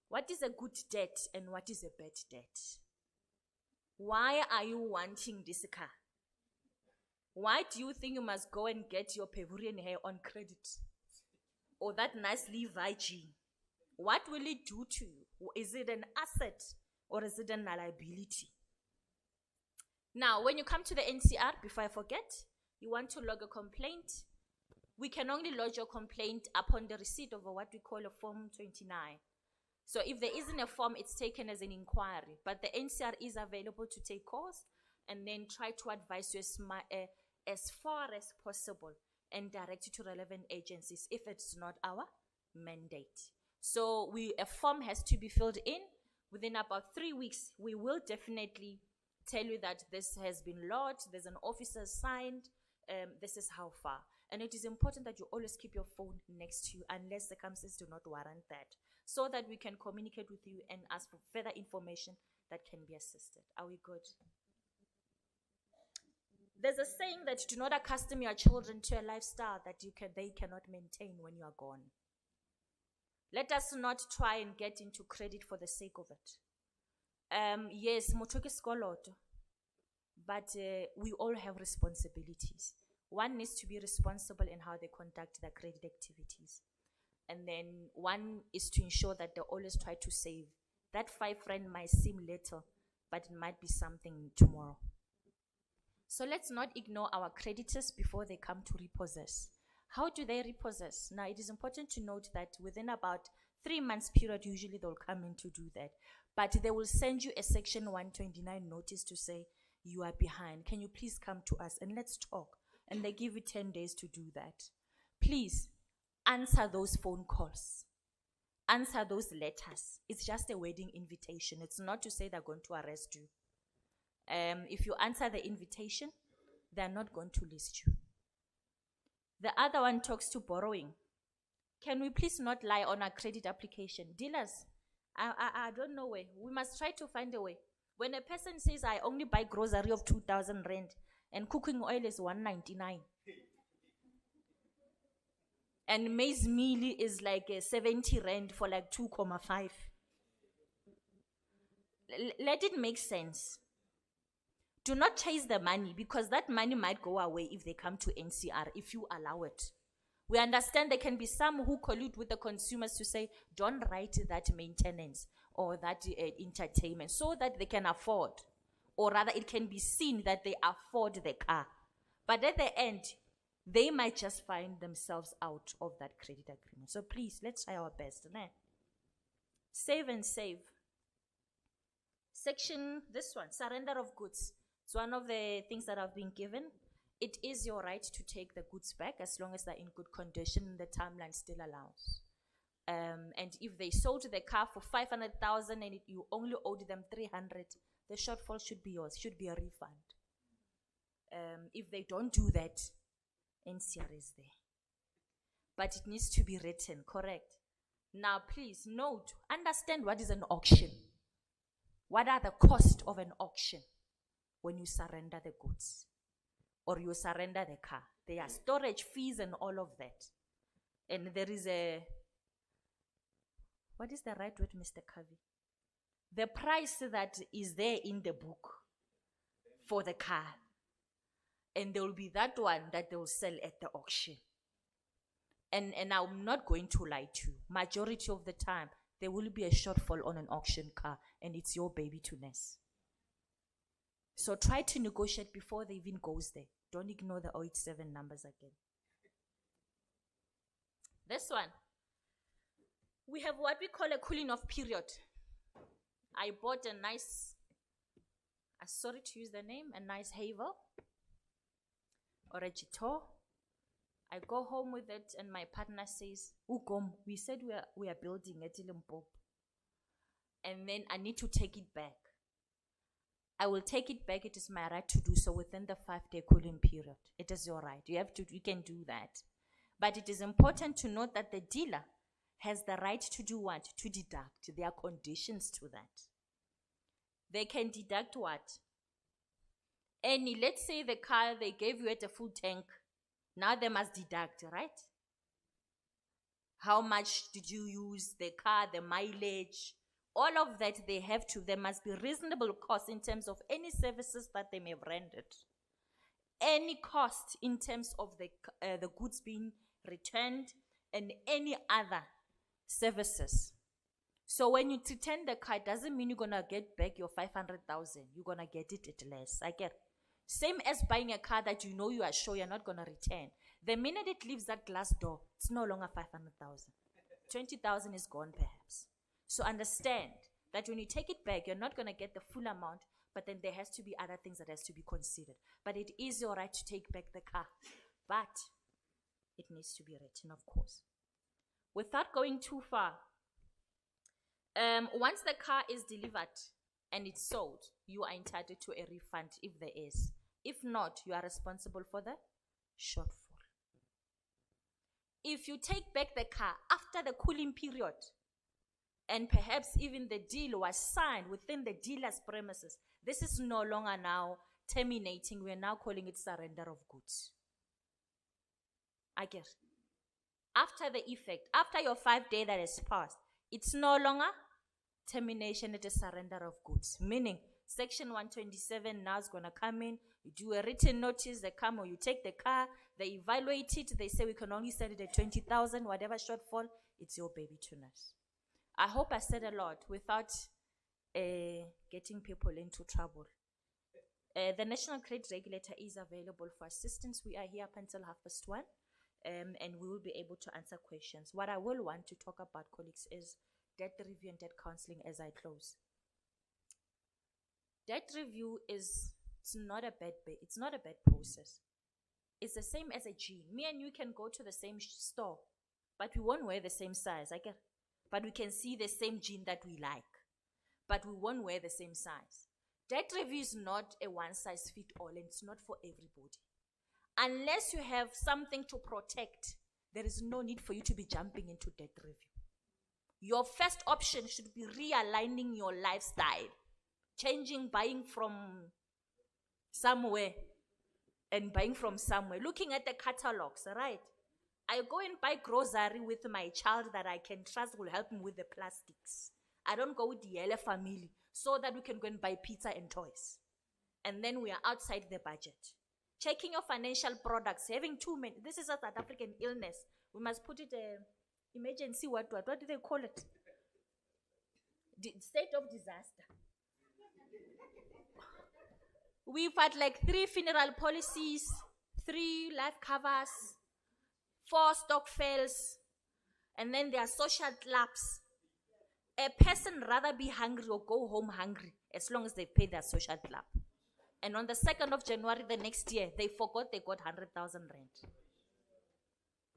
What is a good debt and what is a bad debt? Why are you wanting this car? Why do you think you must go and get your Pavurian hair on credit? Or that nice Levi jean? What will it do to you? Is it an asset or is it a liability? Now, when you come to the NCR, before I forget, you want to log a complaint. We can only lodge your complaint upon the receipt of what we call a Form 29. So if there isn't a form, it's taken as an inquiry. But the NCR is available to take calls and then try to advise you as far as possible and direct you to relevant agencies if it's not our mandate. So a form has to be filled in. Within about 3 weeks, we will definitely tell you that this has been lodged, there's an officer signed, this is how far. And it is important that you always keep your phone next to you unless circumstances do not warrant that, so that we can communicate with you and ask for further information that can be assisted. Are we good? There's a saying that do not accustom your children to a lifestyle that they cannot maintain when you are gone. Let us not try and get into credit for the sake of it. Yes, motoke skoloto, but we all have responsibilities. One needs to be responsible in how they conduct their credit activities. And then one is to ensure that they always try to save. That 5 rand might seem little, but it might be something tomorrow. So let's not ignore our creditors before they come to repossess. How do they repossess? Now, it is important to note that within about 3 months period, usually they'll come in to do that. But they will send you a Section 129 notice to say, you are behind. Can you please come to us and let's talk? And they give you 10 days to do that. Please answer those phone calls. Answer those letters. It's just a wedding invitation. It's not to say they're going to arrest you. If you answer the invitation, they're not going to list you. The other one talks to borrowing. Can we please not lie on our credit application? Dealers, I don't know way. We must try to find a way. When a person says, I only buy grocery of 2,000 rand and cooking oil is 199, and maize meal is like 70 rand for like 2.5. Let it make sense. Do not chase the money, because that money might go away if they come to NCR, if you allow it. We understand there can be some who collude with the consumers to say, don't write that maintenance or that entertainment, so that they can afford, or rather it can be seen that they afford the car. But at the end, they might just find themselves out of that credit agreement. So please, let's try our best. Ne? Save and save. Section, this one, surrender of goods. It's one of the things that have been given. It is your right to take the goods back as long as they're in good condition and the timeline still allows. And if they sold the car for 500,000 and you only owed them 300, the shortfall should be yours, should be a refund. If they don't do that, NCR is there. But it needs to be written, correct? Now please note, understand what is an auction. What are the costs of an auction when you surrender the goods or you surrender the car? There are storage fees and all of that. And there is a, what is the right word, Mr. Kavi? The price that is there in the book for the car. And there will be that one that they will sell at the auction. And I'm not going to lie to you. Majority of the time, there will be a shortfall on an auction car, and it's your baby to nurse. So try to negotiate before they even goes there. Don't ignore the 087 numbers again. This one. We have what we call a cooling off period. I bought a nice, sorry to use the name, a nice Havel or a Jito. I go home with it and my partner says, Ugom, we said we are building at Limpopo. And then I need to take it back. I will take it back. It is my right to do so within the 5-day cooling period. It is your right. You can do that. But it is important to note that the dealer has the right to do what? To deduct. There are conditions to that. They can deduct what? Let's say the car they gave you at a full tank. Now they must deduct, right? How much did you use the car, the mileage? All of that they have to. There must be reasonable cost in terms of any services that they may have rendered. Any cost in terms of the goods being returned and any other services. So when you return the car, it doesn't mean you're going to get back your 500,000. You're going to get it at less. I get it. Same as buying a car that you know you are sure you're not going to return. The minute it leaves that glass door, it's no longer 500,000. 20,000 is gone perhaps. So understand that when you take it back, you're not going to get the full amount, but then there has to be other things that has to be considered. But it is your right to take back the car. But it needs to be written, of course. Without going too far, once the car is delivered and it's sold, you are entitled to a refund if there is. If not, you are responsible for the shortfall. If you take back the car after the cooling period, and perhaps even the deal was signed within the dealer's premises, this is no longer now terminating. We are now calling it surrender of goods. I get it. After the effect, after your 5 day that has passed, it's no longer termination, it is surrender of goods. Meaning, Section 127 now is going to come in, you do a written notice, they come or you take the car, they evaluate it, they say we can only sell it at 20,000, whatever shortfall, it's your baby to nurse. I hope I said a lot without getting people into trouble. The National Credit Regulator is available for assistance. We are here up until 1:30, and we will be able to answer questions. What I will want to talk about, colleagues, is debt review and debt counseling as I close. Debt review it's not a bad process. It's the same as a jean. Me and you can go to the same store, but we won't wear the same size. But we can see the same jean that we like, but we won't wear the same size. Debt review is not a one-size-fits-all, and it's not for everybody. Unless you have something to protect, there is no need for you to be jumping into debt review. Your first option should be realigning your lifestyle changing, buying from somewhere and buying from somewhere, looking at the catalogs, right? I go and buy grocery with my child that I can trust will help me with the plastics. I don't go with the yellow family so that we can go and buy pizza and toys. And then we are outside the budget. Checking your financial products, having too many. This is a South African illness. We must put it emergency, what do they call it? State of disaster. We've had like 3 funeral policies, 3 life covers, 4 stock fails, and then there are social clubs. A person rather be hungry or go home hungry as long as they pay their social club. And on the 2nd of January the next year, they forgot they got 100,000 rand.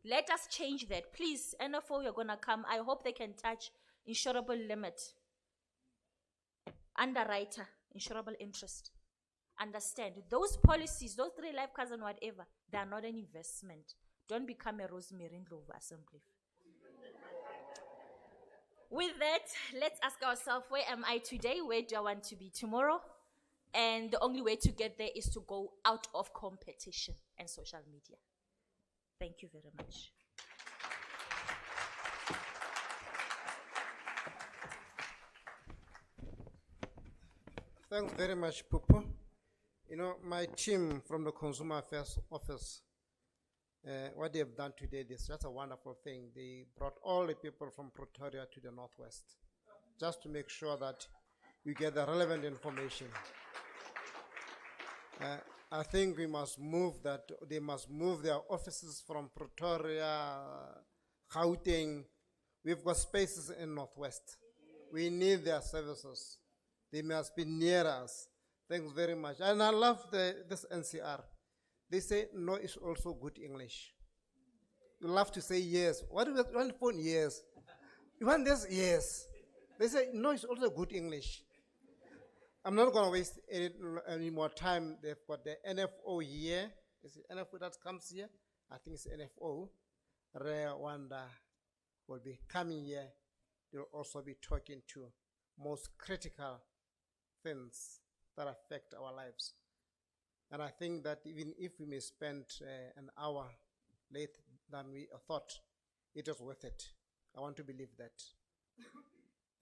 Let us change that. Please, NFO, you're going to come. I hope they can touch insurable limit. Underwriter, insurable interest. Understand, those policies, those 3 life covers and whatever, they are not an investment. Don't become a Rosemary in Ndlovu assembly. With that, let's ask ourselves, where am I today? Where do I want to be tomorrow? And the only way to get there is to go out of competition and social media. Thank you very much. Thanks very much, Pupu. You know, my team from the Consumer Affairs Office, what they have done today is just a wonderful thing. They brought all the people from Pretoria to the Northwest, just to make sure that you get the relevant information. I think we must move that, they must move their offices from Pretoria, Gauteng. We've got spaces in Northwest. We need their services. They must be near us. Thanks very much. And I love this NCR. They say no is also good English. You love to say yes. What do you want for yes? You want this? Yes. They say no is also good English. I'm not going to waste any more time. They've got the NFO here. Is it NFO that comes here? I think it's NFO. Rwanda will be coming here. They'll also be talking to most critical things that affect our lives. And I think that even if we may spend an hour later than we thought, it is worth it. I want to believe that.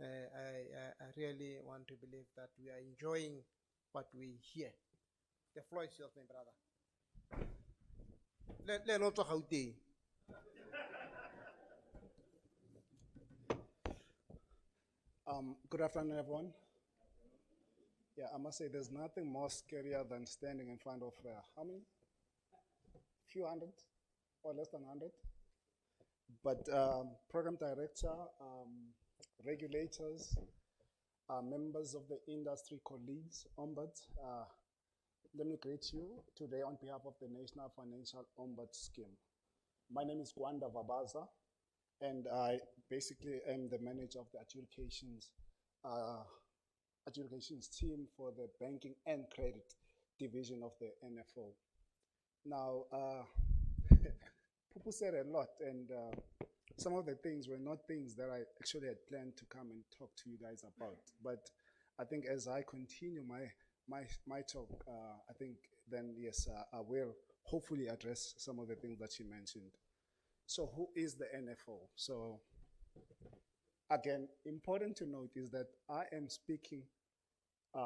I really want to believe that we are enjoying what we hear. The floor is yours, my brother. Let not talk how day. Good afternoon, everyone. Yeah, I must say there's nothing more scarier than standing in front of how many? Few hundred or less than 100. But program director, regulators, members of the industry, colleagues, ombuds, let me greet you today on behalf of the National Financial Ombud Scheme. My name is Gwanda Vabaza, and I basically am the manager of the adjudications team for the banking and credit division of the NFO. Now, Pupu said a lot, and some of the things were not things that I actually had planned to come and talk to you guys about. But I think as I continue my talk, I think then, yes, I will hopefully address some of the things that you mentioned. So who is the NFO? So again, important to note is that I am speaking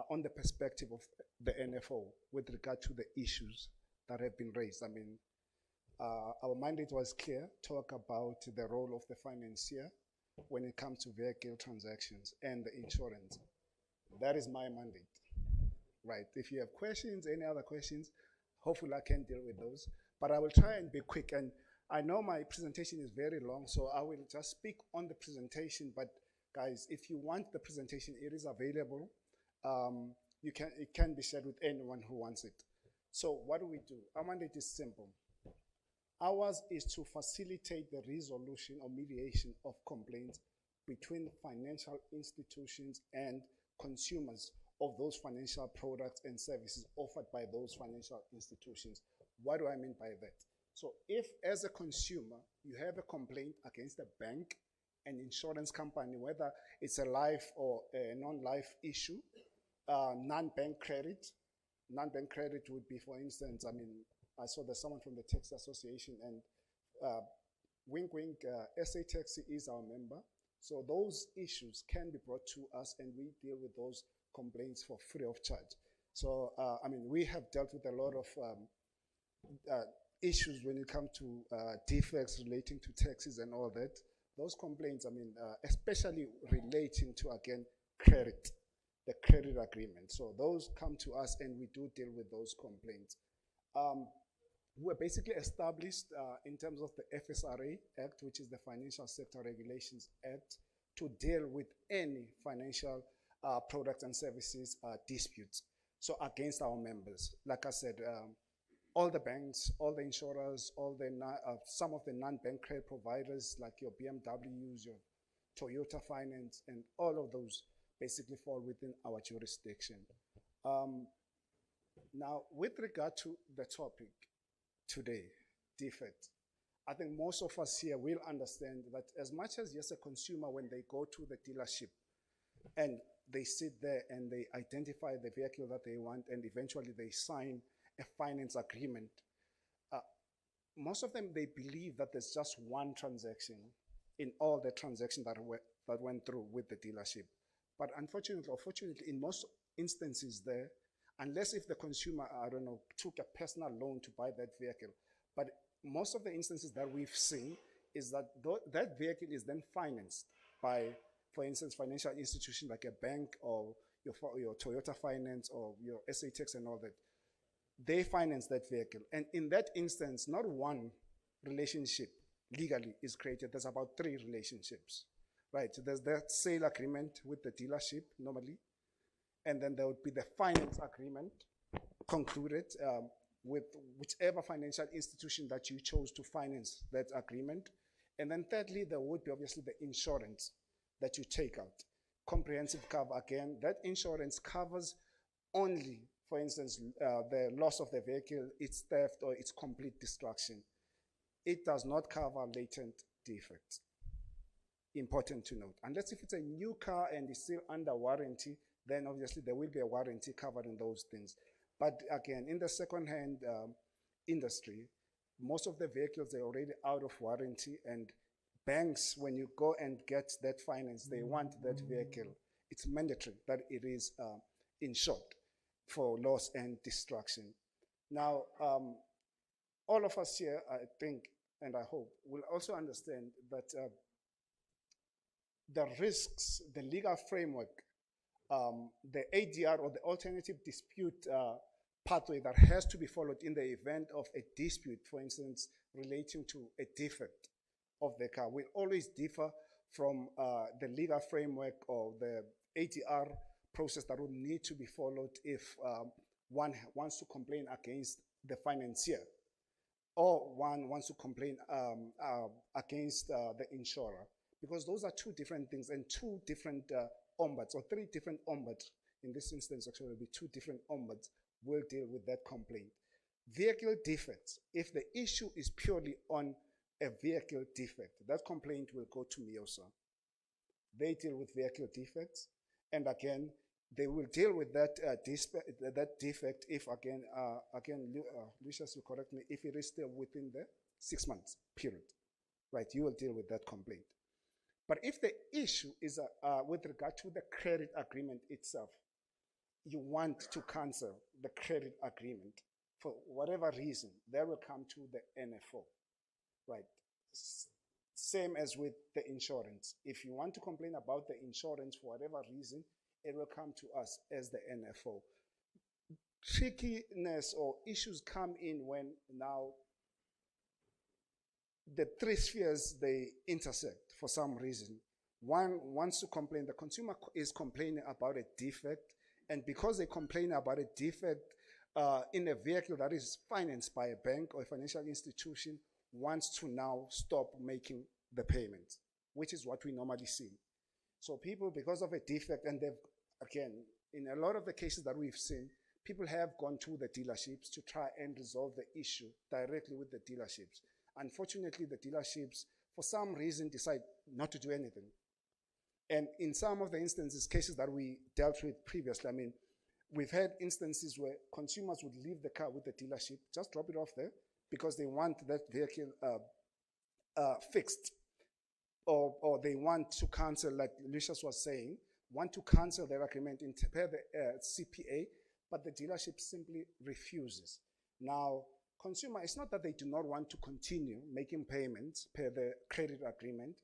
on the perspective of the NFO with regard to the issues that have been raised. I mean, our mandate was clear, talk about the role of the financier when it comes to vehicle transactions and the insurance. That is my mandate, right? If you have questions, any other questions, hopefully I can deal with those. But I will try and be quick. And I know my presentation is very long, so I will just speak on the presentation. But guys, if you want the presentation, it is available. It can be shared with anyone who wants it. So what do? Our mandate is simple. Ours is to facilitate the resolution or mediation of complaints between financial institutions and consumers of those financial products and services offered by those financial institutions. What do I mean by that? So if, as a consumer, you have a complaint against a bank, an insurance company, whether it's a life or a non-life issue, non-bank credit. Non-bank credit would be, for instance, I mean, I saw there's someone from the Taxi Association, and wink, wink, SA Taxi is our member. So those issues can be brought to us, and we deal with those complaints for free of charge. So, I mean, we have dealt with a lot of issues when it comes to defects relating to taxes and all that. Those complaints, I mean, especially relating to, again, credit, the credit agreement. So those come to us, and we do deal with those complaints. We're basically established in terms of the FSRA Act, which is the Financial Sector Regulations Act, to deal with any financial products and services disputes. So against our members, like I said, all the banks, all the insurers, all the some of the non-bank credit providers like your BMWs, your Toyota Finance, and all of those basically fall within our jurisdiction. Now, with regard to the topic today, defect, I think most of us here will understand that as much as, yes, a consumer, when they go to the dealership and they sit there and they identify the vehicle that they want, and eventually they sign a finance agreement, most of them, they believe that there's just one transaction in all the transactions that went through with the dealership. But unfortunately, or fortunately, in most instances there, unless if the consumer, I don't know, took a personal loan to buy that vehicle, but most of the instances that we've seen is that that vehicle is then financed by, for instance, financial institution like a bank or your Toyota Finance or your SA Tax and all that. They finance that vehicle. And in that instance, not one relationship legally is created. There's about 3 relationships, right? So there's that sale agreement with the dealership normally, and then there would be the finance agreement concluded with whichever financial institution that you chose to finance that agreement. And then thirdly, there would be obviously the insurance that you take out. Comprehensive cover, again, that insurance covers only, for instance, the loss of the vehicle, its theft, or its complete destruction. It does not cover latent defects. Important to note. Unless if it's a new car and it's still under warranty, then obviously there will be a warranty covering those things. But again, in the second-hand industry, most of the vehicles, they're already out of warranty, and banks, when you go and get that finance, they want that vehicle. It's mandatory that it is insured for loss and destruction. Now, all of us here, I think, and I hope, will also understand that the risks, the legal framework, the ADR or the alternative dispute pathway that has to be followed in the event of a dispute, for instance, relating to a defect of the car, will always differ from the legal framework or the ADR process that would need to be followed if one wants to complain against the financier, or one wants to complain against the insurer, because those are 2 different things, and 2 different ombuds, or 3 different ombuds. In this instance, actually, will be 2 different ombuds will deal with that complaint. Vehicle defects, if the issue is purely on a vehicle defect, that complaint will go to MIOSA. They deal with vehicle defects, and again, they will deal with that defect if, again, Lucius, you correct me, if it is still within the 6 months period, right? You will deal with that complaint. But if the issue is with regard to the credit agreement itself, you want to cancel the credit agreement for whatever reason, they will come to the NFO, right? Same as with the insurance. If you want to complain about the insurance for whatever reason, it will come to us as the NFO. Trickiness or issues come in when now the 3 spheres, they intersect for some reason. One wants to complain, the consumer is complaining about a defect, and because they complain about a defect in a vehicle that is financed by a bank or a financial institution, wants to now stop making the payments, which is what we normally see. So people, because of a defect, and they've, again, in a lot of the cases that we've seen, people have gone to the dealerships to try and resolve the issue directly with the dealerships. Unfortunately, the dealerships, for some reason, decide not to do anything. And in some of the instances, cases that we dealt with previously, I mean, we've had instances where consumers would leave the car with the dealership, just drop it off there, because they want that vehicle fixed, or they want to cancel, like Lucius was saying, want to cancel their agreement in per the CPA, but the dealership simply refuses. Now, consumer, it's not that they do not want to continue making payments per the credit agreement.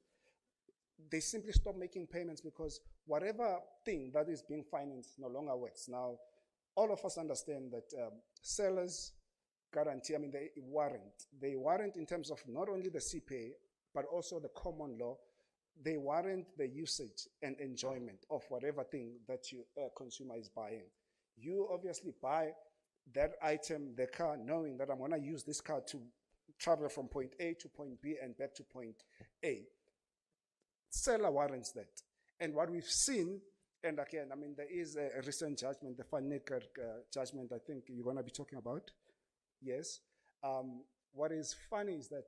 They simply stop making payments because whatever thing that is being financed no longer works. Now, all of us understand that sellers guarantee, I mean, they warrant in terms of not only the CPA, but also the common law. They warrant the usage and enjoyment of whatever thing that you consumer is buying. You obviously buy that item, the car, knowing that I'm going to use this car to travel from point A to point B and back to point A. Seller warrants that. And what we've seen, and again, I mean, there is a recent judgment, the Van Niekerk judgment, I think you're going to be talking about. Yes. What is funny is that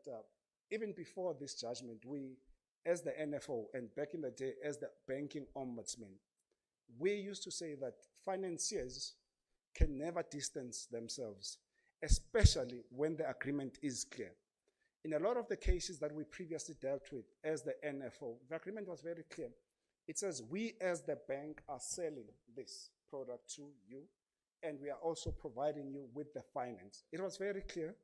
even before this judgment, we, as the NFO, and back in the day as the banking ombudsman, we used to say that financiers can never distance themselves, especially when the agreement is clear. In a lot of the cases that we previously dealt with as the NFO, the agreement was very clear. It says we as the bank are selling this product to you, and we are also providing you with the finance. It was very clear.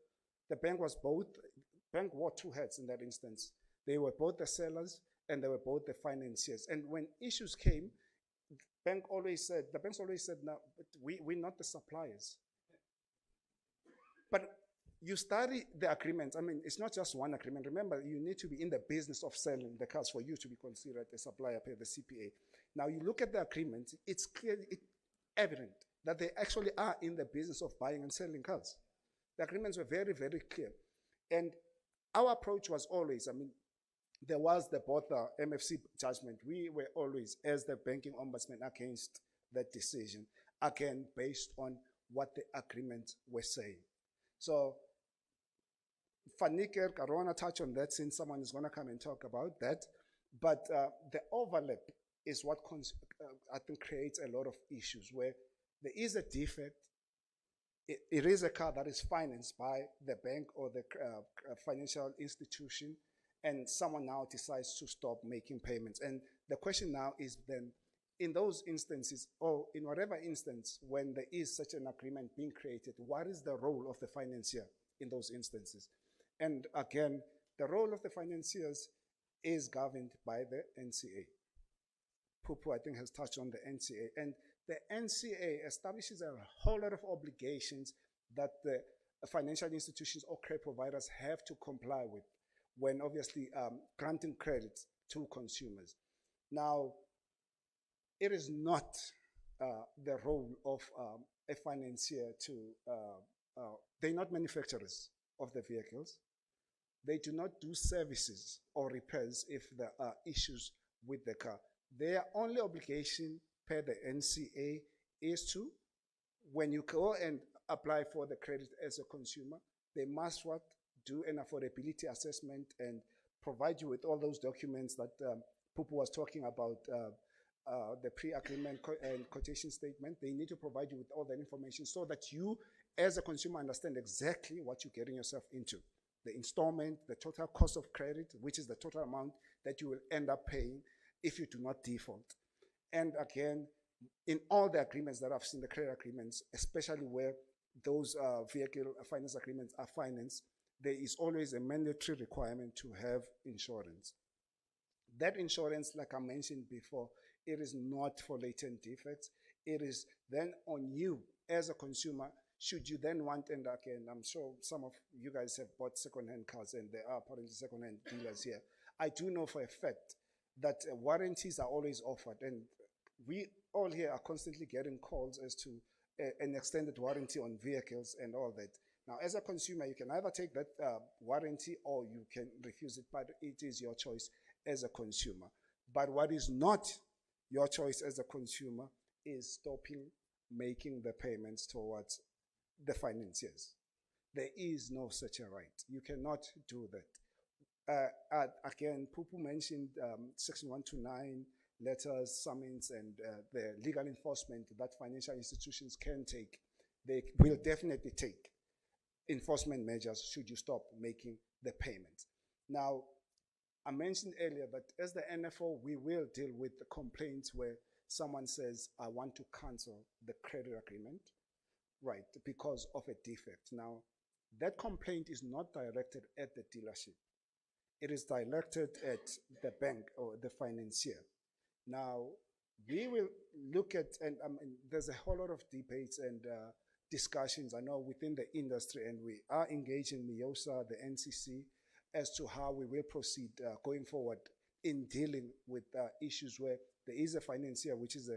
The bank wore two hats in that instance. They were both the sellers and they were both the financiers. And when issues came, the banks always said, no, but we're not the suppliers. But you study the agreements. I mean, it's not just one agreement. Remember, you need to be in the business of selling the cars for you to be considered a supplier per the CPA. Now, you look at the agreements, it's clearly evident that they actually are in the business of buying and selling cars. The agreements were very, very clear. And our approach was always, I mean, there was the both MFC judgment. We were always, as the banking ombudsman, against that decision, again, based on what the agreements were saying. So, Van Niekerk, I don't want to touch on that since someone is going to come and talk about that. But the overlap is what I think creates a lot of issues where there is a defect. It is a car that is financed by the bank or the financial institution, and someone now decides to stop making payments. And the question now is then, in those instances, or in whatever instance when there is such an agreement being created, what is the role of the financier in those instances? And again, the role of the financiers is governed by the NCA. Pupu, I think, has touched on the NCA. And the NCA establishes a whole lot of obligations that the financial institutions or credit providers have to comply with when obviously granting credit to consumers. Now, it is not the role of a financier to, they're not manufacturers of the vehicles. They do not do services or repairs if there are issues with the car. Their only obligation per the NCA is to, when you go and apply for the credit as a consumer, they must do an affordability assessment and provide you with all those documents that Pupu was talking about, the pre-agreement and quotation statement. They need to provide you with all that information so that you, as a consumer, understand exactly what you're getting yourself into. The installment, the total cost of credit, which is the total amount that you will end up paying if you do not default. And again, in all the agreements that I've seen, the credit agreements, especially where those vehicle finance agreements are financed, there is always a mandatory requirement to have insurance. That insurance, like I mentioned before, it is not for latent defects. It is then on you as a consumer. Should you then want, and again, I'm sure some of you guys have bought second-hand cars, and there are apparently second-hand dealers here. I do know for a fact that warranties are always offered, and we all here are constantly getting calls as to an extended warranty on vehicles and all that. Now, as a consumer, you can either take that warranty or you can refuse it, but it is your choice as a consumer. But what is not your choice as a consumer is stopping making the payments towards the financiers. There is no such a right. You cannot do that. Again, Pupu mentioned Section 129 letters, summons, and the legal enforcement that financial institutions can take, they will definitely take enforcement measures should you stop making the payments. Now, I mentioned earlier that as the NFO, we will deal with the complaints where someone says, I want to cancel the credit agreement, right, because of a defect. Now, that complaint is not directed at the dealership. It is directed at the bank or the financier. Now, we will look at, and there's a whole lot of debates and discussions, I know, within the industry, and we are engaging MIOSA, the NCC, as to how we will proceed going forward in dealing with issues where there is a financier, which is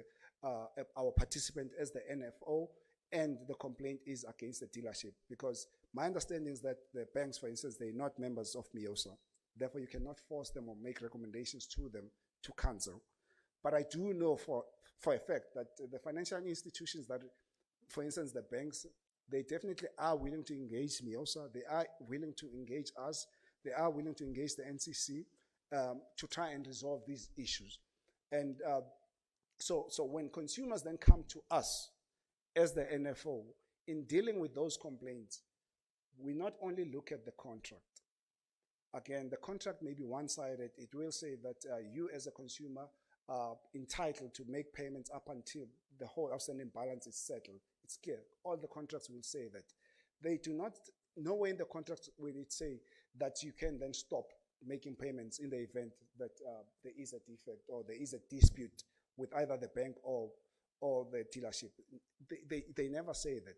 our participant as the NFO, and the complaint is against the dealership. Because my understanding is that the banks, for instance, they're not members of MIOSA. Therefore, you cannot force them or make recommendations to them to cancel. But I do know for a fact that the financial institutions that, for instance, the banks, they definitely are willing to engage MIOSA. They are willing to engage us. They are willing to engage the NCC to try and resolve these issues. And so when consumers then come to us as the NFO, in dealing with those complaints, we not only look at the contract. Again, the contract may be one-sided. It will say that you as a consumer are entitled to make payments up until the whole outstanding balance is settled. It's clear. All the contracts will say that. They do not, nowhere in the contract will it say that you can then stop making payments in the event that there is a defect or there is a dispute with either the bank or the dealership. They never say that.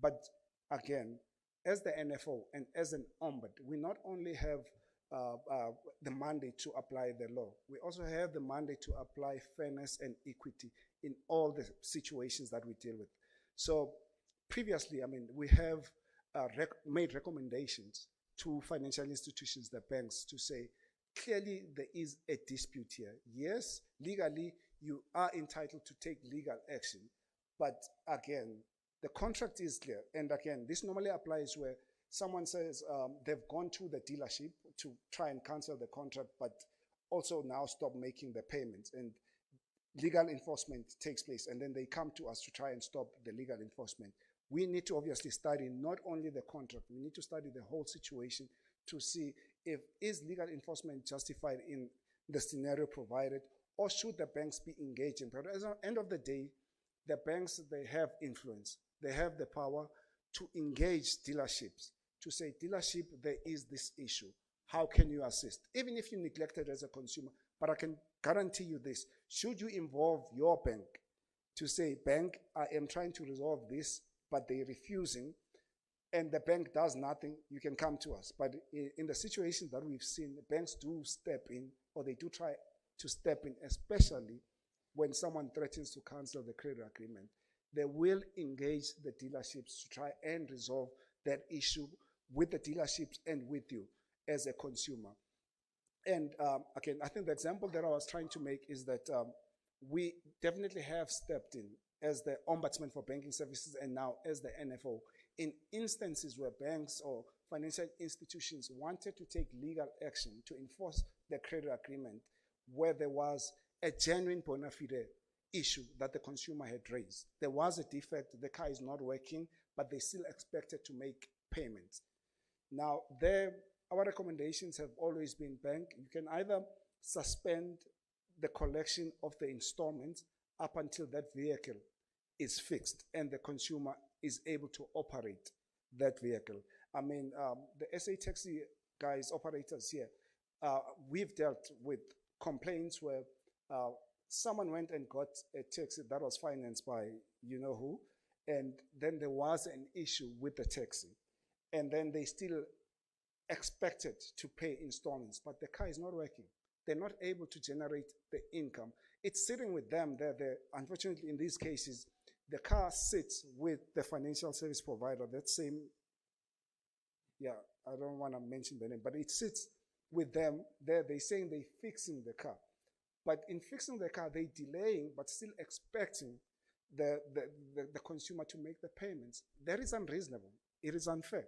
But again, as the NFO and as an ombud, we not only have the mandate to apply the law, we also have the mandate to apply fairness and equity in all the situations that we deal with. So previously, I mean, we have made recommendations to financial institutions, the banks, to say, clearly there is a dispute here. Yes, legally, you are entitled to take legal action. But again, the contract is clear. And again, this normally applies where someone says they've gone to the dealership to try and cancel the contract, but also now stop making the payments. And legal enforcement takes place. And then they come to us to try and stop the legal enforcement. We need to obviously study not only the contract, we need to study the whole situation to see if is legal enforcement justified in the scenario provided, or should the banks be engaging. But at the end of the day, the banks, they have influence. They have the power to engage dealerships, to say, dealership, there is this issue. How can you assist? Even if you neglect it as a consumer, but I can guarantee you this, should you involve your bank to say, bank, I am trying to resolve this, but they're refusing, and the bank does nothing, you can come to us. But in the situations that we've seen, the banks do step in, or they do try to step in, especially when someone threatens to cancel the credit agreement. They will engage the dealerships to try and resolve that issue with the dealerships and with you as a consumer. And again, I think the example that I was trying to make is that we definitely have stepped in as the Ombudsman for Banking Services and now as the NFO in instances where banks or financial institutions wanted to take legal action to enforce the credit agreement where there was a genuine bona fide issue that the consumer had raised. There was a defect, the car is not working, but they still expected to make payments. Now, our recommendations have always been, bank, you can either suspend the collection of the installments up until that vehicle is fixed and the consumer is able to operate that vehicle. I mean, the SA taxi guys, operators here, we've dealt with complaints where someone went and got a taxi that was financed by you-know-who, and then there was an issue with the taxi. And then they still expected to pay installments, but the car is not working. They're not able to generate the income. It's sitting with them. Unfortunately, in these cases, the car sits with the financial service provider, that same, yeah, I don't want to mention the name, but it sits with them there. They're saying they're fixing the car. But in fixing the car, they're delaying, but still expecting the consumer to make the payments. That is unreasonable. It is unfair.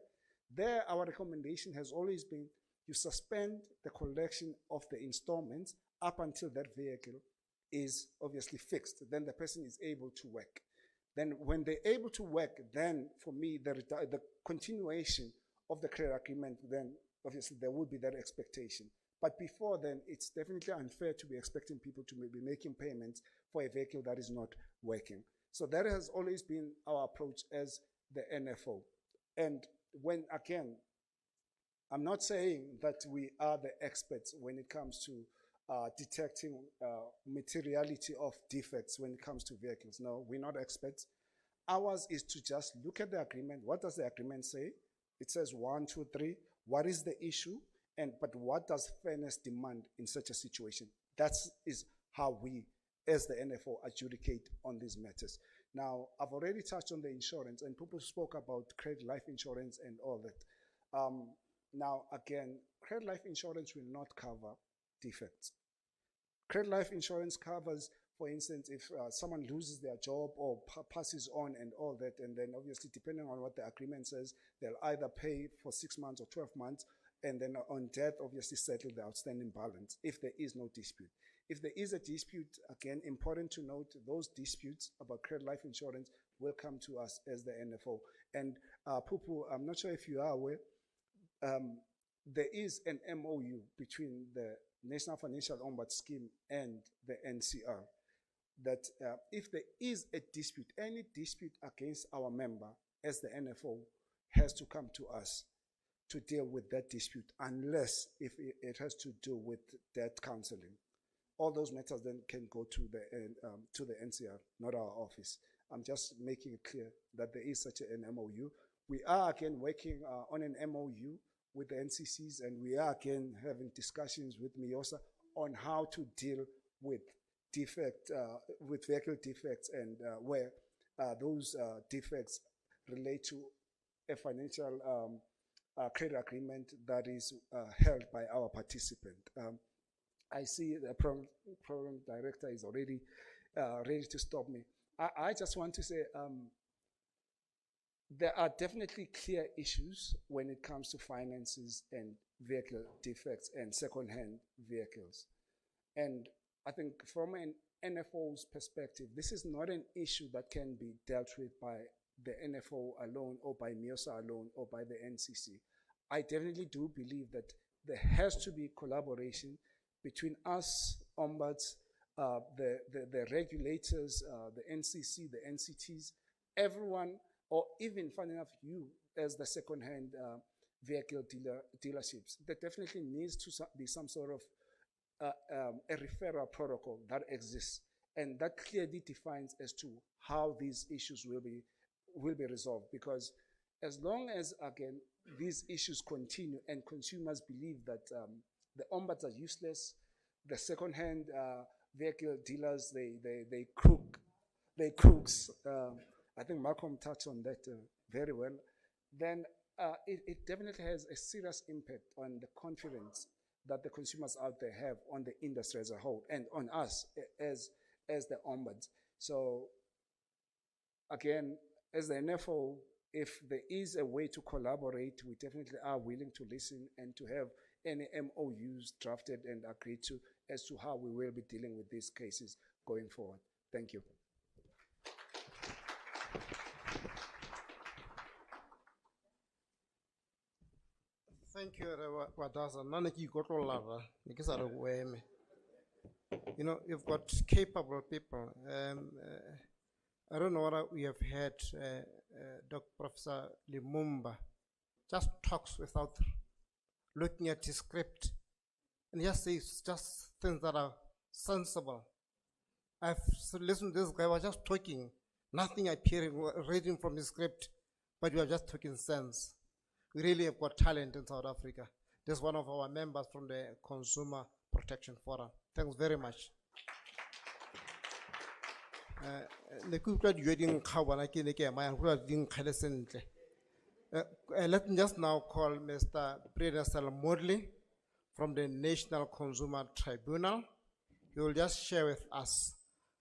There, our recommendation has always been you suspend the collection of the installments up until that vehicle is obviously fixed, then the person is able to work. Then when they're able to work, then for me, the continuation of the credit agreement, then obviously there would be that expectation. But before then, it's definitely unfair to be expecting people to be making payments for a vehicle that is not working. So that has always been our approach as the NFO. And when, again, I'm not saying that we are the experts when it comes to detecting materiality of defects when it comes to vehicles. No, we're not experts. Ours is to just look at the agreement. What does the agreement say? It says 1, 2, 3. What is the issue? But what does fairness demand in such a situation? That is how we, as the NFO, adjudicate on these matters. Now, I've already touched on the insurance, and people spoke about credit life insurance and all that. Now, again, credit life insurance will not cover defects. Credit life insurance covers, for instance, if someone loses their job or passes on and all that, and then obviously depending on what the agreement says, they'll either pay for 6 months or 12 months, and then on death, obviously settle the outstanding balance if there is no dispute. If there is a dispute, again, important to note, those disputes about credit life insurance will come to us as the NFO. And Pupu, I'm not sure if you are aware, there is an MOU between the National Financial Ombud Scheme and the NCR that if there is a dispute, any dispute against our member as the NFO has to come to us to deal with that dispute, unless if it has to do with debt counseling. All those matters then can go to the NCR, not our office. I'm just making it clear that there is such an MOU. We are again working on an MOU with the NCCs, and we are again having discussions with MIOSA on how to deal with with vehicle defects, and where those defects relate to a financial credit agreement that is held by our participant. I see the program director is already ready to stop me. I just want to say there are definitely clear issues when it comes to finances and vehicle defects and second-hand vehicles. And I think from an NFO's perspective, this is not an issue that can be dealt with by the NFO alone or by MIOSA alone or by the NCC. I definitely do believe that there has to be collaboration between us, ombuds, the regulators, the NCC, the NCTs, everyone, or even, funny enough, you as the second-hand vehicle dealerships. There definitely needs to be some sort of a referral protocol that exists, and that clearly defines as to how these issues will be resolved. Because as long as, again, these issues continue and consumers believe that the ombuds are useless, the second-hand vehicle dealers, they crooks. I think Malcolm touched on that very well. Then it definitely has a serious impact on the confidence that the consumers out there have on the industry as a whole and on us as the ombuds. So again, as the NFO, if there is a way to collaborate, we definitely are willing to listen and to have any MOUs drafted and agreed to as to how we will be dealing with these cases going forward. Thank you. Thank you, Wadaza. You know, you've got capable people. I don't know what we have heard. Dr. Professor Limumba just talks without looking at his script, and just says just things that are sensible. I've listened to this guy, was just talking, nothing appearing, reading from his script, but we are just talking sense. We really have got talent in South Africa. This is one of our members from the Consumer Protection Forum. Thanks very much. Let me just now call Mr. Provincial Modley from the National Consumer Tribunal. He will just share with us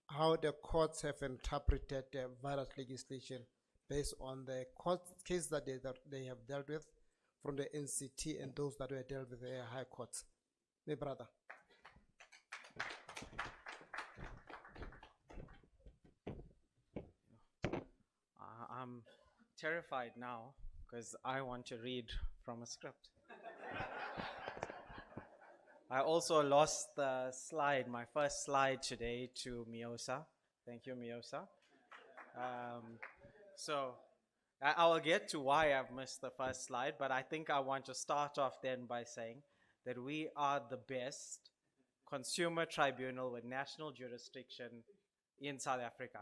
how the courts have interpreted the various legislation based on the court case that they have dealt with from the NCT and those that were dealt with the High Court. My brother. I'm terrified now because I want to read from a script. I also lost the slide, my first slide today, to Miosa. Thank you, Miosa. So I will get to why I've missed the first slide, but I think I want to start off then by saying that we are the best consumer tribunal with national jurisdiction in South Africa.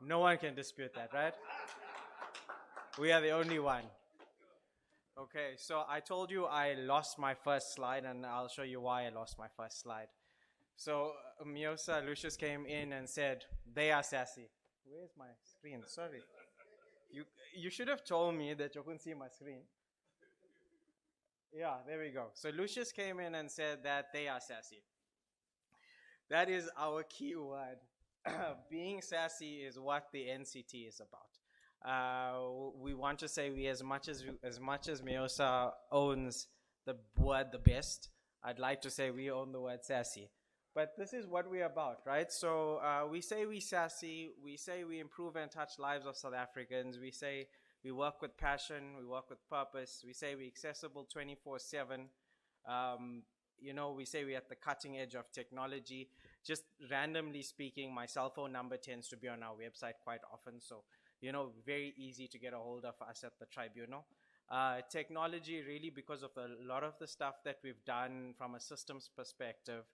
No one can dispute that, right? We are the only one. Okay, so I told you I lost my first slide, and I'll show you why I lost my first slide. So Miosa Lucius came in and said, they are sassy. Where's my screen? Sorry. You should have told me that you couldn't see my screen. Yeah, there we go. So Lucius came in and said that they are sassy. That is our key word. Being sassy is what the NCT is about. We want to say we, as much as Miosa owns the word the best, I'd like to say we own the word sassy. But this is what we're about, right? So we say we sassy, we say we improve and touch lives of South Africans, we say we work with passion, we work with purpose, we say we're accessible 24/7. You know, we say we're at the cutting edge of technology. Just randomly speaking, my cell phone number tends to be on our website quite often, so you know, very easy to get a hold of us at the tribunal. Technology, really, because of a lot of the stuff that we've done from a systems perspective,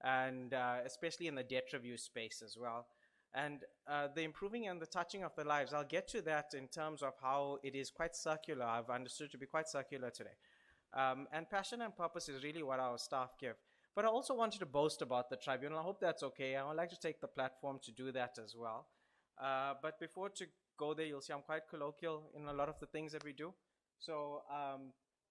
and especially in the debt review space as well. And the improving and the touching of the lives, I'll get to that in terms of how it is quite circular. I've understood to be quite circular today. And passion and purpose is really what our staff give. But I also wanted to boast about the tribunal. I hope that's okay. I would like to take the platform to do that as well. But before to go there, you'll see I'm quite colloquial in a lot of the things that we do. So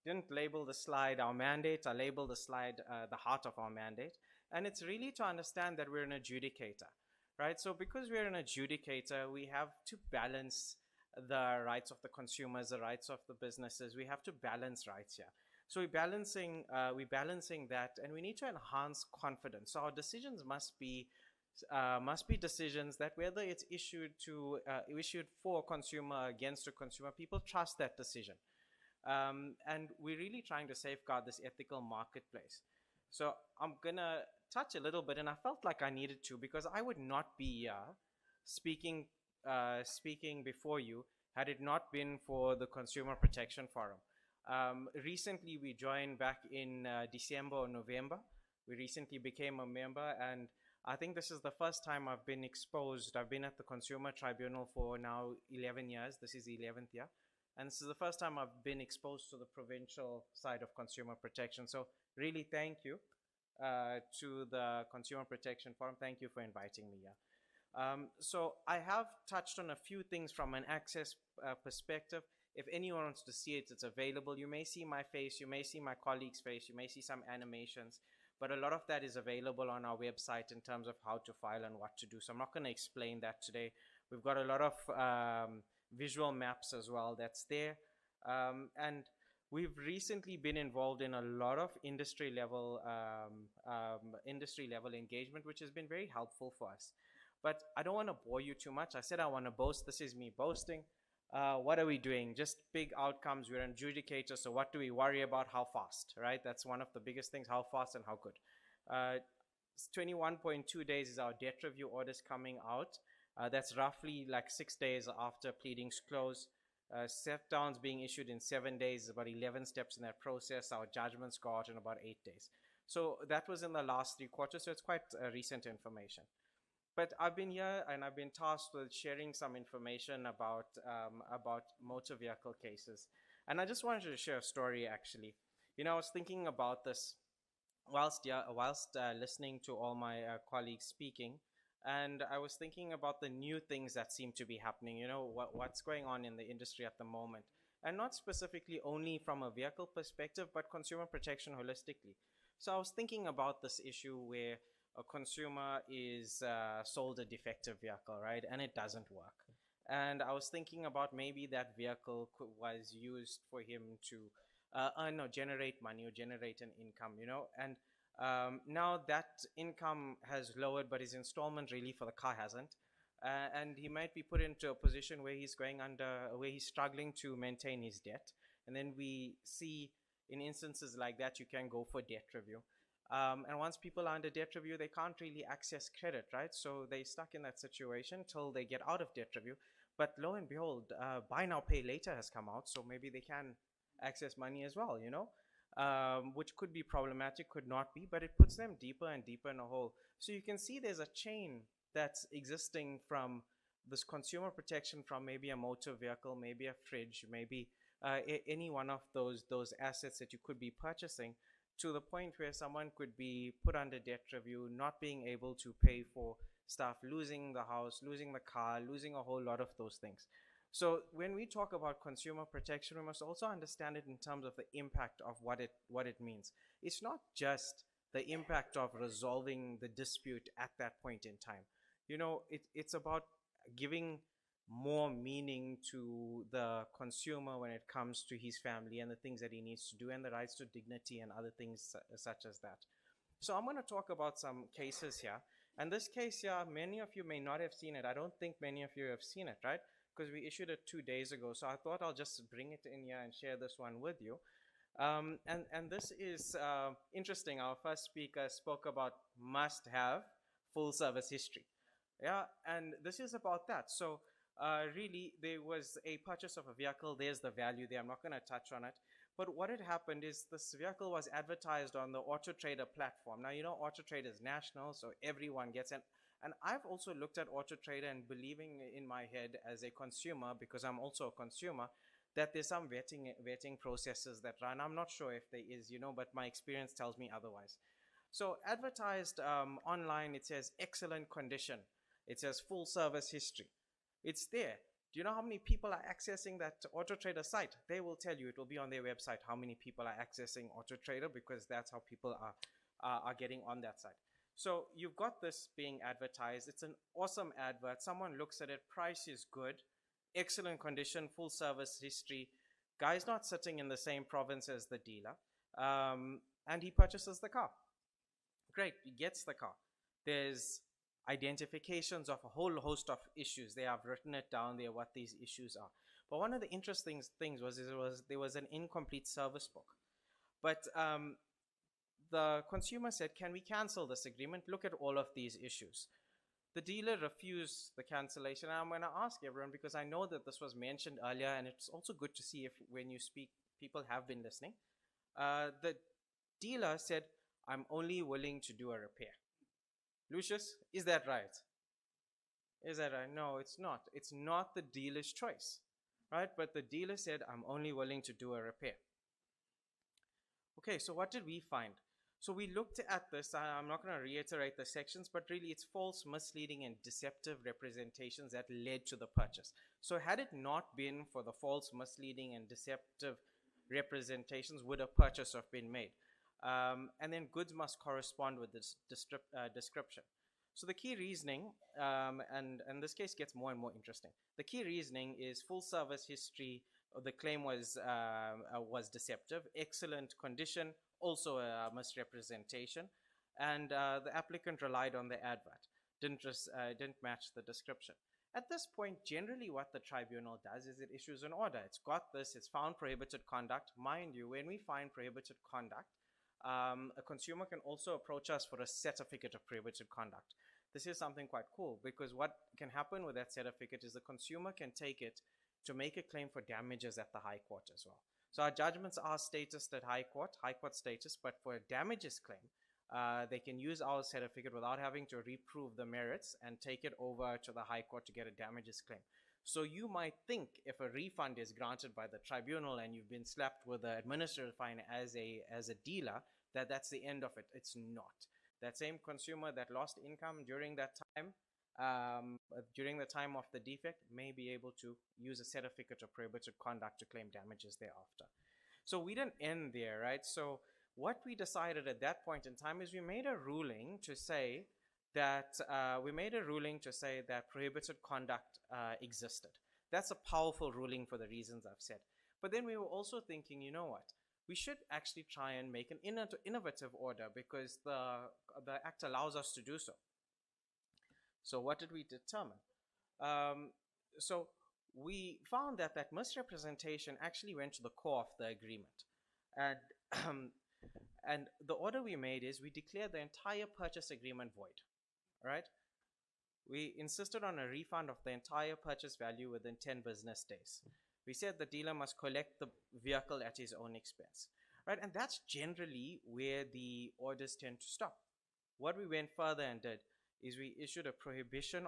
didn't label the slide our mandate. I labeled the slide the heart of our mandate. And it's really to understand that we're an adjudicator, right? So because we're an adjudicator, we have to balance the rights of the consumers, the rights of the businesses. We have to balance rights here. So we're balancing that, and we need to enhance confidence. So our decisions must be decisions that, whether it's issued for a consumer, against a consumer, people trust that decision. And we're really trying to safeguard this ethical marketplace. So I'm gonna touch a little bit, and I felt like I needed to, because I would not be here speaking before you had it not been for the Consumer Protection Forum. Recently, we joined back in December or November. We recently became a member, and I think this is the first time I've been exposed. I've been at the Consumer Tribunal for now 11 years. This is the 11th year. And this is the first time I've been exposed to the provincial side of consumer protection. So really thank you to the Consumer Protection Forum. Thank you for inviting me here. So I have touched on a few things from an access perspective. If anyone wants to see it, it's available. You may see my face, you may see my colleague's face, you may see some animations, but a lot of that is available on our website in terms of how to file and what to do. So I'm not going to explain that today. We've got a lot of visual maps as well that's there. And we've recently been involved in a lot of industry level engagement, which has been very helpful for us. But I don't want to bore you too much. I said I want to boast. This is me boasting. What are we doing? Just big outcomes. We're an adjudicator, so what do we worry about? How fast, right? That's one of the biggest things, how fast and how good. 21.2 days is our debt review orders coming out. That's roughly like 6 days after pleadings close. Step downs being issued in 7 days, about 11 steps in that process. Our judgments go out in about 8 days. So that was in the last 3 quarters, so it's quite recent information. But I've been here and I've been tasked with sharing some information about motor vehicle cases. And I just wanted to share a story, actually. You know, I was thinking about this whilst listening to all my colleagues speaking, and I was thinking about the new things that seem to be happening, you know, what's going on in the industry at the moment. And not specifically only from a vehicle perspective, but consumer protection holistically. So I was thinking about this issue where a consumer is sold a defective vehicle, right? And it doesn't work. And I was thinking about maybe that vehicle was used for him to generate money or generate an income, you know? And now that income has lowered, but his installment really for the car hasn't. And he might be put into a position where where he's struggling to maintain his debt. And then we see in instances like that, you can go for debt review. And once people are under debt review, they can't really access credit, right? So they're stuck in that situation till they get out of debt review. But lo and behold, buy now, pay later has come out, so maybe they can access money as well, which could be problematic, could not be, but it puts them deeper and deeper in a hole. So you can see there's a chain that's existing from this consumer protection from maybe a motor vehicle, maybe a fridge, maybe any one of those assets that you could be purchasing, to the point where someone could be put under debt review, not being able to pay for stuff, losing the house, losing the car, losing a whole lot of those things. So when we talk about consumer protection, we must also understand it in terms of the impact of what it means. It's not just the impact of resolving the dispute at that point in time. It's about giving more meaning to the consumer when it comes to his family and the things that he needs to do and the rights to dignity and other things such as that. So I'm going to talk about some cases here. And this case here, many of you may not have seen it. I don't think many of you have seen it, right? Because we issued it 2 days ago. So I thought I'll just bring it in here and share this one with you. And this is interesting. Our first speaker spoke about must have full service history. Yeah, and this is about that. So really, there was a purchase of a vehicle. There's the value there. I'm not going to touch on it. But what had happened is this vehicle was advertised on the Auto Trader platform. Now, Auto Trader is national, so everyone gets it. And I've also looked at Auto Trader and believing in my head as a consumer, because I'm also a consumer, that there's some vetting processes that run. I'm not sure if there is, but my experience tells me otherwise. So advertised online, it says excellent condition. It says full service history. It's there. Do you know how many people are accessing that Auto Trader site? They will tell you, it will be on their website, how many people are accessing Auto Trader, because that's how people are getting on that site. So you've got this being advertised. It's an awesome advert. Someone looks at it, price is good, excellent condition, full service history. Guy's not sitting in the same province as the dealer, and he purchases the car. Great, he gets the car. There's identifications of a whole host of issues. They have written it down there, what these issues are. But one of the interesting things was there was an incomplete service book. But the consumer said, can we cancel this agreement? Look at all of these issues. The dealer refused the cancellation. And I'm going to ask everyone, because I know that this was mentioned earlier, and it's also good to see if when you speak, people have been listening. The dealer said, I'm only willing to do a repair. Lucius, is that right? Is that right? No, it's not. It's not the dealer's choice, right? But the dealer said, I'm only willing to do a repair. Okay, so what did we find? So we looked at this. I'm not going to reiterate the sections, but really it's false, misleading, and deceptive representations that led to the purchase. So had it not been for the false, misleading, and deceptive representations, would a purchase have been made? And then goods must correspond with this description. So the key reasoning, and this case gets more and more interesting. The key reasoning is full service history. The claim was deceptive. Excellent condition, also a misrepresentation, and the applicant relied on the advert. Didn't match the description. At this point, generally what the tribunal does is it issues an order. It's got this. It's found prohibited conduct. Mind you, when we find prohibited conduct, a consumer can also approach us for a certificate of prohibited conduct. This is something quite cool, because what can happen with that certificate is the consumer can take it to make a claim for damages at the High Court as well. So our judgments are statused at High Court status, but for a damages claim, they can use our certificate without having to reprove the merits and take it over to the High Court to get a damages claim. So you might think if a refund is granted by the tribunal and you've been slapped with an administrative fine as a dealer, that's the end of it. It's not. That same consumer that lost income during that time, during the time of the defect, may be able to use a certificate of prohibited conduct to claim damages thereafter. So we didn't end there, right? So what we decided at that point in time is we made a ruling to say that prohibited conduct existed. That's a powerful ruling for the reasons I've said. But then we were also thinking, you know what? We should actually try and make an innovative order, because the Act allows us to do so. So what did we determine? So we found that that misrepresentation actually went to the core of the agreement. And, and the order we made is we declared the entire purchase agreement void, right? We insisted on a refund of the entire purchase value within 10 business days. We said the dealer must collect the vehicle at his own expense, right? And that's generally where the orders tend to stop. What we went further and did is we issued a prohibition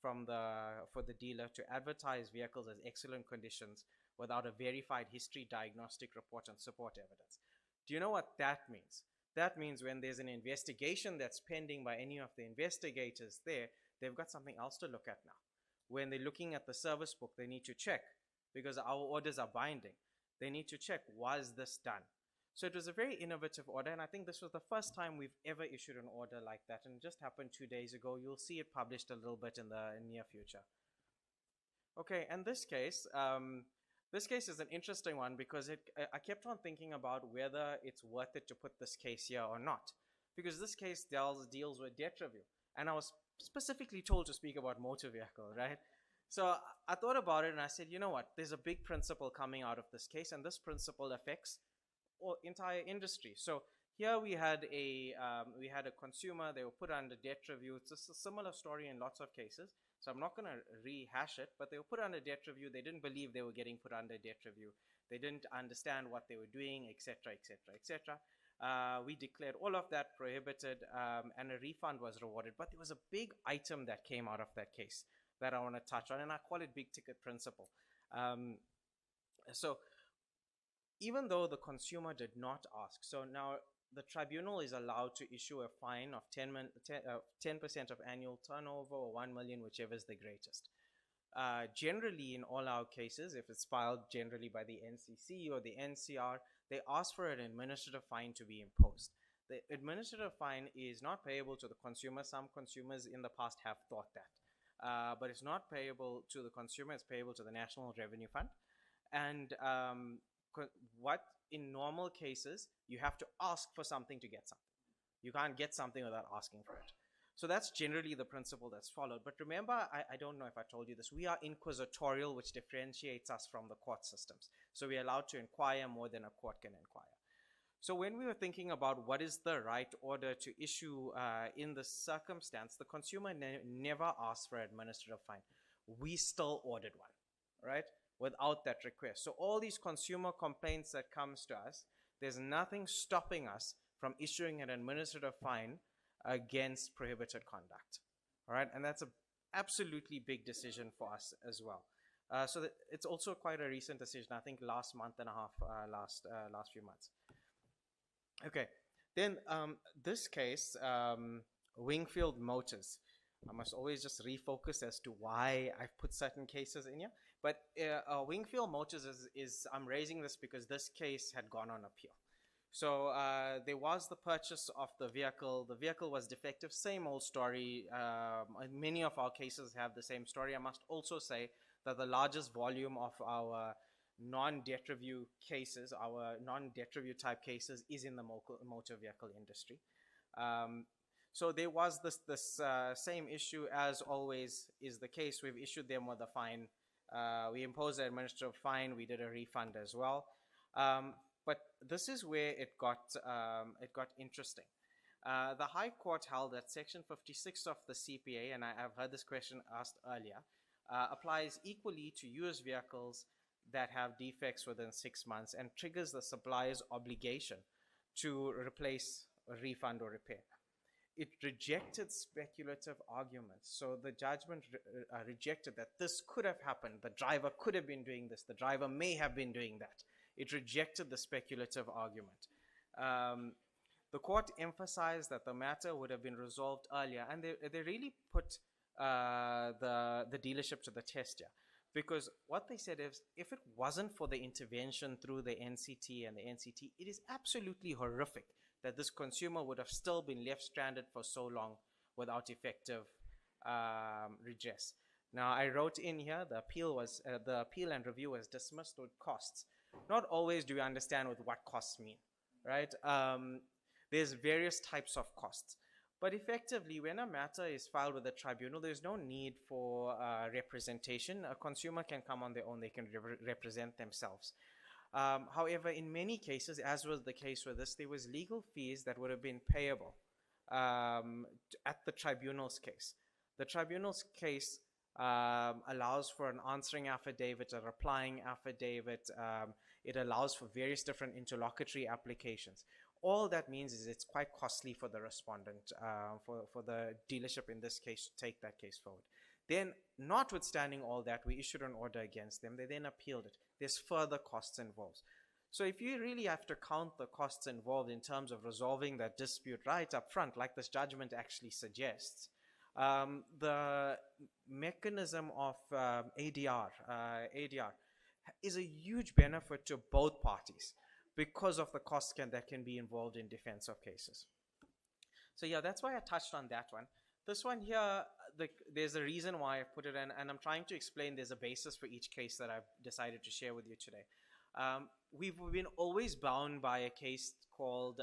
for the dealer to advertise vehicles as excellent conditions without a verified history, diagnostic report, and support evidence. Do you know what that means? That means when there's an investigation that's pending by any of the investigators there, they've got something else to look at now. When they're looking at the service book, they need to check, because our orders are binding. They need to check, was this done? So it was a very innovative order, and I think this was the first time we've ever issued an order like that, and it just happened 2 days ago. You'll see it published a little bit in the near future. Okay, and this case is an interesting one because I kept on thinking about whether it's worth it to put this case here or not, because this case deals with debt review, and I was specifically told to speak about motor vehicle, right? So I thought about it and I said, you know what, there's a big principle coming out of this case, and this principle affects entire industry. So here we had a consumer. They were put under debt review. It's a similar story in lots of cases, so I'm not going to rehash it, but they were put under debt review. They didn't believe they were getting put under debt review. They didn't understand what they were doing, etc., etc., etc. We declared all of that prohibited, and a refund was rewarded. But there was a big item that came out of that case that I want to touch on, and I call it big ticket principle. So even though the consumer did not ask, so now the tribunal is allowed to issue a fine of 10% of annual turnover or 1 million, whichever is the greatest. Generally, in all our cases, if it's filed generally by the NCC or the NCR, they ask for an administrative fine to be imposed. The administrative fine is not payable to the consumer. Some consumers in the past have thought that. But it's not payable to the consumer, it's payable to the National Revenue Fund. And what in normal cases, you have to ask for something to get something. You can't get something without asking for it. So that's generally the principle that's followed. But remember, I don't know if I told you this, we are inquisitorial, which differentiates us from the court systems. So we're allowed to inquire more than a court can inquire. So when we were thinking about what is the right order to issue in this circumstance, the consumer never asked for an administrative fine. We still ordered one, right? Without that request. So all these consumer complaints that comes to us, there's nothing stopping us from issuing an administrative fine against prohibited conduct. All right, and that's an absolutely big decision for us as well. So it's also quite a recent decision, I think last month and a half, last few months. Okay, then this case, Wingfield Motors. I must always just refocus as to why I've put certain cases in here. But Wingfield Motors I'm raising this because this case had gone on appeal. So there was the purchase of the vehicle. The vehicle was defective, same old story. Many of our cases have the same story. I must also say that the largest volume of our non-debt review cases, our non-debt review type cases, is in the motor vehicle industry. So there was this same issue as always is the case. We've issued them with a fine. We imposed an administrative fine. We did a refund as well. But this is where it got interesting. The High Court held that Section 56 of the CPA, and I've heard this question asked earlier, applies equally to used vehicles that have defects within 6 months and triggers the supplier's obligation to replace, refund, or repair. It rejected speculative arguments. So the judgment rejected that this could have happened. The driver could have been doing this. The driver may have been doing that. It rejected the speculative argument. The court emphasized that the matter would have been resolved earlier, and they really put the dealership to the test here. Because what they said is, if it wasn't for the intervention through the NCT and the NCT, it is absolutely horrific that this consumer would have still been left stranded for so long without effective redress. Now, I wrote in here the appeal and review was dismissed with costs. Not always do we understand what costs mean, right? There's various types of costs, But effectively, when a matter is filed with the tribunal, there's no need for representation. A consumer can come on their own, they can represent themselves. However, in many cases, as was the case with this, there was legal fees that would have been payable at the tribunal's case. The tribunal's case allows for an answering affidavit, a replying affidavit. It allows for various different interlocutory applications. All that means is it's quite costly for the respondent, for the dealership in this case, to take that case forward. Then, notwithstanding all that, we issued an order against them. They then appealed it. There's further costs involved. So if you really have to count the costs involved in terms of resolving that dispute right up front, like this judgment actually suggests, the mechanism of ADR is a huge benefit to both parties because of the costs that can be involved in defense of cases. So yeah, that's why I touched on that one. This one here, there's a reason why I put it in, and I'm trying to explain there's a basis for each case that I've decided to share with you today. We've been always bound by a case called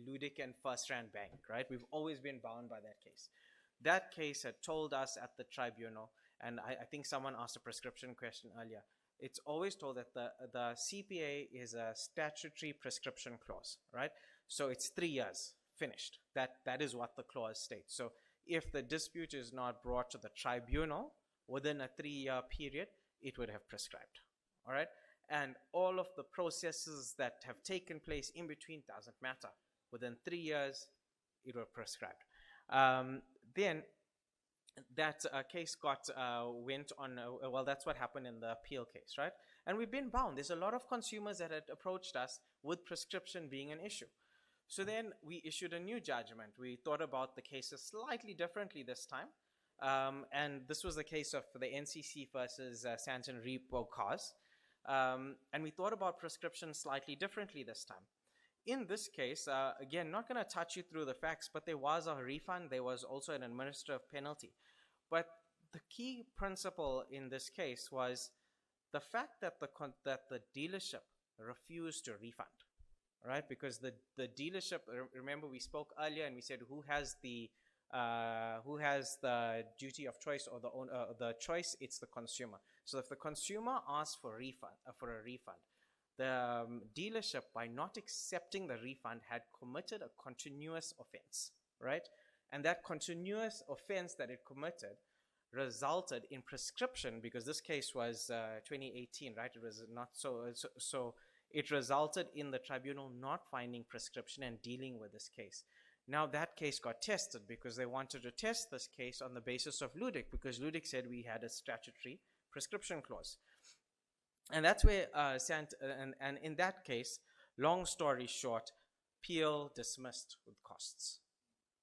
Ludic and First Rand Bank, right? We've always been bound by that case. That case had told us at the tribunal, and I think someone asked a prescription question earlier, it's always told that the CPA is a statutory prescription clause, right? So it's 3 years, finished. That is what the clause states. So if the dispute is not brought to the tribunal within a 3-year period, it would have prescribed, all right? And all of the processes that have taken place in between doesn't matter. Within 3 years, it will prescribe. Then that case went on, well, that's what happened in the appeal case, right? And we've been bound. There's a lot of consumers that had approached us with prescription being an issue. So then we issued a new judgment. We thought about the cases slightly differently this time. And this was the case of the NCC versus Santon Repo cause. And we thought about prescription slightly differently this time. In this case, again, not going to touch you through the facts, but there was a refund. There was also an administrative penalty. But the key principle in this case was the fact that the dealership refused to refund, right? Because the dealership, remember we spoke earlier and we said who has the duty of choice or the choice? It's the consumer. So if the consumer asks for a refund, the dealership, by not accepting the refund, had committed a continuous offense, right? And that continuous offense that it committed resulted in prescription, because this case was 2018, right? It was not so it resulted in the tribunal not finding prescription and dealing with this case. Now that case got tested because they wanted to test this case on the basis of Ludic, because Ludic said we had a statutory prescription clause. And that's where, and in that case, long story short, appeal dismissed with costs,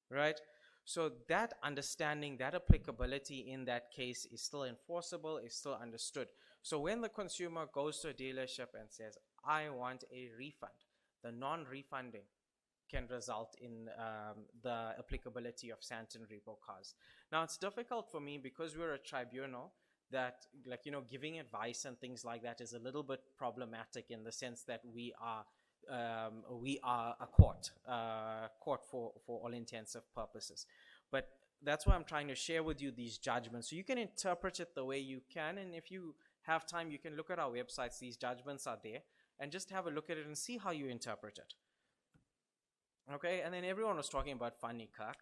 right? So that understanding, that applicability in that case is still enforceable, is still understood. So when the consumer goes to a dealership and says, I want a refund, the non-refunding can result in the applicability of Santon Repo cause. Now it's difficult for me because we're a tribunal that, like, you know, giving advice and things like that is a little bit problematic in the sense that we are a court for all intents and purposes. But that's why I'm trying to share with you these judgments so you can interpret it the way you can. And if you have time, you can look at our websites. These judgments are there, and just have a look at it and see how you interpret it. Okay, and then everyone was talking about Fanny Kirk.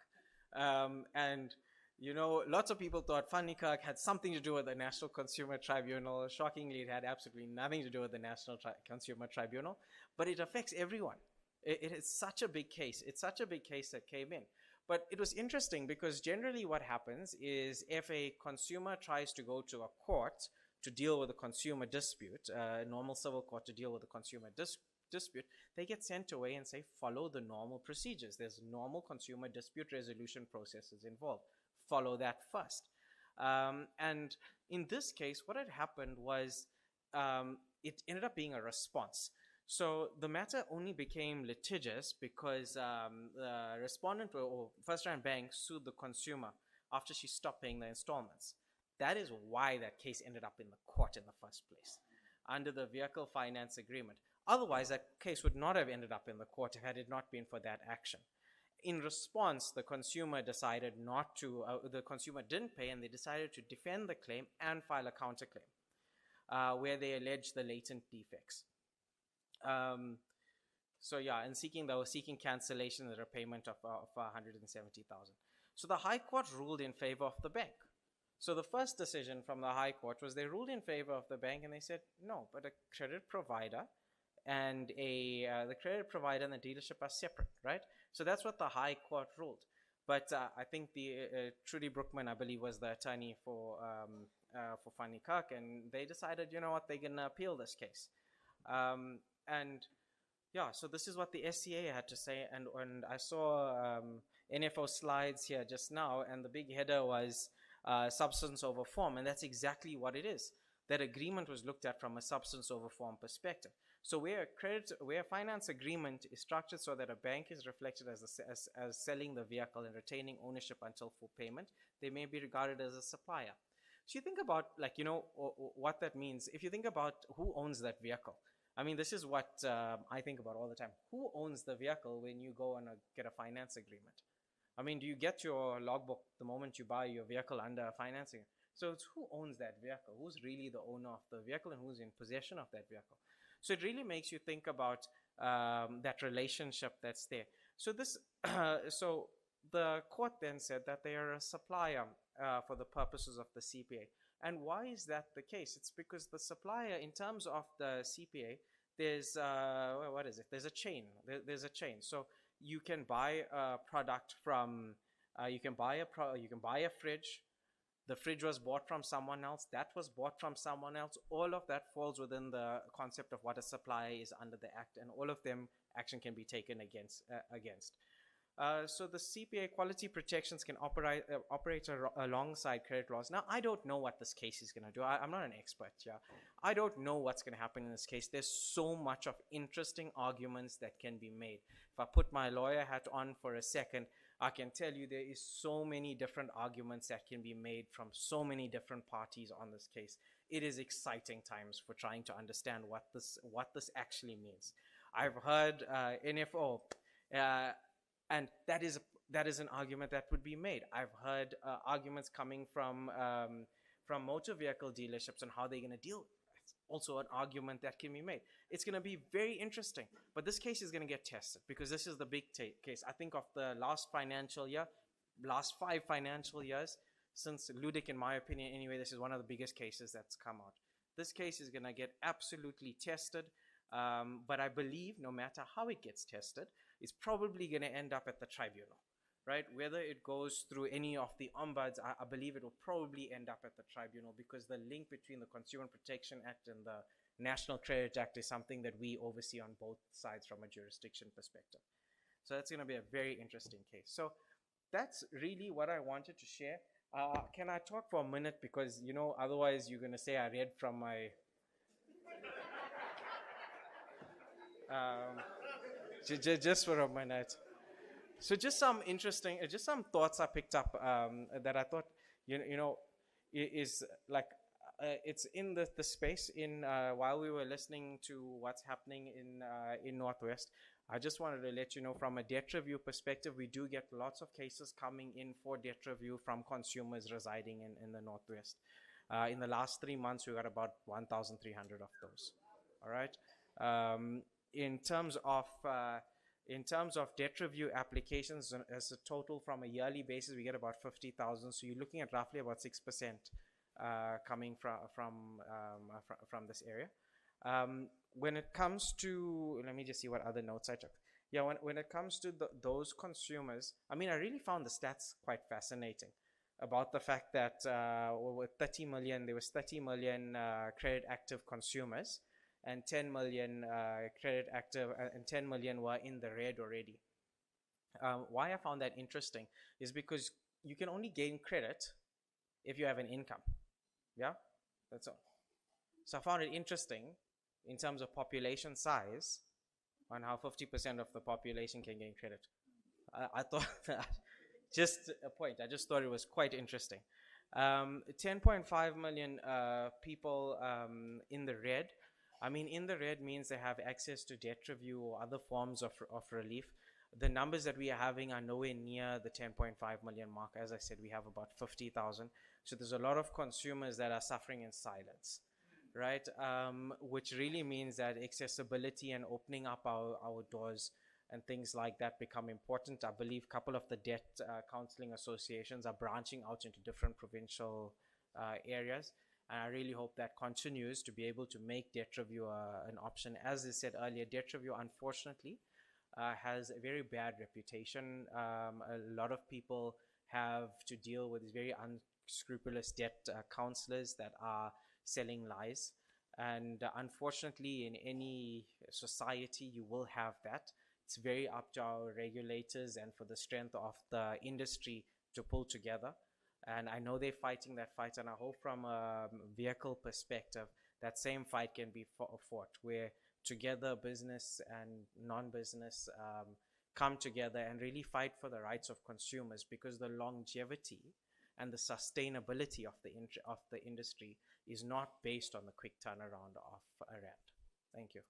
And, you know, lots of people thought Fanny Kirk had something to do with the National Consumer Tribunal. Shockingly, it had absolutely nothing to do with the National Consumer Tribunal, but it affects everyone. It is such a big case. It's such a big case that came in. But it was interesting because generally what happens is if a consumer tries to go to a court to deal with a consumer dispute, a normal civil court to deal with a consumer dispute, they get sent away and say, follow the normal procedures. There's normal consumer dispute resolution processes involved. Follow that first. And in this case, what had happened was it ended up being a response. So the matter only became litigious because the respondent or First Rand Bank sued the consumer after she stopped paying the installments. That is why that case ended up in the court in the first place, under the vehicle finance agreement. Otherwise, that case would not have ended up in the court had it not been for that action. in response, the consumer decided not to, the consumer didn't pay, and they decided to defend the claim and file a counterclaim, where they alleged the latent defects. So yeah, and they were seeking cancellation and a repayment of 170,000. So the High Court ruled in favor of the bank. So the first decision from the High Court was they ruled in favor of the bank, and they said no, but a credit provider and the credit provider and the dealership are separate, right? So that's what the High Court ruled. But I think the Trudy Brookman, I believe, was the attorney for Fanny Kirk, and they decided, you know what, they're gonna appeal this case. And yeah, so this is what the SCA had to say, and I saw NFO slides here just now, and the big header was substance over form, and that's exactly what it is. That agreement was looked at from a substance over form perspective. So where a finance agreement is structured so that a bank is reflected as selling the vehicle and retaining ownership until full payment, they may be regarded as a supplier. So you think about, like, you know, what that means. If you think about who owns that vehicle, I mean, this is what I think about all the time. Who owns the vehicle when you go and get a finance agreement? I mean, do you get your logbook the moment you buy your vehicle under financing? So it's who owns that vehicle? Who's really the owner of the vehicle and who's in possession of that vehicle? So it really makes you think about that relationship that's there. So this, so the court then said that they are a supplier for the purposes of the CPA. And why is that the case? It's because the supplier, in terms of the CPA, there's what is it? There's a chain. There's a chain. So you can buy a product from, you can buy a fridge. The fridge was bought from someone else. That was bought from someone else. All of that falls within the concept of what a supplier is under the Act, and all of them action can be taken against. So the CPA quality protections can operate alongside credit laws. Now, I don't know what this case is going to do. I'm not an expert. Yeah, I don't know what's going to happen in this case. There's so much of interesting arguments that can be made. If I put my lawyer hat on for a second, I can tell you there is so many different arguments that can be made from so many different parties on this case. It is exciting times for trying to understand what this actually means. I've heard NFO, and that is an argument that would be made. I've heard arguments coming from motor vehicle dealerships and how they're going to deal with it. It's also an argument that can be made. It's going to be very interesting, but this case is going to get tested because this is the big case. I think of the last 5 financial years since Ludic, in my opinion anyway, this is one of the biggest cases that's come out. This case is going to get absolutely tested, but I believe no matter how it gets tested, it's probably going to end up at the tribunal, right? Whether it goes through any of the ombuds, I believe it will probably end up at the tribunal because the link between the Consumer Protection Act and the National Credit Act is something that we oversee on both sides from a jurisdiction perspective. So that's going to be a very interesting case. So that's really what I wanted to share. Can I talk for a minute? Because, you know, otherwise you're going to say I read from my... just for a minute. So just some interesting, just some thoughts I picked up that I thought, you know, is like, it's in the space in while we were listening to what's happening in Northwest. I just wanted to let you know from a debt review perspective, we do get lots of cases coming in for debt review from consumers residing in the Northwest. In the last 3 months, we got about 1,300 of those. All right. In terms of debt review applications as a total from a yearly basis, we get about 50,000. So you're looking at roughly about 6% coming from this area. When it comes to, let me just see what other notes I took. Yeah, when it comes to those consumers, I mean, I really found the stats quite fascinating about the fact that with 30 million, there was 30 million credit active consumers, and 10 million credit active, and 10 million were in the red already. Why I found that interesting is because you can only gain credit if you have an income. Yeah, that's all. So I found it interesting in terms of population size on how 50% of the population can gain credit. I thought that, just a point, I just thought it was quite interesting. 10.5 million people in the red. I mean, in the red means they have access to debt review or other forms of relief. The numbers that we are having are nowhere near the 10.5 million mark. As I said, we have about 50,000. So there's a lot of consumers that are suffering in silence, right? Which really means that accessibility and opening up our doors and things like that become important. I believe a couple of the debt counseling associations are branching out into different provincial areas. And I really hope that continues to be able to make debt review an option. As I said earlier, debt review, unfortunately, has a very bad reputation. A lot of people have to deal with these very unscrupulous debt counselors that are selling lies. And unfortunately, in any society, you will have that. It's very up to our regulators and for the strength of the industry to pull together. And I know they're fighting that fight, and I hope from a vehicle perspective, that same fight can be fought, where together business and non-business come together and really fight for the rights of consumers, because the longevity and the sustainability of the industry is not based on the quick turnaround of a rand. Thank you.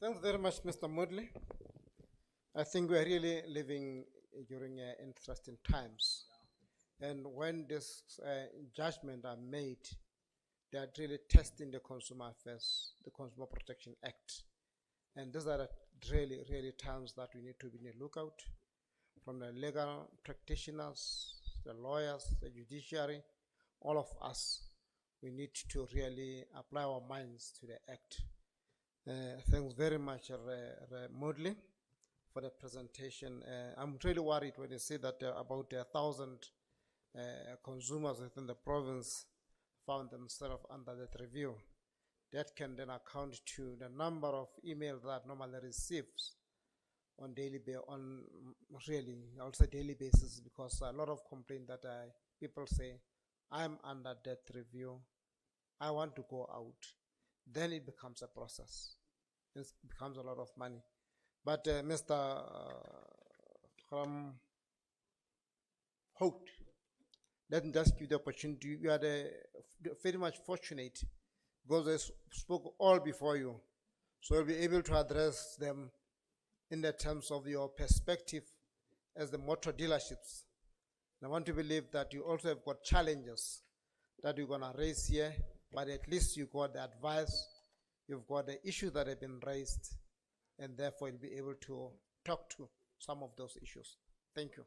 Thanks very much, Mr. Modley. I think we are really living during interesting times. And when this judgment are made, they are really testing the Consumer Affairs, the Consumer Protection Act. And these are really, really times that we need to be on the lookout from the legal practitioners, the lawyers, the judiciary, all of us. We need to really apply our minds to the act. Thanks very much, Modley, for the presentation. I'm really worried when you say that about 1,000 consumers within the province found themselves under that review. That can then account to the number of emails that normally receives on daily daily basis, because a lot of complaints that people say, I'm under that review, I want to go out. Then it becomes a process. It becomes a lot of money. But Mr. Holt, let me just give the opportunity. You are very much fortunate because they spoke all before you. So you'll be able to address them in the terms of your perspective as the motor dealerships. And I want to believe that you also have got challenges that you're going to raise here, but at least you got the advice, you've got the issues that have been raised, and therefore you'll be able to talk to some of those issues. Thank you.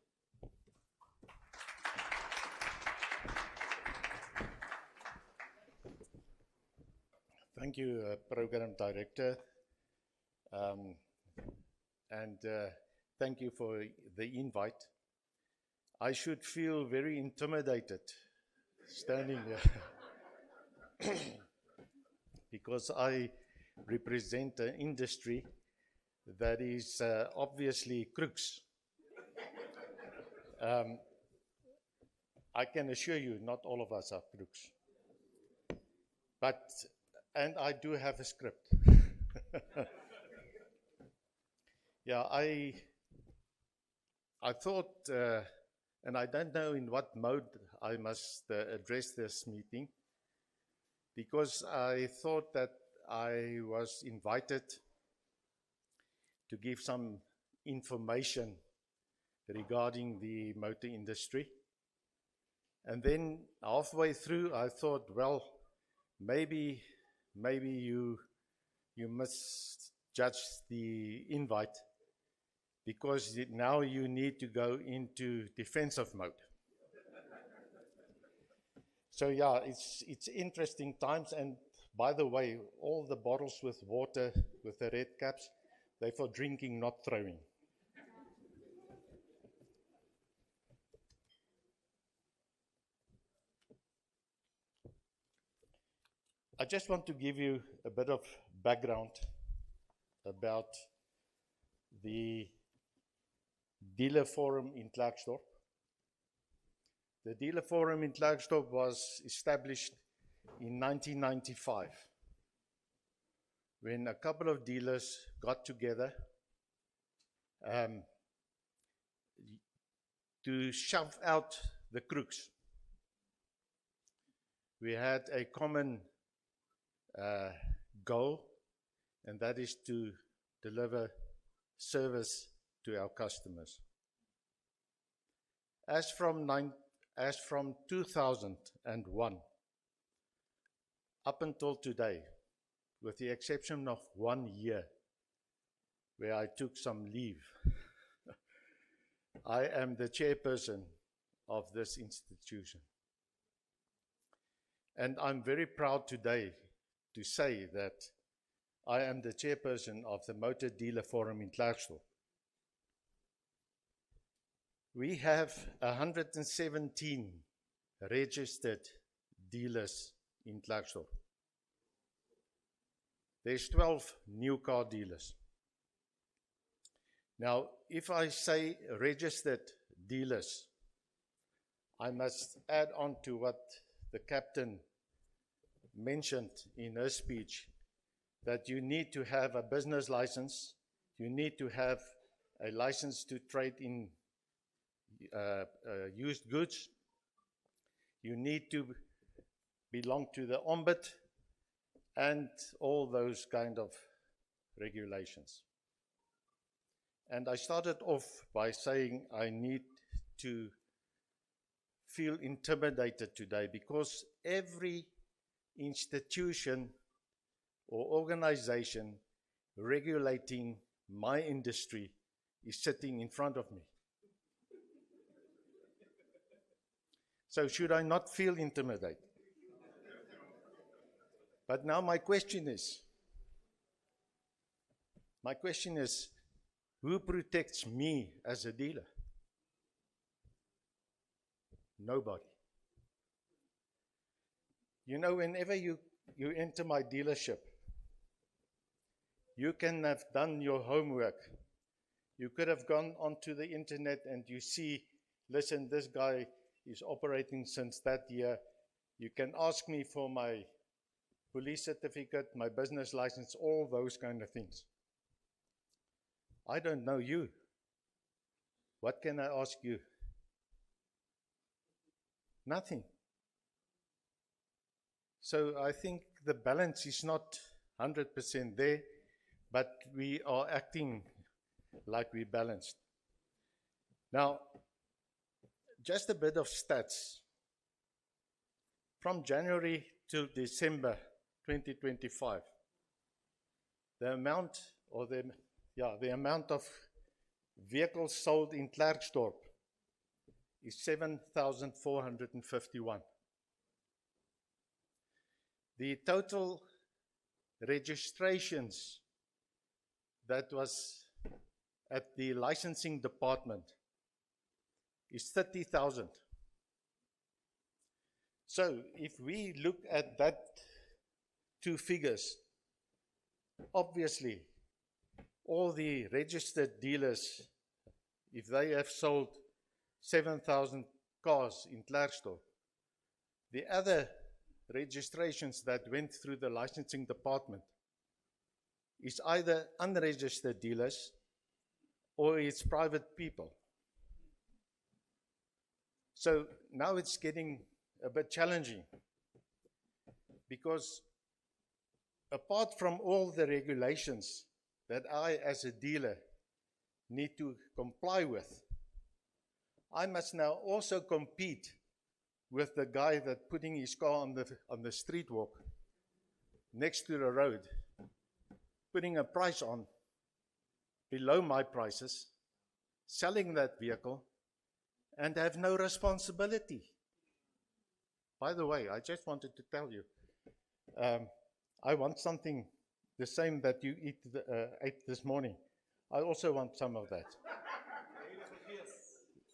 Thank you, Program Director. And thank you for the invite. I should feel very intimidated standing there because I represent an industry that is obviously crooks. I can assure you, not all of us are crooks. And I do have a script. Yeah, I thought, and I don't know in what mode I must address this meeting, because I thought that I was invited to give some information regarding the motor industry. And then halfway through, I thought, well, maybe you misjudge the invite, because now you need to go into defensive mode. So yeah, it's interesting times. And by the way, all the bottles with water with the red caps, they're for drinking, not throwing. I just want to give you a bit of background about the dealer forum in Klerksdorp. The dealer forum in Klerksdorp was established in 1995 when a couple of dealers got together to shove out the crooks. we had a common goal, and that is to deliver service to our customers. As from 2001 up until today, with the exception of 1 year where I took some leave, I am the chairperson of this institution. And I'm very proud today to say that I am the chairperson of the Motor Dealer Forum in Klerksdorp. We have 117 registered dealers in Klerksdorp. There's 12 new car dealers. Now, if I say registered dealers, I must add on to what the captain mentioned in her speech, that you need to have a business license, you need to have a license to trade in used goods, you need to belong to the Ombud, and all those kind of regulations. And I started off by saying I need to feel intimidated today because every institution or organization regulating my industry is sitting in front of me. So should I not feel intimidated? But now my question is, who protects me as a dealer? Nobody. You know, whenever you enter my dealership, you can have done your homework. You could have gone onto the internet and you see, listen, this guy is operating since that year. You can ask me for my police certificate, my business license, all those kind of things. I don't know you. What can I ask you? Nothing. So I think the balance is not 100% there, but we are acting like we balanced. Now, just a bit of stats. From January till December 2025, the amount of vehicles sold in Klerksdorp is 7,451. The total registrations that was at the licensing department is 30,000. So if we look at that two figures, obviously all the registered dealers, if they have sold 7,000 cars in Klerksdorp, the other registrations that went through the licensing department is either unregistered dealers or it's private people. So now it's getting a bit challenging because apart from all the regulations that I as a dealer need to comply with, I must now also compete with the guy that putting his car on the street walk next to the road, putting a price on below my prices, selling that vehicle, and have no responsibility. By the way, I just wanted to tell you, I want something the same that you ate this morning. I also want some of that.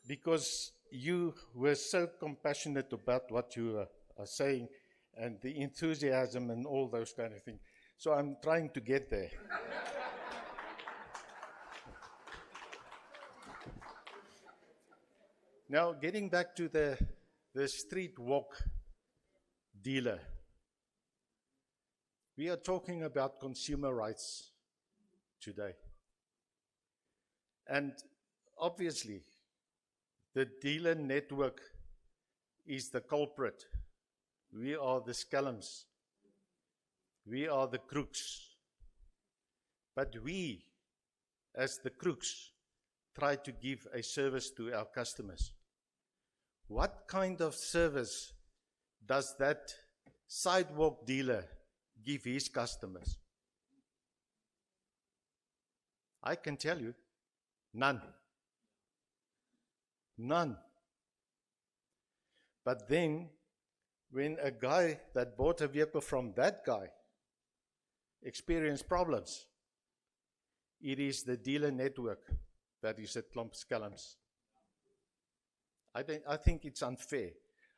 Because you were so compassionate about what you are saying and the enthusiasm and all those kind of things. So I'm trying to get there. Now, getting back to the street walk dealer, we are talking about consumer rights today. And obviously, the dealer network is the culprit we are the scallums, we are the crooks. But we, as the crooks, try to give a service to our customers. What kind of service does that sidewalk dealer give his customers? I can tell you, none. None. But then, when a guy that bought a vehicle from that guy experienced problems, it is the dealer network that is at klomp skelms. I think it's unfair.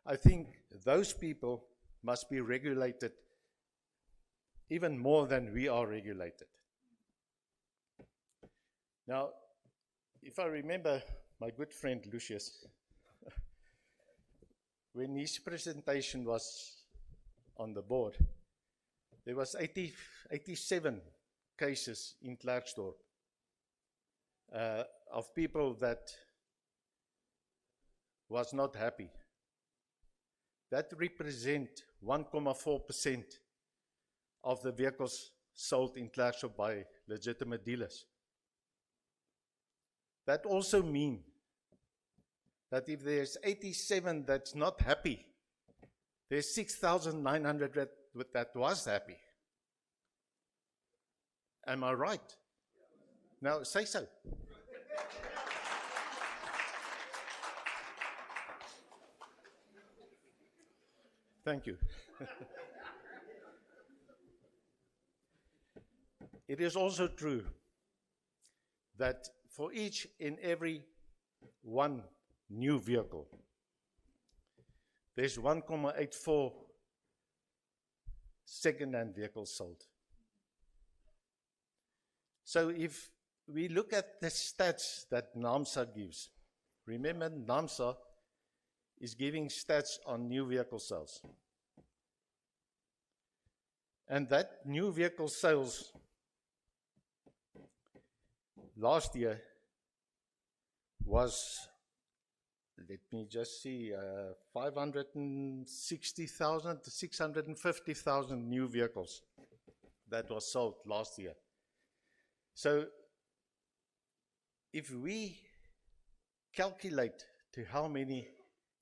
I think those people must be regulated even more than we are regulated. Now, if I remember my good friend Lucius, when his presentation was on the board, there was 87 cases in Klerksdorp of people that was not happy. That represent 1.4% of the vehicles sold in Klerksdorp by legitimate dealers. That also means that if there's 87 that's not happy, there's 6,900 that was happy. Am I right? Now say so. Thank you. It is also true that for each and every one new vehicle, there's 1.84 second-hand vehicles sold. So if we look at the stats that NAMSA gives, remember NAMSA is giving stats on new vehicle sales. And that new vehicle sales last year was, let me just see, 560,000 to 650,000 new vehicles that was sold last year. So if we calculate to how many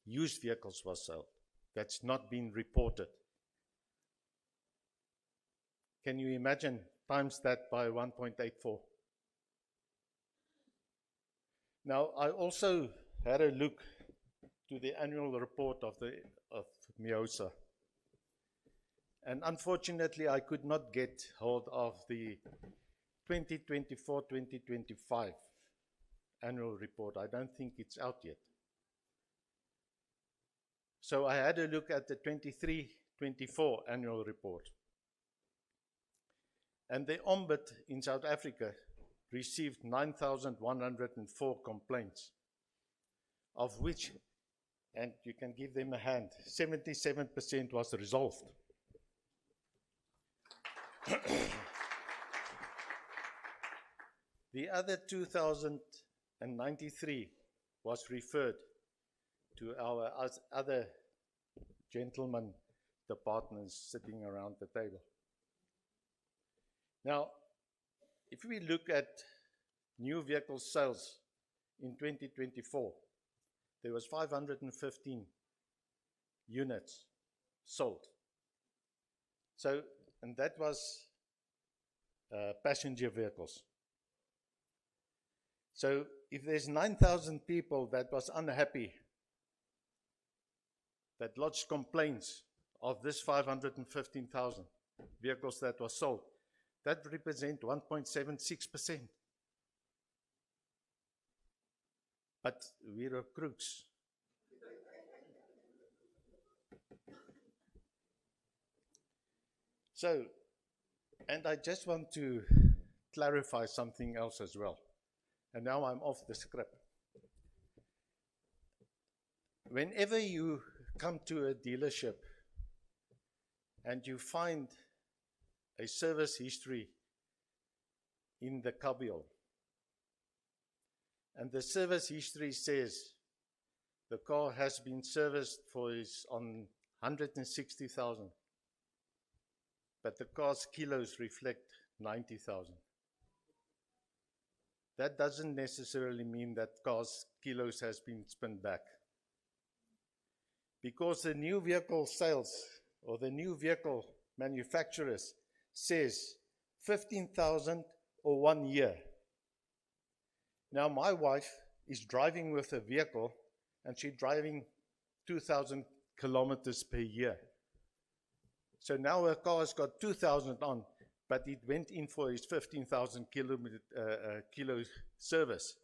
used vehicles were sold, that's not been reported. Can you imagine times that by 1.84? Now, I also had a look to the annual report of MIOSA. And unfortunately, I could not get hold of the 2024-2025 annual report. I don't think it's out yet. So I had a look at the 23-24 annual report. And the Ombud in South Africa received 9,104 complaints, of which, and you can give them a hand, 77% was resolved. The other 2,093 was referred to our other gentlemen, the partners sitting around the table. Now, if we look at new vehicle sales in 2024, there was 515 units sold. So, and that was passenger vehicles. So if there's 9,000 people that was unhappy, that lodged complaints of this 515,000 vehicles that was sold, that represent 1.76%. But we're crooks. So, and I just want to clarify something else as well. And now I'm off the script. Whenever you come to a dealership and you find a service history in the cubbyhole, and the service history says the car has been serviced for its on 160,000. But the car's kilos reflect 90,000. That doesn't necessarily mean that cars' kilos has been spun back. Because the new vehicle sales or the new vehicle manufacturers says 15,000 or 1 year. Now my wife is driving with a vehicle and she's driving 2,000 kilometers per year. So now her car has got 2,000 on, but it went in for his 15,000 kilo service.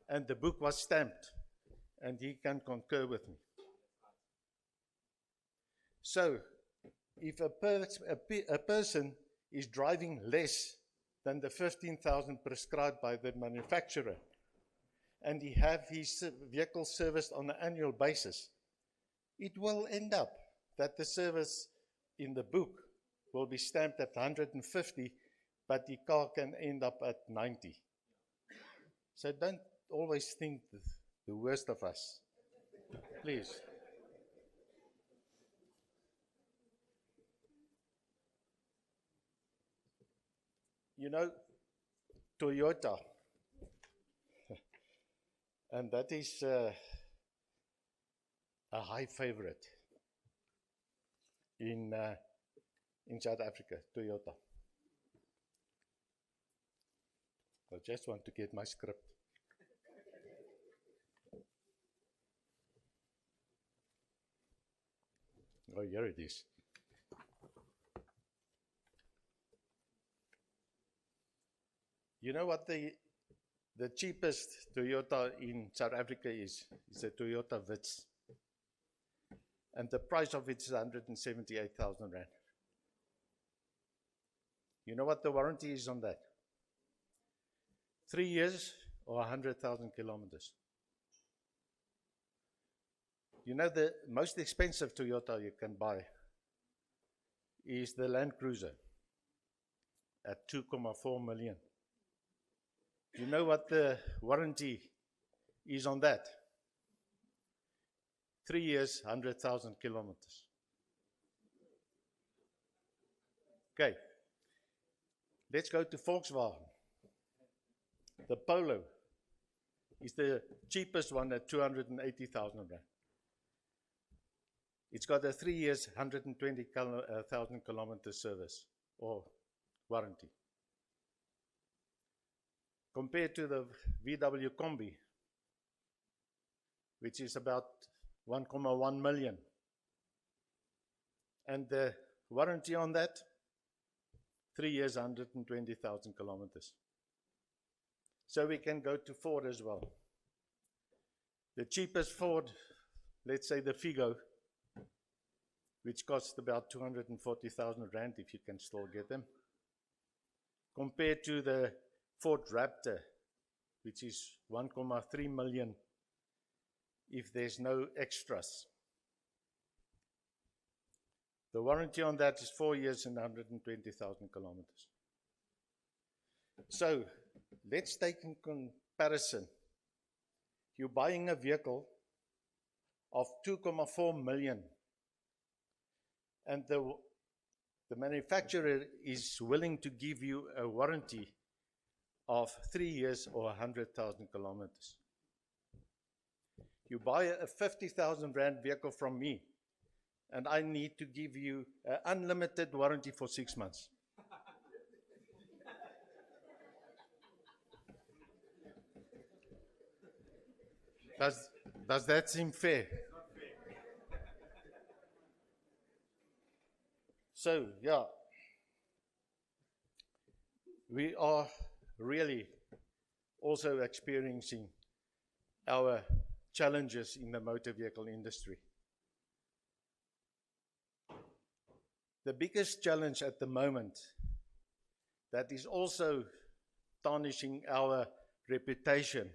And the book was stamped, and he can concur with me. So, if a person is driving less than the 15,000 prescribed by the manufacturer, and he have his vehicle serviced on an annual basis, it will end up that the service in the book will be stamped at 150, but the car can end up at 90. So don't always think the worst of us, please. You know, Toyota, and that is a high favorite in South Africa, Toyota. I just want to get my script. Oh, here it is. You know what the cheapest Toyota in South Africa is? It's a Toyota Vitz. And the price of it is 178,000 Rand. You know what the warranty is on that? 3 years or 100,000 kilometers. You know the most expensive Toyota you can buy is the Land Cruiser at 2.4 million. You know what the warranty is on that? 3 years, 100,000 kilometers. Okay, let's go to Volkswagen. The Polo is the cheapest one at 280,000 Rand. It's got a 3 years, 120,000 kilometer service or warranty. Compared to the VW Combi, which is about 1.1 million. And the warranty on that, 3 years, 120,000 kilometers. So we can go to Ford as well. The cheapest Ford, let's say the Figo, which costs about 240,000 Rand if you can still get them, compared to the Ford Raptor, which is 1.3 million if there's no extras. The warranty on that is 4 years and 120,000 kilometers. So let's take in comparison. You're buying a vehicle of 2.4 million, and the manufacturer is willing to give you a warranty of 3 years or 100,000 kilometers. You buy a 50,000 Rand vehicle from me, and I need to give you an unlimited warranty for 6 months. Does that seem fair? So, yeah, we are really also experiencing our challenges in the motor vehicle industry. The biggest challenge at the moment that is also tarnishing our reputation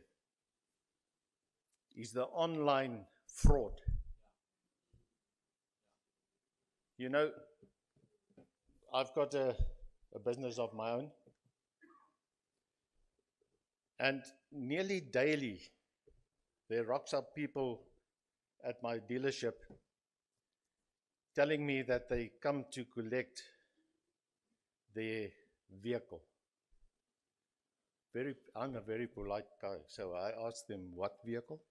is the online fraud. You know, I've got a business of my own, and nearly daily there rocks up people at my dealership telling me that they come to collect their vehicle. I'm a very polite guy, so I asked them, what vehicle?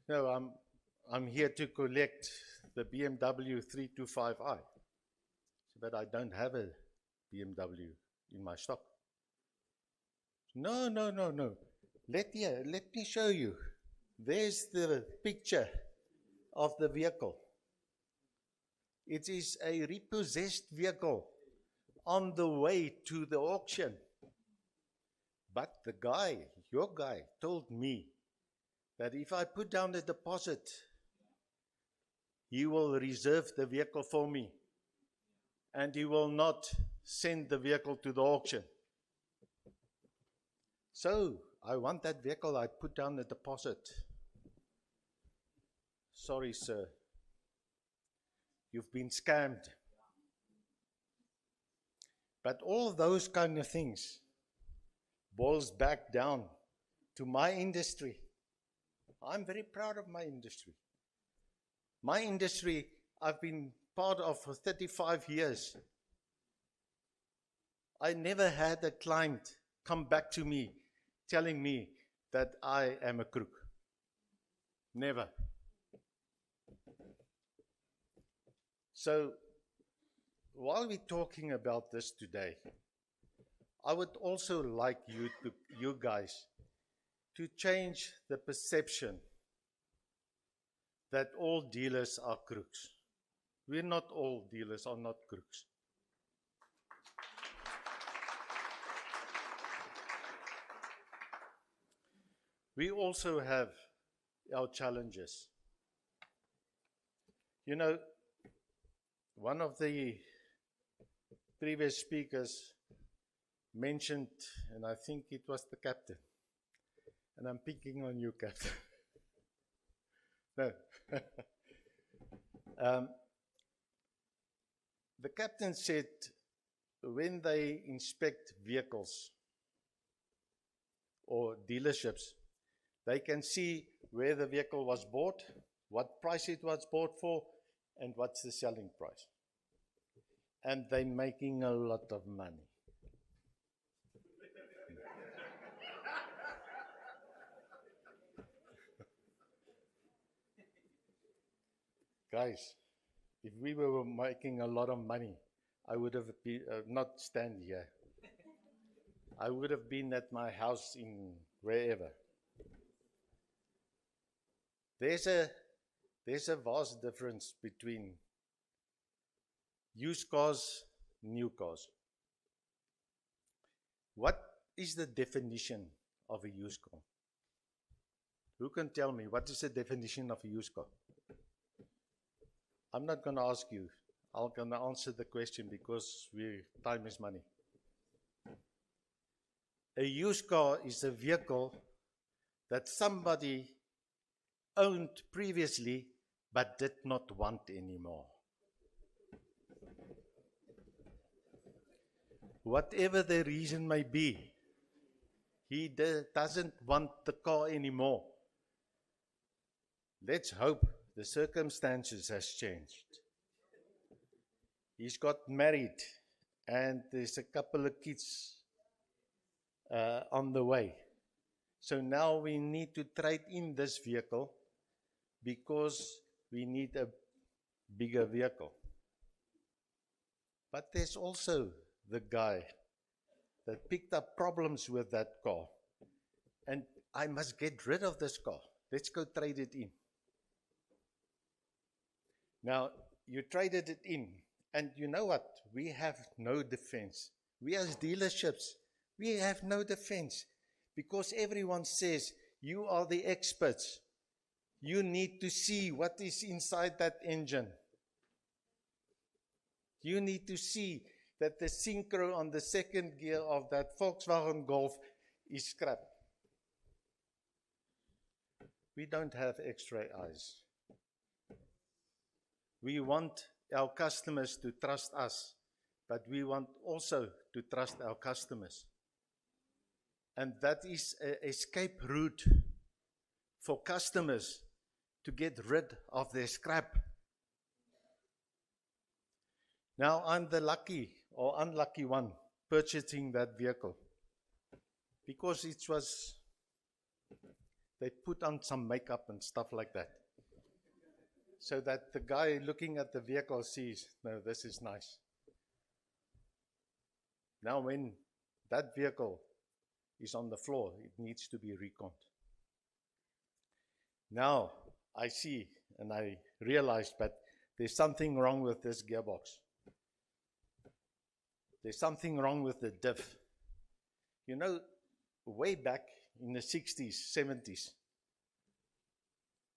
No, I'm here to collect the BMW 325i, but I don't have a BMW in my stock. No. Let me show you. There's the picture of the vehicle. It is a repossessed vehicle on the way to the auction. But the guy, your guy, told me that if I put down the deposit, he will reserve the vehicle for me and he will not send the vehicle to the auction. So, I want that vehicle, I put down the deposit. Sorry, sir. You've been scammed. But all those kind of things boils back down to my industry. I'm very proud of my industry. My industry, I've been part of for 35 years. I never had a client come back to me telling me that I am a crook. Never. So, while we're talking about this today, I would also like you guys to change the perception that all dealers are crooks. We're not all dealers are not crooks. We also have our challenges. You know, one of the previous speakers mentioned, and I think it was the captain, and I'm picking on you, Captain. No. The captain said when they inspect vehicles or dealerships, they can see where the vehicle was bought, what price it was bought for, and what's the selling price. And they're making a lot of money. Guys, if we were making a lot of money, I would have been, not stand here. I would have been at my house in wherever. There's a vast difference between used cars, new cars. What is the definition of a used car? Who can tell me what is the definition of a used car? I'm not going to ask you. I'm going to answer the question because time is money. A used car is a vehicle that somebody owned previously but did not want anymore. Whatever the reason may be, he doesn't want the car anymore. Let's hope the circumstances has changed. He's got married and there's a couple of kids on the way. So now we need to trade in this vehicle because we need a bigger vehicle. But there's also the guy that picked up problems with that car. And I must get rid of this car. Let's go trade it in. Now, you traded it in. And you know what? We have no defense. We as dealerships, we have no defense. Because everyone says, you are the experts. You need to see what is inside that engine. You need to see that the synchro on the second gear of that Volkswagen Golf is scrap. We don't have X-ray eyes. We want our customers to trust us, but we want also to trust our customers. And that is an escape route for customers to get rid of their scrap. Now I'm the lucky or unlucky one purchasing that vehicle because it was, they put on some makeup and stuff like that, so that the guy looking at the vehicle sees, no, this is nice. Now when that vehicle is on the floor, it needs to be reconned. Now I see and I realize that there's something wrong with this gearbox. There's something wrong with the diff. You know, way back in the 60s, 70s,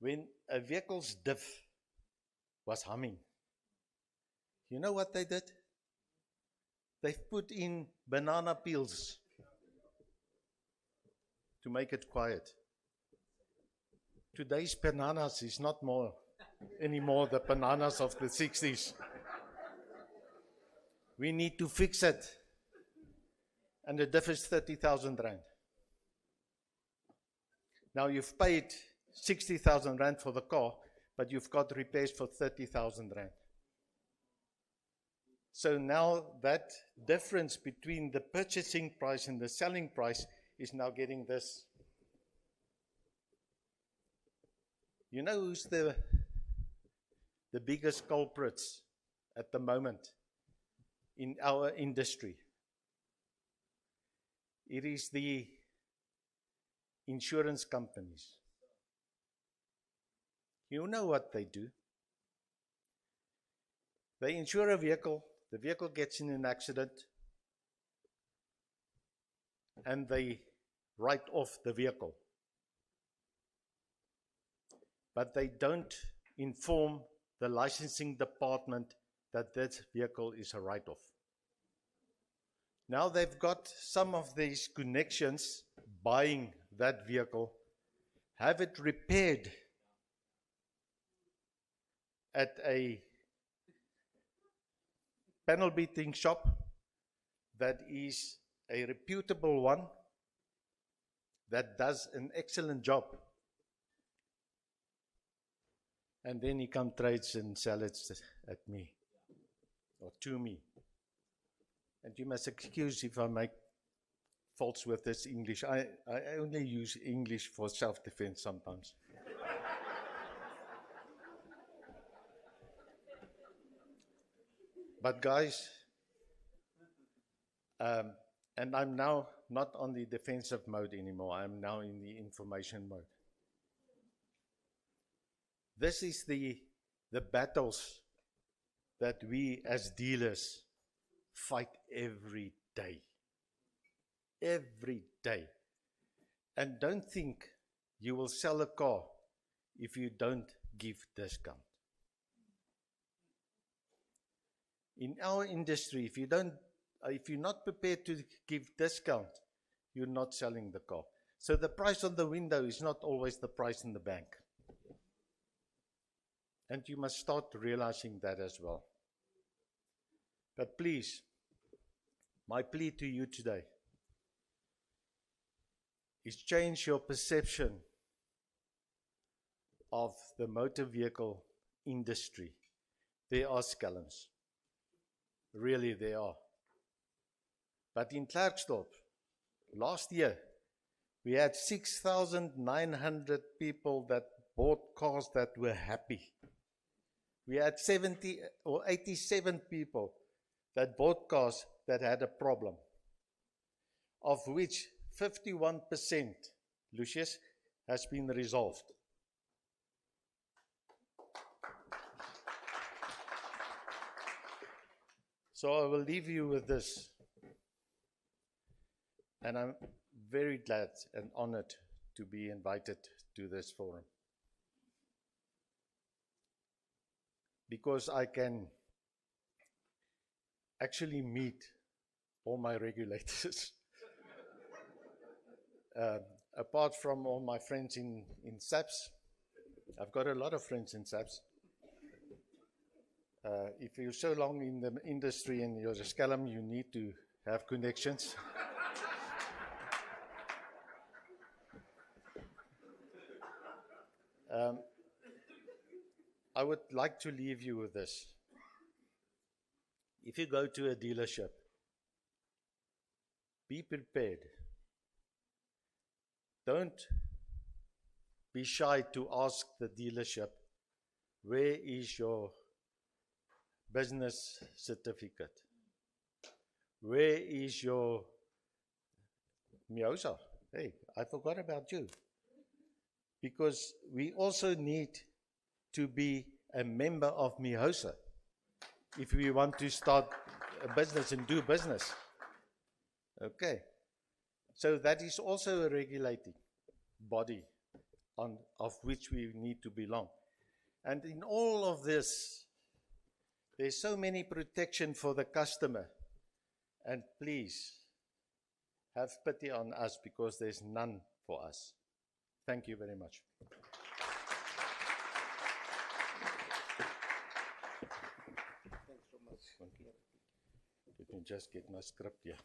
when a vehicle's diff was humming, you know what they did? They've put in banana peels to make it quiet. Today's bananas is not anymore the bananas of the 60s. We need to fix it. And the diff is 30,000 rand. Now you've paid 60,000 rand for the car, but you've got repairs for 30,000 rand. So now that difference between the purchasing price and the selling price is now getting this. You know who's the biggest culprits at the moment in our industry? It is the insurance companies. You know what they do? They insure a vehicle, the vehicle gets in an accident, and they write off the vehicle. But they don't inform the licensing department that that vehicle is a write-off. Now they've got some of these connections buying that vehicle, have it repaired at a panel beating shop that is a reputable one that does an excellent job. And then he comes, trades and sells it at me or to me. And you must excuse if I make faults with this English. I only use English for self-defense sometimes. But guys, and I'm now not on the defensive mode anymore. I'm now in the information mode. This is the battles that we as dealers fight every day. Every day. And don't think you will sell a car if you don't give discount. In our industry, if you're not prepared to give discount, you're not selling the car. So the price on the window is not always the price in the bank. And you must start realizing that as well. But please, my plea to you today is change your perception of the motor vehicle industry. There are scalums. Really, there are. But in Klerksdorp, last year, we had 6,900 people that bought cars that were happy. We had 70 or 87 people that bought cars that had a problem, of which 51%, Lucius, has been resolved. So I will leave you with this. And I'm very glad and honored to be invited to this forum, because I can actually meet all my regulators. Apart from all my friends in SAPS, I've got a lot of friends in SAPS. If you're so long in the industry and you're a scallum, you need to have connections. I would like to leave you with this. If you go to a dealership, be prepared. Don't be shy to ask the dealership, where is your business certificate? Where is your Miosa? Hey, I forgot about you. Because we also need to be a member of Miosa if we want to start a business and do business. Okay. So that is also a regulating body of which we need to belong. And in all of this, there's so many protection for the customer. And please, have pity on us because there's none for us. Thank you very much. Thanks so much. Let me just get my script here.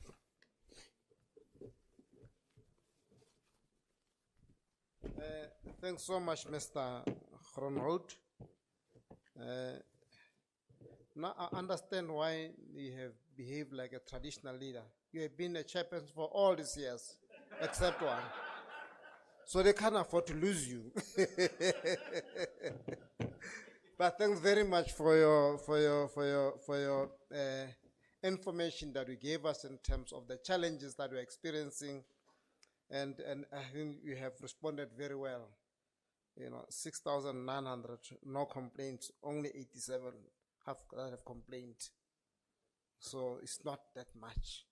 Thanks so much, Mr. Gronhout. Now I understand why you have behaved like a traditional leader. You have been a chairperson for all these years, except one. So they can't afford to lose you. But thanks very much for your information that you gave us in terms of the challenges that we're experiencing, and I think you have responded very well. 6,900 no complaints, only 87 have complained. So it's not that much.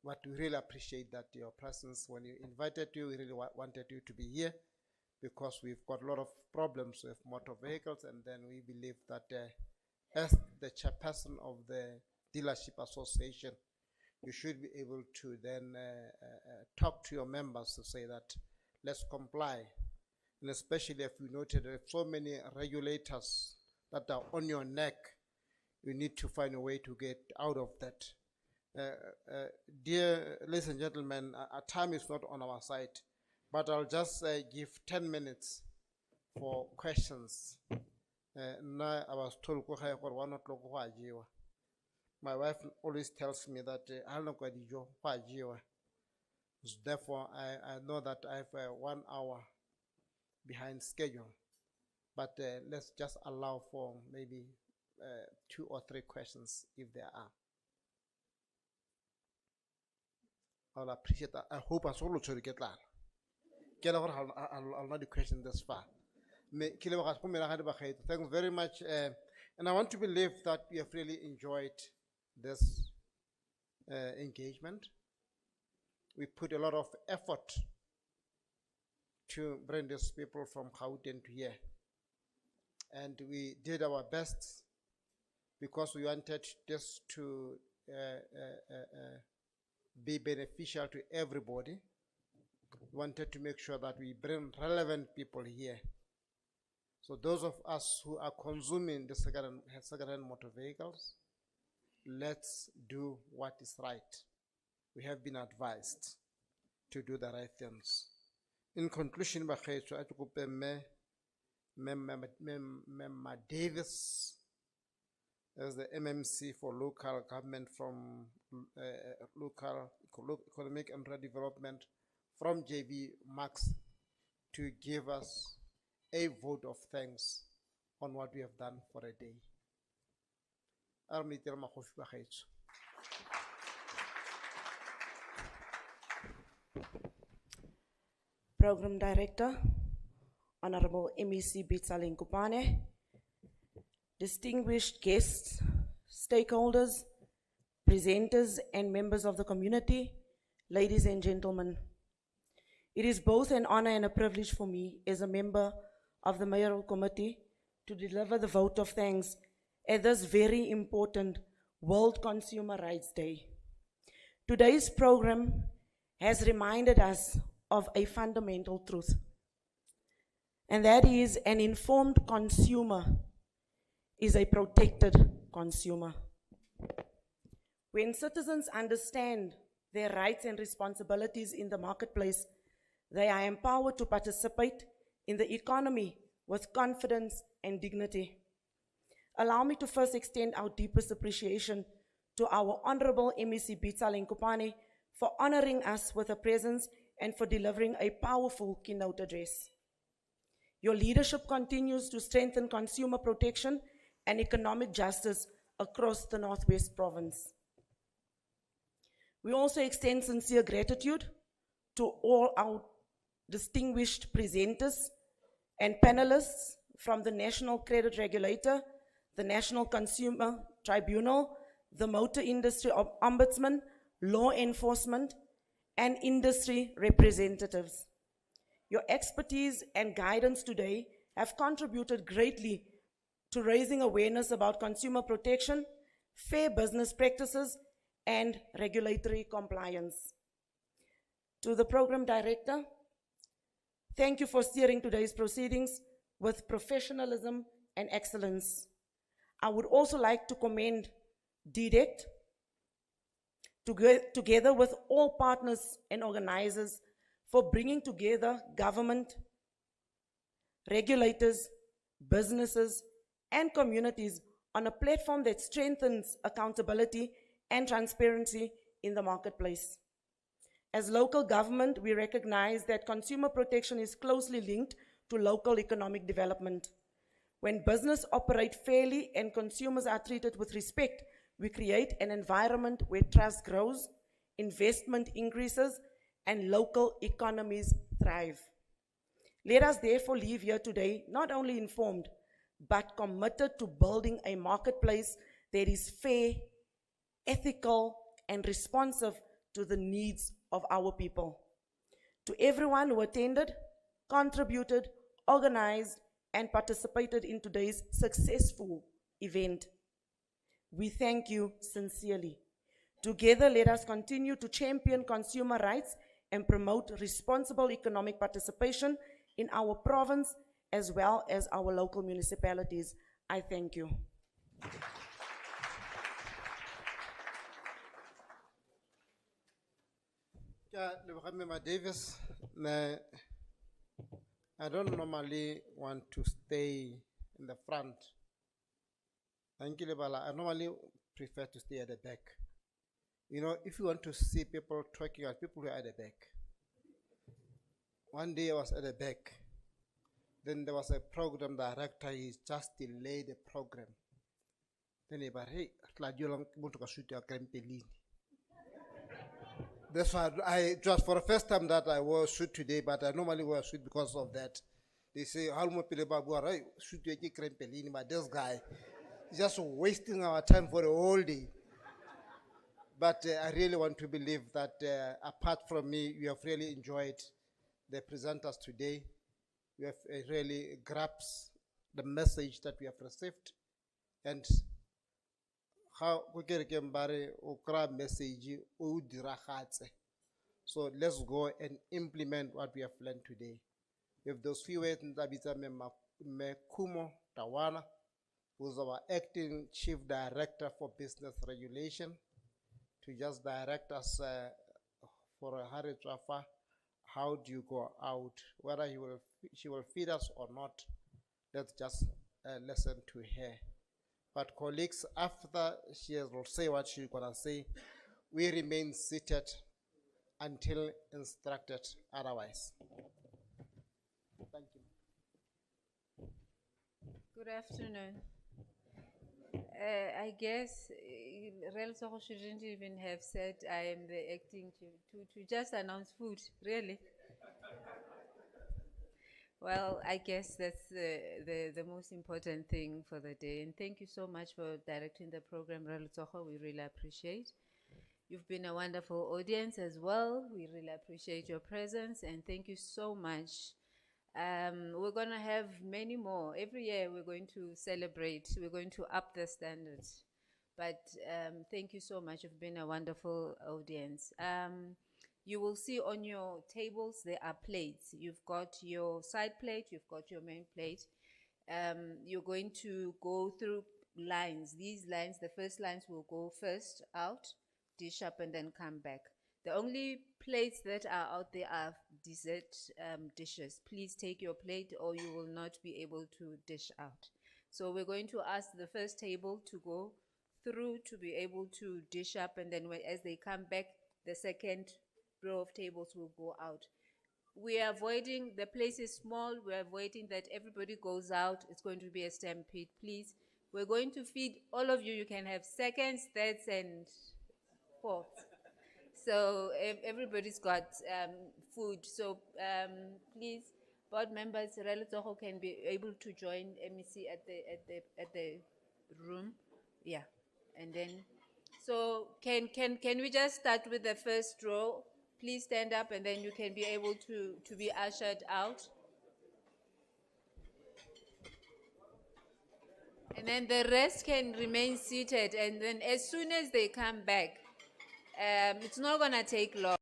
But we really appreciate that your presence. When you invited you, we really wanted you to be here because we've got a lot of problems with motor vehicles, and then we believe that as the chairperson of the dealership association, you should be able to then talk to your members to say that let's comply. And especially if you noted there are so many regulators that are on your neck, you need to find a way to get out of that. Dear ladies and gentlemen, our time is not on our side, but I'll just give 10 minutes for questions. Now I was told my wife always tells me that I'll not go to. Therefore, I know that I have 1 hour behind schedule, but let's just allow for maybe 2 or 3 questions if there are. I'll appreciate that. I hope I saw to get that. I'll not the question this far. Thanks very much. And I want to believe that we have really enjoyed this engagement. We put a lot of effort to bring these people from Gauteng to here. And we did our best because we wanted this to be beneficial to everybody. We wanted to make sure that we bring relevant people here. So those of us who are consuming the second-hand motor vehicles, let's do what is right. We have been advised to do the right things. In conclusion, Memma Davis as the MMC for local government from local economic and rural development from JB Max to give us a vote of thanks on what we have done for a day. Program Director, Honorable MEC Bitsalin Kupane, distinguished guests, stakeholders, presenters, and members of the community, ladies and gentlemen. It is both an honor and a privilege for me as a member of the Mayoral Committee to deliver the vote of thanks at this very important World Consumer Rights Day. Today's program has reminded us of a fundamental truth, and that is an informed consumer is a protected consumer. When citizens understand their rights and responsibilities in the marketplace, they are empowered to participate in the economy with confidence and dignity. Allow me to first extend our deepest appreciation to our Honorable MEC Bita Lenkopane for honoring us with a presence and for delivering a powerful keynote address. Your leadership continues to strengthen consumer protection and economic justice across the Northwest Province. We also extend sincere gratitude to all our distinguished presenters and panelists from the National Credit Regulator, the National Consumer Tribunal, the Motor Industry Ombudsman, law enforcement, and industry representatives. Your expertise and guidance today have contributed greatly to raising awareness about consumer protection, fair business practices, and regulatory compliance. To the program director, thank you for steering today's proceedings with professionalism and excellence. I would also like to commend DDECT, together with all partners and organizers, for bringing together government, regulators, businesses, and communities on a platform that strengthens accountability and transparency in the marketplace. As local government, we recognize that consumer protection is closely linked to local economic development. When business operate fairly and consumers are treated with respect, we create an environment where trust grows, investment increases, and local economies thrive. Let us therefore leave here today not only informed, but committed to building a marketplace that is fair, ethical, and responsive to the needs of our people. To everyone who attended, contributed, organized, and participated in today's successful event, we thank you sincerely. Together, let us continue to champion consumer rights and promote responsible economic participation in our province as well as our local municipalities. I thank you. Davis, I don't normally want to stay in the front. I normally prefer to stay at the back. You know, if you want to see people talking, people who are at the back. One day I was at the back. Then there was a program director, he just delayed the program. Then he said, hey, that's why it was for the first time that I wore a suit today, but I normally wear a suit because of that. They say, how much but this guy is just wasting our time for the whole day. But I really want to believe that apart from me, you have really enjoyed the presenters today. You have really grasped the message that we have received. And how we get a message. So let's go and implement what we have learned today. With those few words, Mekumo Tawana, who's our acting chief director for business regulation, to just direct us for a Hari Trafa, how do you go out, whether she will feed us or not. Let's just listen to her. But colleagues, after she will say what she's gonna say, we remain seated until instructed otherwise. Thank you. Good afternoon. I guess Rel Soko shouldn't even have said I am the acting to just announce food, really. Well, I guess that's the most important thing for the day. And thank you so much for directing the program, Rel Soko. We really appreciate. You've been a wonderful audience as well. We really appreciate your presence and thank you so much. We're going to have many more. Every year we're going to celebrate. We're going to up the standards. But thank you so much. You've been a wonderful audience. You will see on your tables there are plates. You've got your side plate. You've got your main plate. You're going to go through lines. These lines, the first lines will go first out, dish up, and then come back. The only plates that are out there are dessert dishes. Please take your plate or you will not be able to dish out. So we're going to ask the first table to go through to be able to dish up, and then as they come back, the second row of tables will go out. We are avoiding, the place is small, we're avoiding that everybody goes out. It's going to be a stampede, please. We're going to feed all of you. You can have seconds, thirds, and fourths. So everybody's got food. So please, board members, Relotsogo can be able to join MEC at the room. Yeah, and then, so can we just start with the first row? Please stand up, and then you can be able to be ushered out. And then the rest can remain seated, and then as soon as they come back, it's not gonna take long.